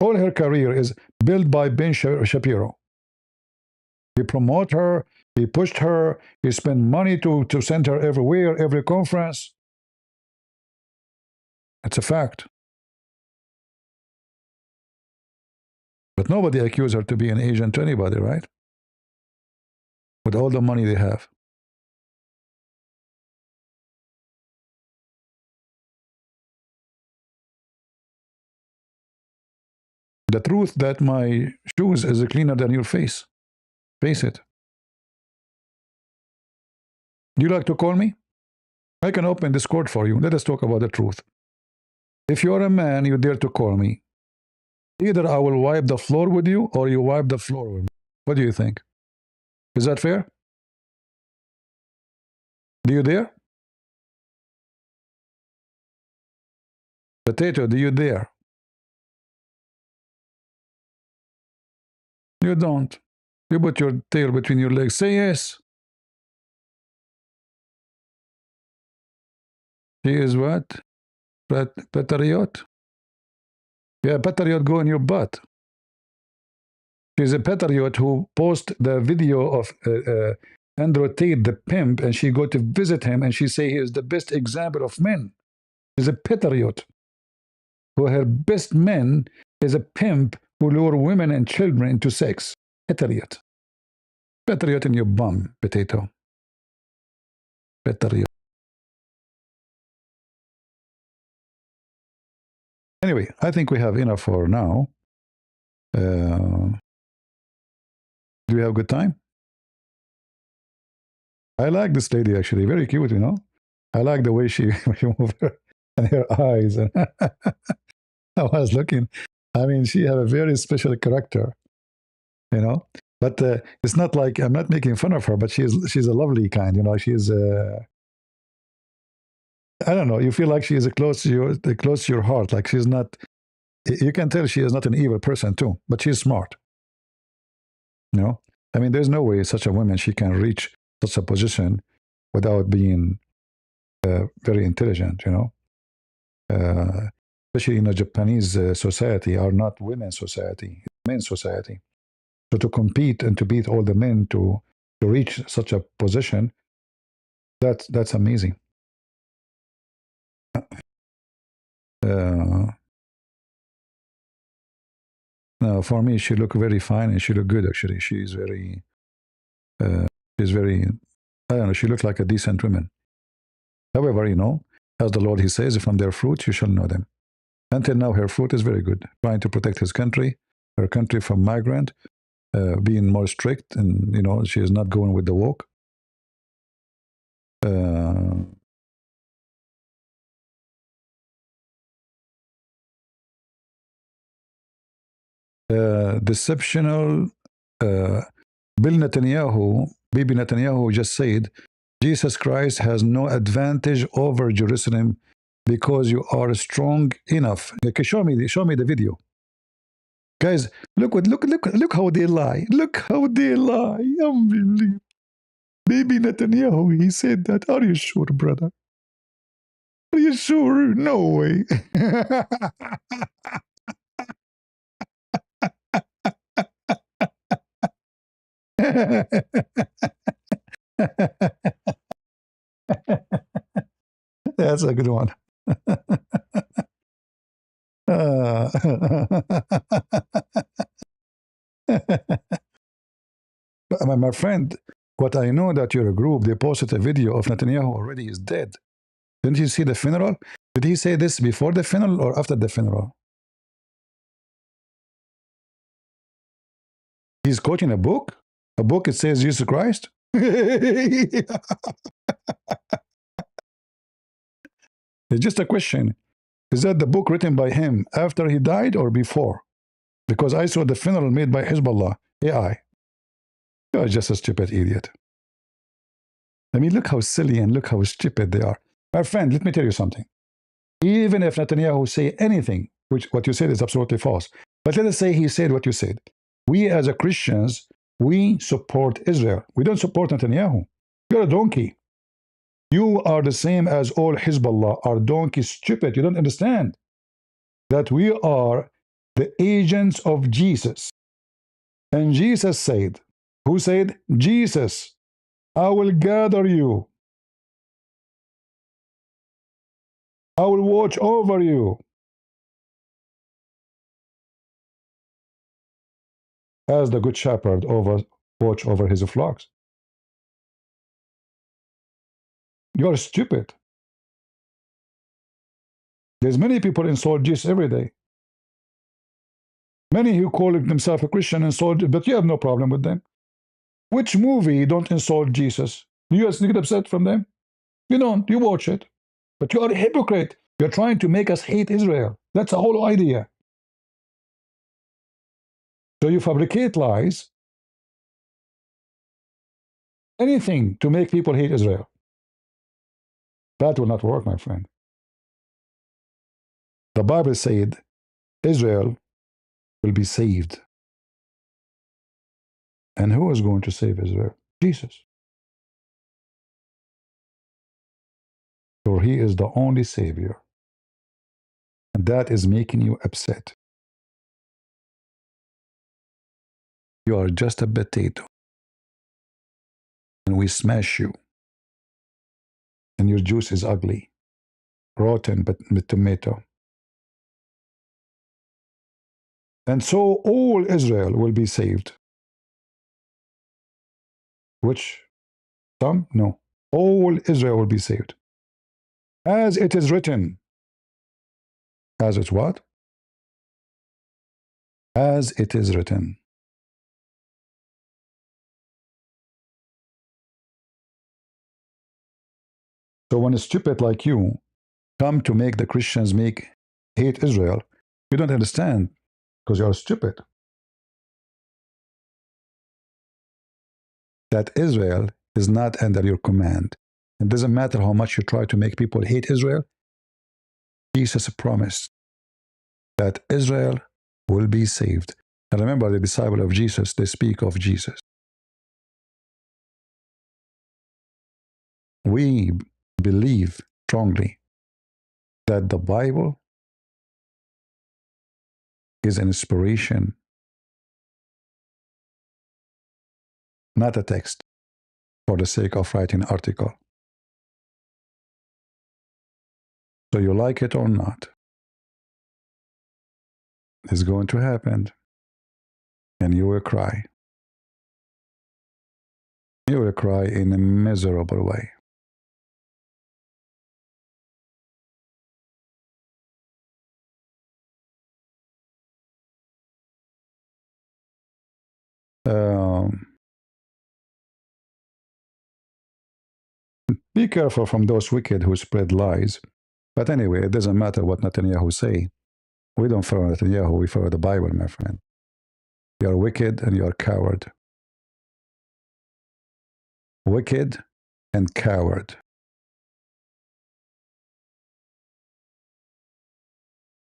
All her career is built by Ben Shapiro. He promote her, he pushed her, he spent money to send her everywhere, every conference. It's a fact. But nobody accused her to be an agent to anybody, right? With all the money they have. The truth that my shoes is cleaner than your face. Face it. Do you like to call me? I can open Discord for you. Let us talk about the truth. If you're a man, you dare to call me. Either I will wipe the floor with you or you wipe the floor with me. What do you think? Is that fair? Do you dare? Potato, do you dare? You don't. You put your tail between your legs. Say yes. He is what? Patriot? Yeah, patriot go in your butt. She's a patriot who post the video of Andrew Tate, the pimp, and she go to visit him, and she say he is the best example of men. She's a patriot who her best man is a pimp who lure women and children into sex. Patriot. Patriot in your bum, potato. Patriot. Anyway, I think we have enough for now. Do you have a good time? I like this lady, actually. Very cute, I like the way she moved her and her eyes. And I was looking. I mean, she have a very special character, But it's not like I'm not making fun of her, but she's a lovely kind, She's I don't know. You feel like she is close to your heart. Like she's not. You can tell she is not an evil person too, but she's smart. I mean, there's no way such a woman she can reach such a position without being very intelligent. especially in a Japanese society, are not women's society, it's men's society. So to compete and to beat all the men to reach such a position, that's amazing. No, for me, she looked very fine and she looked good. Actually, she's very, I don't know. She looked like a decent woman. However, as the Lord He says, from their fruits you shall know them. Until now, her fruit is very good, trying to protect His country, her country from migrant, being more strict, and she is not going with the woke. Deceptional. Bill Netanyahu, Bibi Netanyahu just said, Jesus Christ has no advantage over Jerusalem because you are strong enough. Okay, show me the video. Guys, look how they lie. Look how they lie. Unbelievable. Bibi Netanyahu, he said that. Are you sure, brother? Are you sure? No way. That's a good one. My friend, what I know that your group, they posted a video of Netanyahu already is dead. Didn't you see the funeral? Did he say this before the funeral or after the funeral? He's quoting a book? A book, it says Jesus Christ? It's just a question. Is that the book written by him after he died or before? Because I saw the funeral made by Hezbollah, AI. You're just a stupid idiot. I mean, look how silly and look how stupid they are. My friend, let me tell you something. Even if Netanyahu say anything, which what you said is absolutely false, but let us say he said what you said. We as a Christians, we support Israel. We don't support Netanyahu. You're a donkey. You are the same as all Hezbollah are donkey stupid. You don't understand that we are the agents of Jesus. And Jesus said, who said? Jesus, I will gather you. I will watch over you. As the good shepherd watch over his flocks. You're stupid. There's many people insult Jesus every day. Many who call themselves a Christian insult, but you have no problem with them. Which movie don't insult Jesus? Do you get upset from them? You don't. You watch it. But you are a hypocrite. You're trying to make us hate Israel. That's the whole idea. So you fabricate lies, anything to make people hate Israel. That will not work, my friend. The Bible said Israel will be saved. And who is going to save Israel? Jesus. For he is the only Savior. And that is making you upset. You are just a potato. And we smash you. And your juice is ugly. Rotten, but with tomato. And so all Israel will be saved. Which? Some? No. All Israel will be saved. As it is written. As it's what? As it is written. So when a stupid like you come to make the Christians hate Israel, you don't understand because you're stupid. That Israel is not under your command. It doesn't matter how much you try to make people hate Israel. Jesus promised that Israel will be saved. And remember, the disciple of Jesus, they speak of Jesus. We believe strongly that the Bible is an inspiration, not a text for the sake of writing an article. So you like it or not, it's going to happen, and you will cry. You will cry in a miserable way. Be careful from those wicked who spread lies. But anyway, it doesn't matter what Netanyahu say. We don't follow Netanyahu, we follow the Bible, my friend. You are wicked and you are coward. Wicked and coward.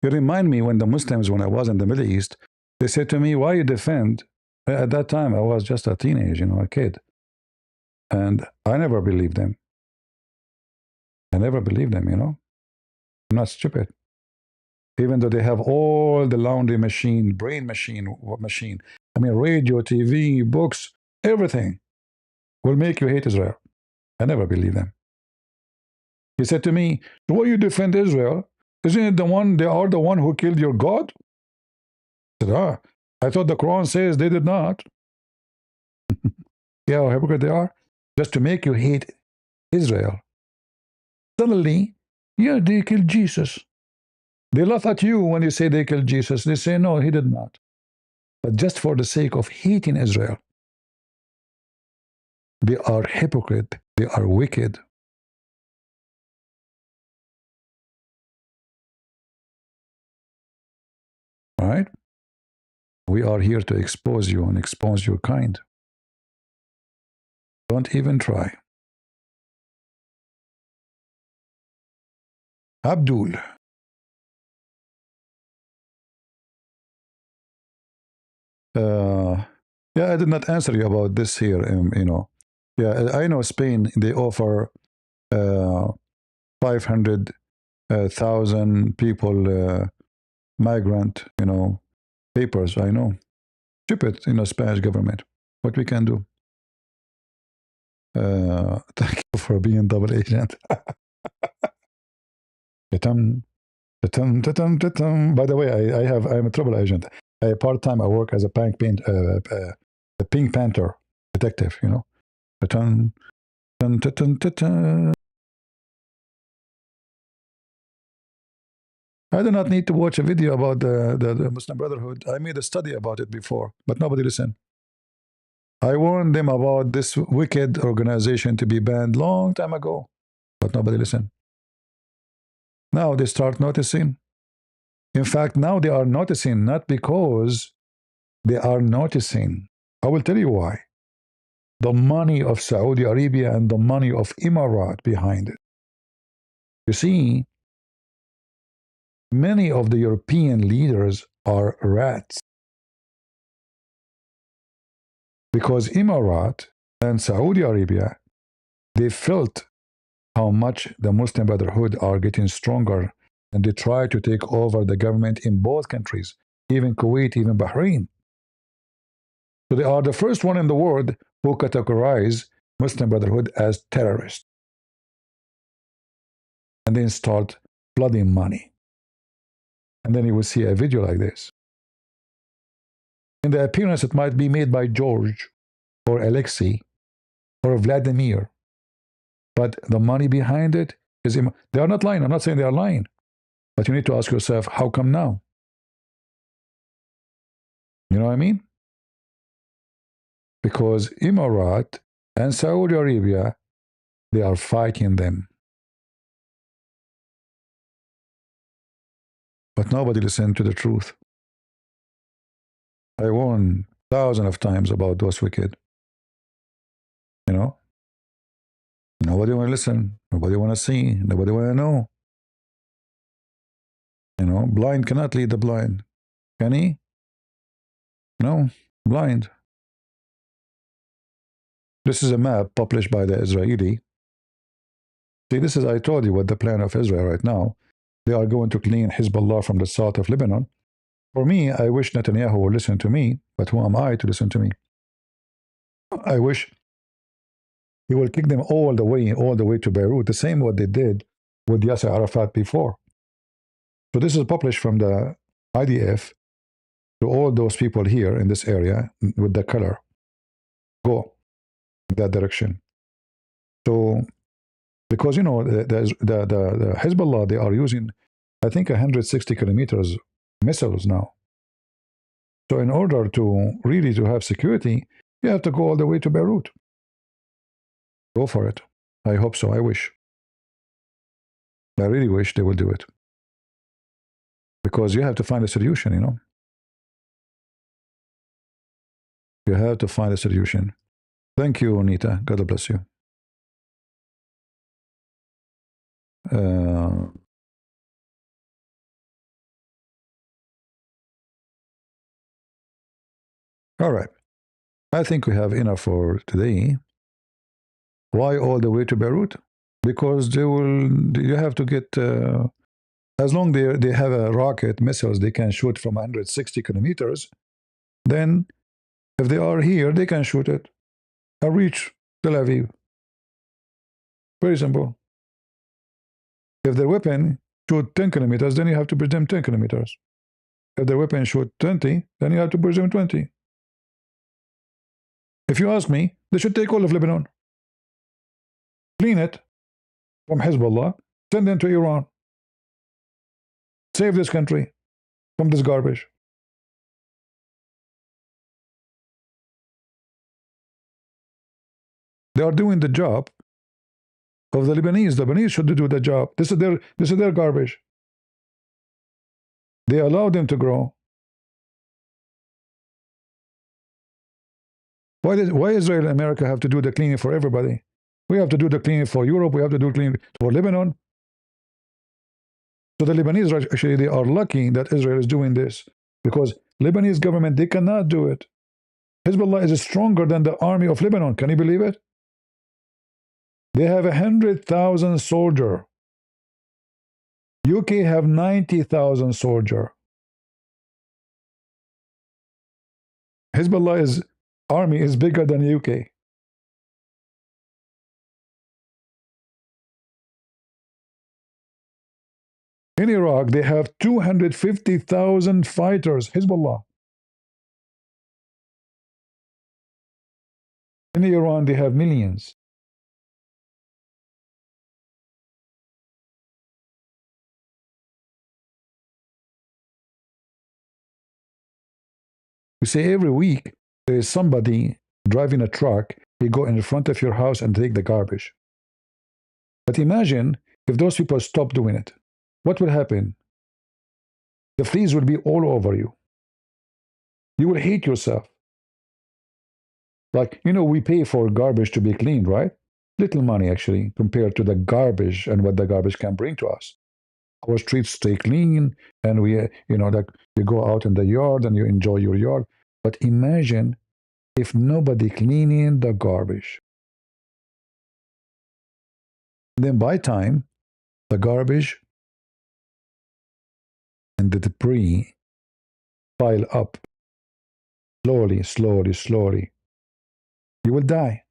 You remind me when the Muslims, when I was in the Middle East, they said to me, why you defend? At that time, I was just a teenager, a kid. And I never believed them. I never believed them, I'm not stupid. Even though they have all the laundry machine, brain machine, radio, TV, books, everything will make you hate Israel. I never believed them. He said to me, why you defend Israel? Isn't it they are the one who killed your God? I said, I thought the Quran says they did not. Yeah, how hypocrite they are. Just to make you hate Israel. Suddenly, yeah, they killed Jesus. They laugh at you when you say they killed Jesus. They say, no, he did not. But just for the sake of hating Israel. They are hypocrite. They are wicked. Right? We are here to expose you and expose your kind. Don't even try. Abdul. Yeah, I did not answer you about this here, Yeah, I know Spain, they offer 500,000 people migrant, papers, I know. Stupid, Spanish government. What we can do. Thank you for being double agent. By the way, I'm a trouble agent. Part-time, I work as a Pink Panther detective, I do not need to watch a video about the Muslim Brotherhood. I made a study about it before, but nobody listened. I warned them about this wicked organization to be banned long time ago, but nobody listened. Now they start noticing. In fact, now they are noticing not because they are noticing. I will tell you why. The money of Saudi Arabia and the money of Emirat behind it. You see, many of the European leaders are rats. Because Emirat and Saudi Arabia, they felt how much the Muslim Brotherhood are getting stronger, and they try to take over the government in both countries, even Kuwait, even Bahrain. So they are the first one in the world who categorize Muslim Brotherhood as terrorists. And then start flooding money. And then you will see a video like this. In the appearance, it might be made by George or Alexei or Vladimir. But the money behind it is... They are not lying. I'm not saying they are lying. But you need to ask yourself, how come now? You know what I mean? Because Emirat and Saudi Arabia, they are fighting them. But nobody listened to the truth. I warned thousands of times about those wicked. Nobody want to listen. Nobody want to see. Nobody want to know. Blind cannot lead the blind. Can he? No, blind. This is a map published by the Israeli. See, this is, I told you what the plan of Israel right now. They are going to clean Hezbollah from the south of Lebanon. For me, I wish Netanyahu would listen to me, but who am I to listen to me? I wish he will kick them all the way to Beirut, the same what they did with Yasser Arafat before. So this is published from the IDF to all those people here in this area with the color. Go in that direction. So, because, you know, the Hezbollah, they are using, I think, 160 kilometers missiles now. So in order to really to have security, you have to go all the way to Beirut. Go for it. I hope so. I wish. I really wish they will do it. Because you have to find a solution, you know. You have to find a solution. Thank you, Anita. God bless you. All right. I think we have enough for today. Why all the way to Beirut? Because you have to get, as long as they have a rocket, missiles, they can shoot from 160 kilometers, then if they are here, they can shoot it and reach Tel Aviv. Very simple. If their weapon shoot 10 kilometers, then you have to push them 10 kilometers. If their weapon shoot 20, then you have to push them 20. If you ask me, they should take all of Lebanon, clean it from Hezbollah, send them to Iran. Save this country from this garbage. They are doing the job of the Lebanese. The Lebanese should do the job. This is their garbage. They allow them to grow. Why Israel and America have to do the cleaning for everybody? We have to do the cleaning for Europe. We have to do cleaning for Lebanon. So the Lebanese, actually, they are lucky that Israel is doing this, because Lebanese government, they cannot do it. Hezbollah is stronger than the army of Lebanon. Can you believe it? They have 100,000 soldiers. UK have 90,000 soldiers. Hezbollah's army is bigger than UK. In Iraq, they have 250,000 fighters, Hezbollah. In Iran, they have millions. You see, every week, there is somebody driving a truck. He go in front of your house and take the garbage. But imagine if those people stop doing it. What will happen? The fleas will be all over you. You will hate yourself. Like, you know, we pay for garbage to be cleaned, right? Little money, actually, compared to the garbage and what the garbage can bring to us. Our streets stay clean, and we, you know, like you go out in the yard and you enjoy your yard. But imagine if nobody cleaning the garbage. Then by time, the garbage and the debris pile up slowly, slowly, slowly. You will die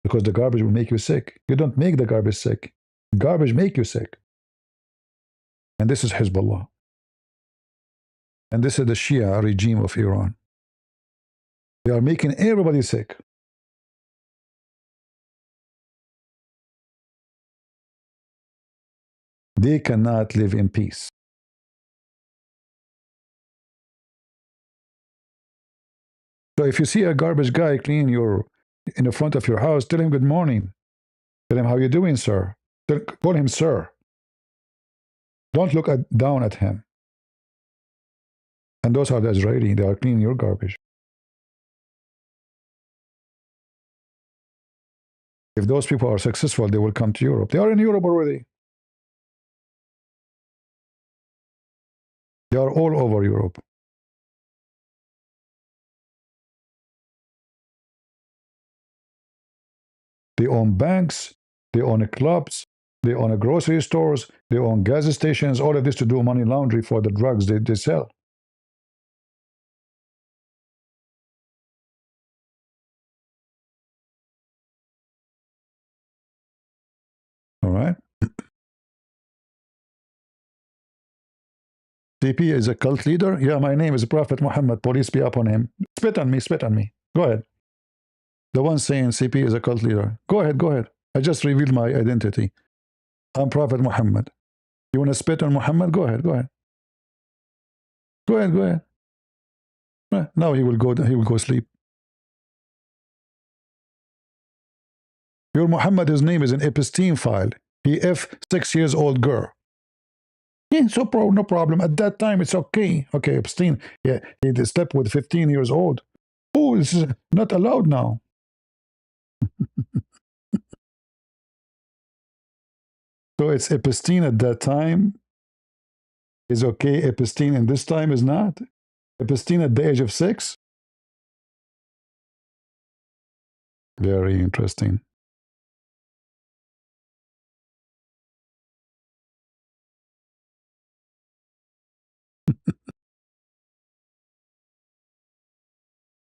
because the garbage will make you sick. You don't make the garbage sick. Garbage make you sick. And this is Hezbollah. And this is the Shia regime of Iran. They are making everybody sick. They cannot live in peace. So if you see a garbage guy cleaning in the front of your house, tell him good morning. Tell him, how you doing, sir? Call him sir. Don't look down at him. And those are the Israeli. They are cleaning your garbage. If those people are successful, they will come to Europe. They are in Europe already. They are all over Europe. They own banks, they own clubs, they own grocery stores, they own gas stations, all of this to do money laundering for the drugs they sell. CP is a cult leader? Yeah, my name is Prophet Muhammad. Police be up on him. Spit on me, spit on me. Go ahead. The one saying CP is a cult leader. Go ahead, go ahead. I just revealed my identity. I'm Prophet Muhammad. You want to spit on Muhammad? Go ahead, go ahead. Go ahead, go ahead. Now he will go sleep. Your Muhammad, his name is an episteme file. He F 6 years old girl. Yeah, so no problem. At that time, it's okay. Okay, episteme. Yeah, he slept with 15 years old. Oh, this is not allowed now. So it's episteme at that time is okay. Episteme in this time is not. Episteme at the age of 6. Very interesting.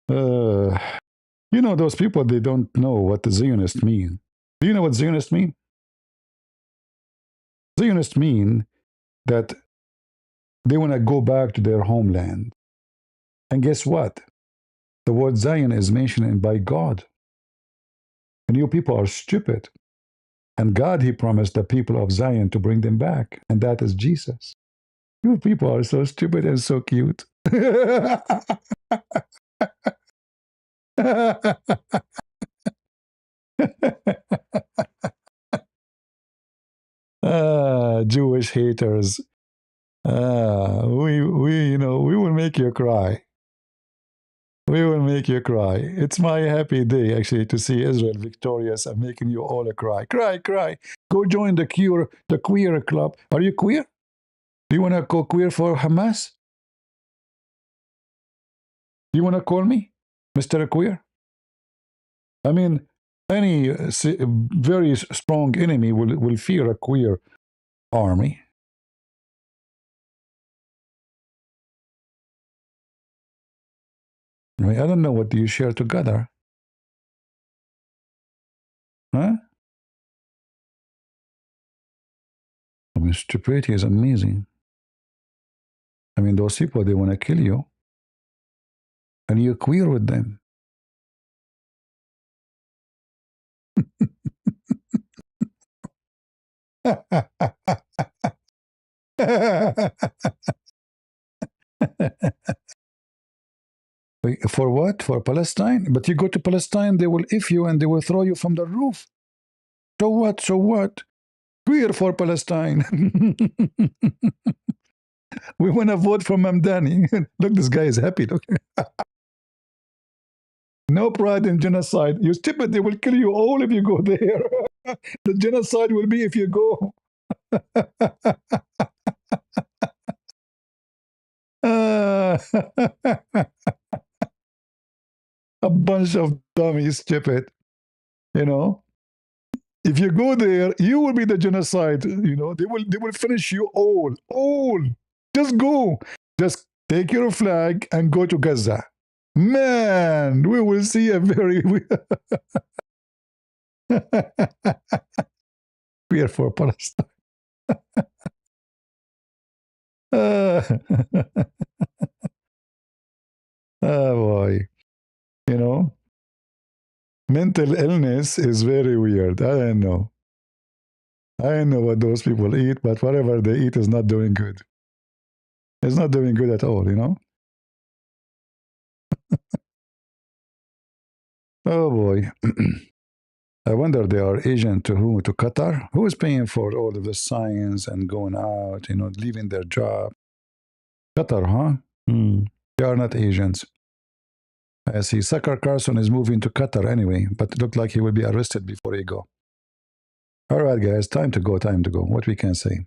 You know, those people, they don't know what the Zionist mean. Do you know what Zionist mean? Zionists mean that they want to go back to their homeland. And guess what? The word Zion is mentioned by God. And you people are stupid. And God, he promised the people of Zion to bring them back. And that is Jesus. You people are so stupid and so cute. Jewish haters. We will make you cry. We will make you cry. It's my happy day, actually, to see Israel victorious and making you all cry. Cry, cry. Go join the queer club. Are you queer? Do you want to go queer for Hamas? Do you want to call me Mr. Queer? I mean, any very strong enemy will fear a queer army. I mean, I don't know what do you share together. Huh? I mean, stupidity is amazing. I mean, those people, they want to kill you. And you're queer with them. For what? For Palestine? But you go to Palestine, they will if you and they will throw you from the roof. So what? So what? Queer for Palestine. We want to vote for Mamdani. Look, this guy is happy. Look. No pride in genocide. You stupid, they will kill you all if you go there. The genocide will be if you go. A bunch of dummies, stupid. You know, if you go there, you will be the genocide. You know, they will finish you all. Just go. Just take your flag and go to Gaza. Man, we will see a very we are for Palestine. Oh boy. You know, mental illness is very weird. I don't know. I don't know what those people eat, but whatever they eat is not doing good. It's not doing good at all, you know? Oh boy. I wonder they are agent to who? To Qatar? Who is paying for all of the science and going out, you know, leaving their job? Qatar, huh? They are not agents. I see. Tucker Carlson is moving to Qatar anyway, but it looked like he will be arrested before he go. All right, guys, time to go, time to go. What we can say?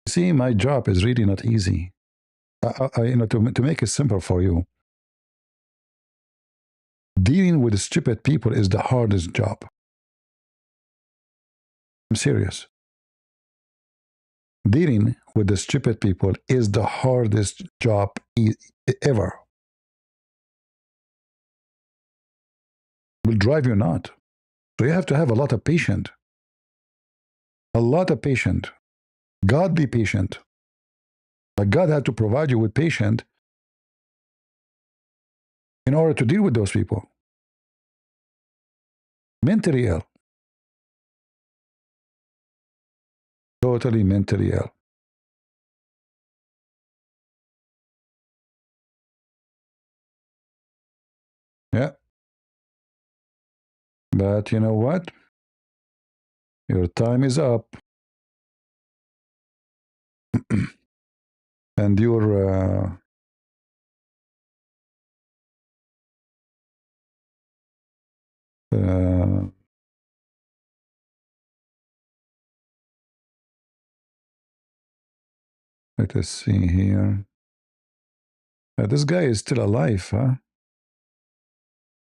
See, my job is really not easy. You know, to make it simple for you, dealing with stupid people is the hardest job. I'm serious. Dealing with the stupid people is the hardest job ever. Will drive you nuts. So you have to have a lot of patience. A lot of patience. Godly patient. But God had to provide you with patience in order to deal with those people. Mentally ill. Totally mentally ill. Yeah. But you know what? Your time is up. And your let us see here. This guy is still alive, huh?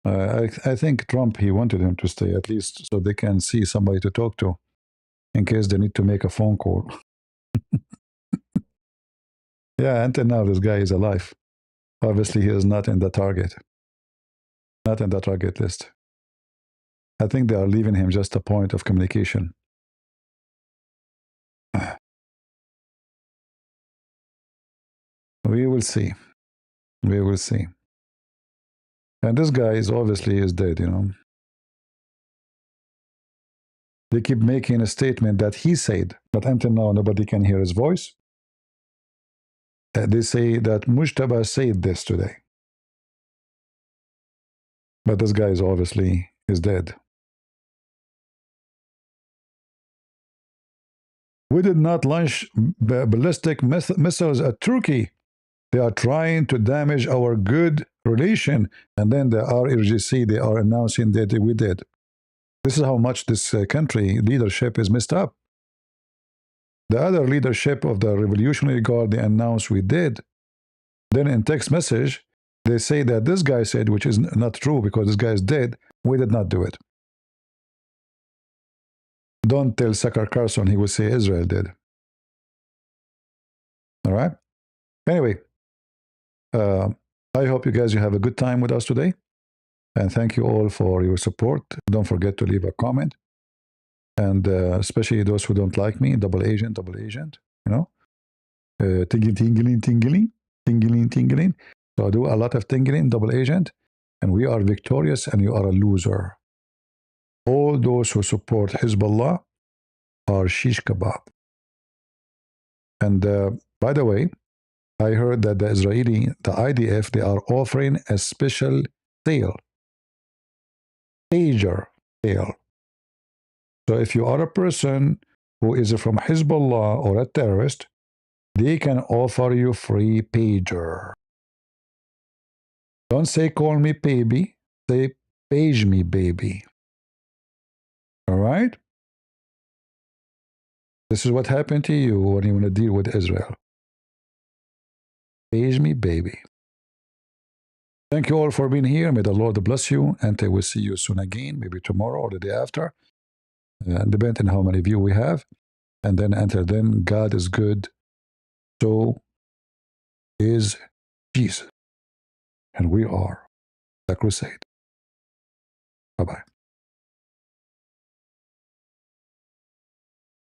I think Trump, he wanted him to stay at least so they can see somebody to talk to in case they need to make a phone call. Yeah, until now, this guy is alive. Obviously, he is not in the target, not in the target list. I think they are leaving him just a point of communication. We will see. We will see. And this guy is obviously is dead, you know. They keep making a statement that he said, but until now, nobody can hear his voice. They say that Mujtaba said this today. But this guy is obviously is dead. We did not launch ballistic missiles at Turkey. They are trying to damage our good relation. And then the RRGC, they are announcing that we did. This is how much this country leadership is messed up. The other leadership of the Revolutionary Guard, they announced we did. Then in text message, they say that this guy said, which is not true because this guy is dead, we did not do it. Don't tell Tucker Carlson, he will say Israel did. All right? Anyway, I hope you guys you have a good time with us today. And thank you all for your support. Don't forget to leave a comment. And especially those who don't like me, double agent, you know. Tingling, tingling. So I do a lot of tingling, double agent. And we are victorious and you are a loser. All those who support Hezbollah are shish kebab. And by the way, I heard that the IDF, they are offering a special sale, pager sale. So if you are a person who is from Hezbollah or a terrorist, they can offer you free pager. Don't say call me baby, say page me baby. All right? This is what happened to you when you want to deal with Israel. Page me baby. Thank you all for being here. May the Lord bless you, and I will see you soon again, maybe tomorrow or the day after. Depending on how many of you we have. And then until then, God is good. So is Jesus. And we are the crusade. Bye-bye.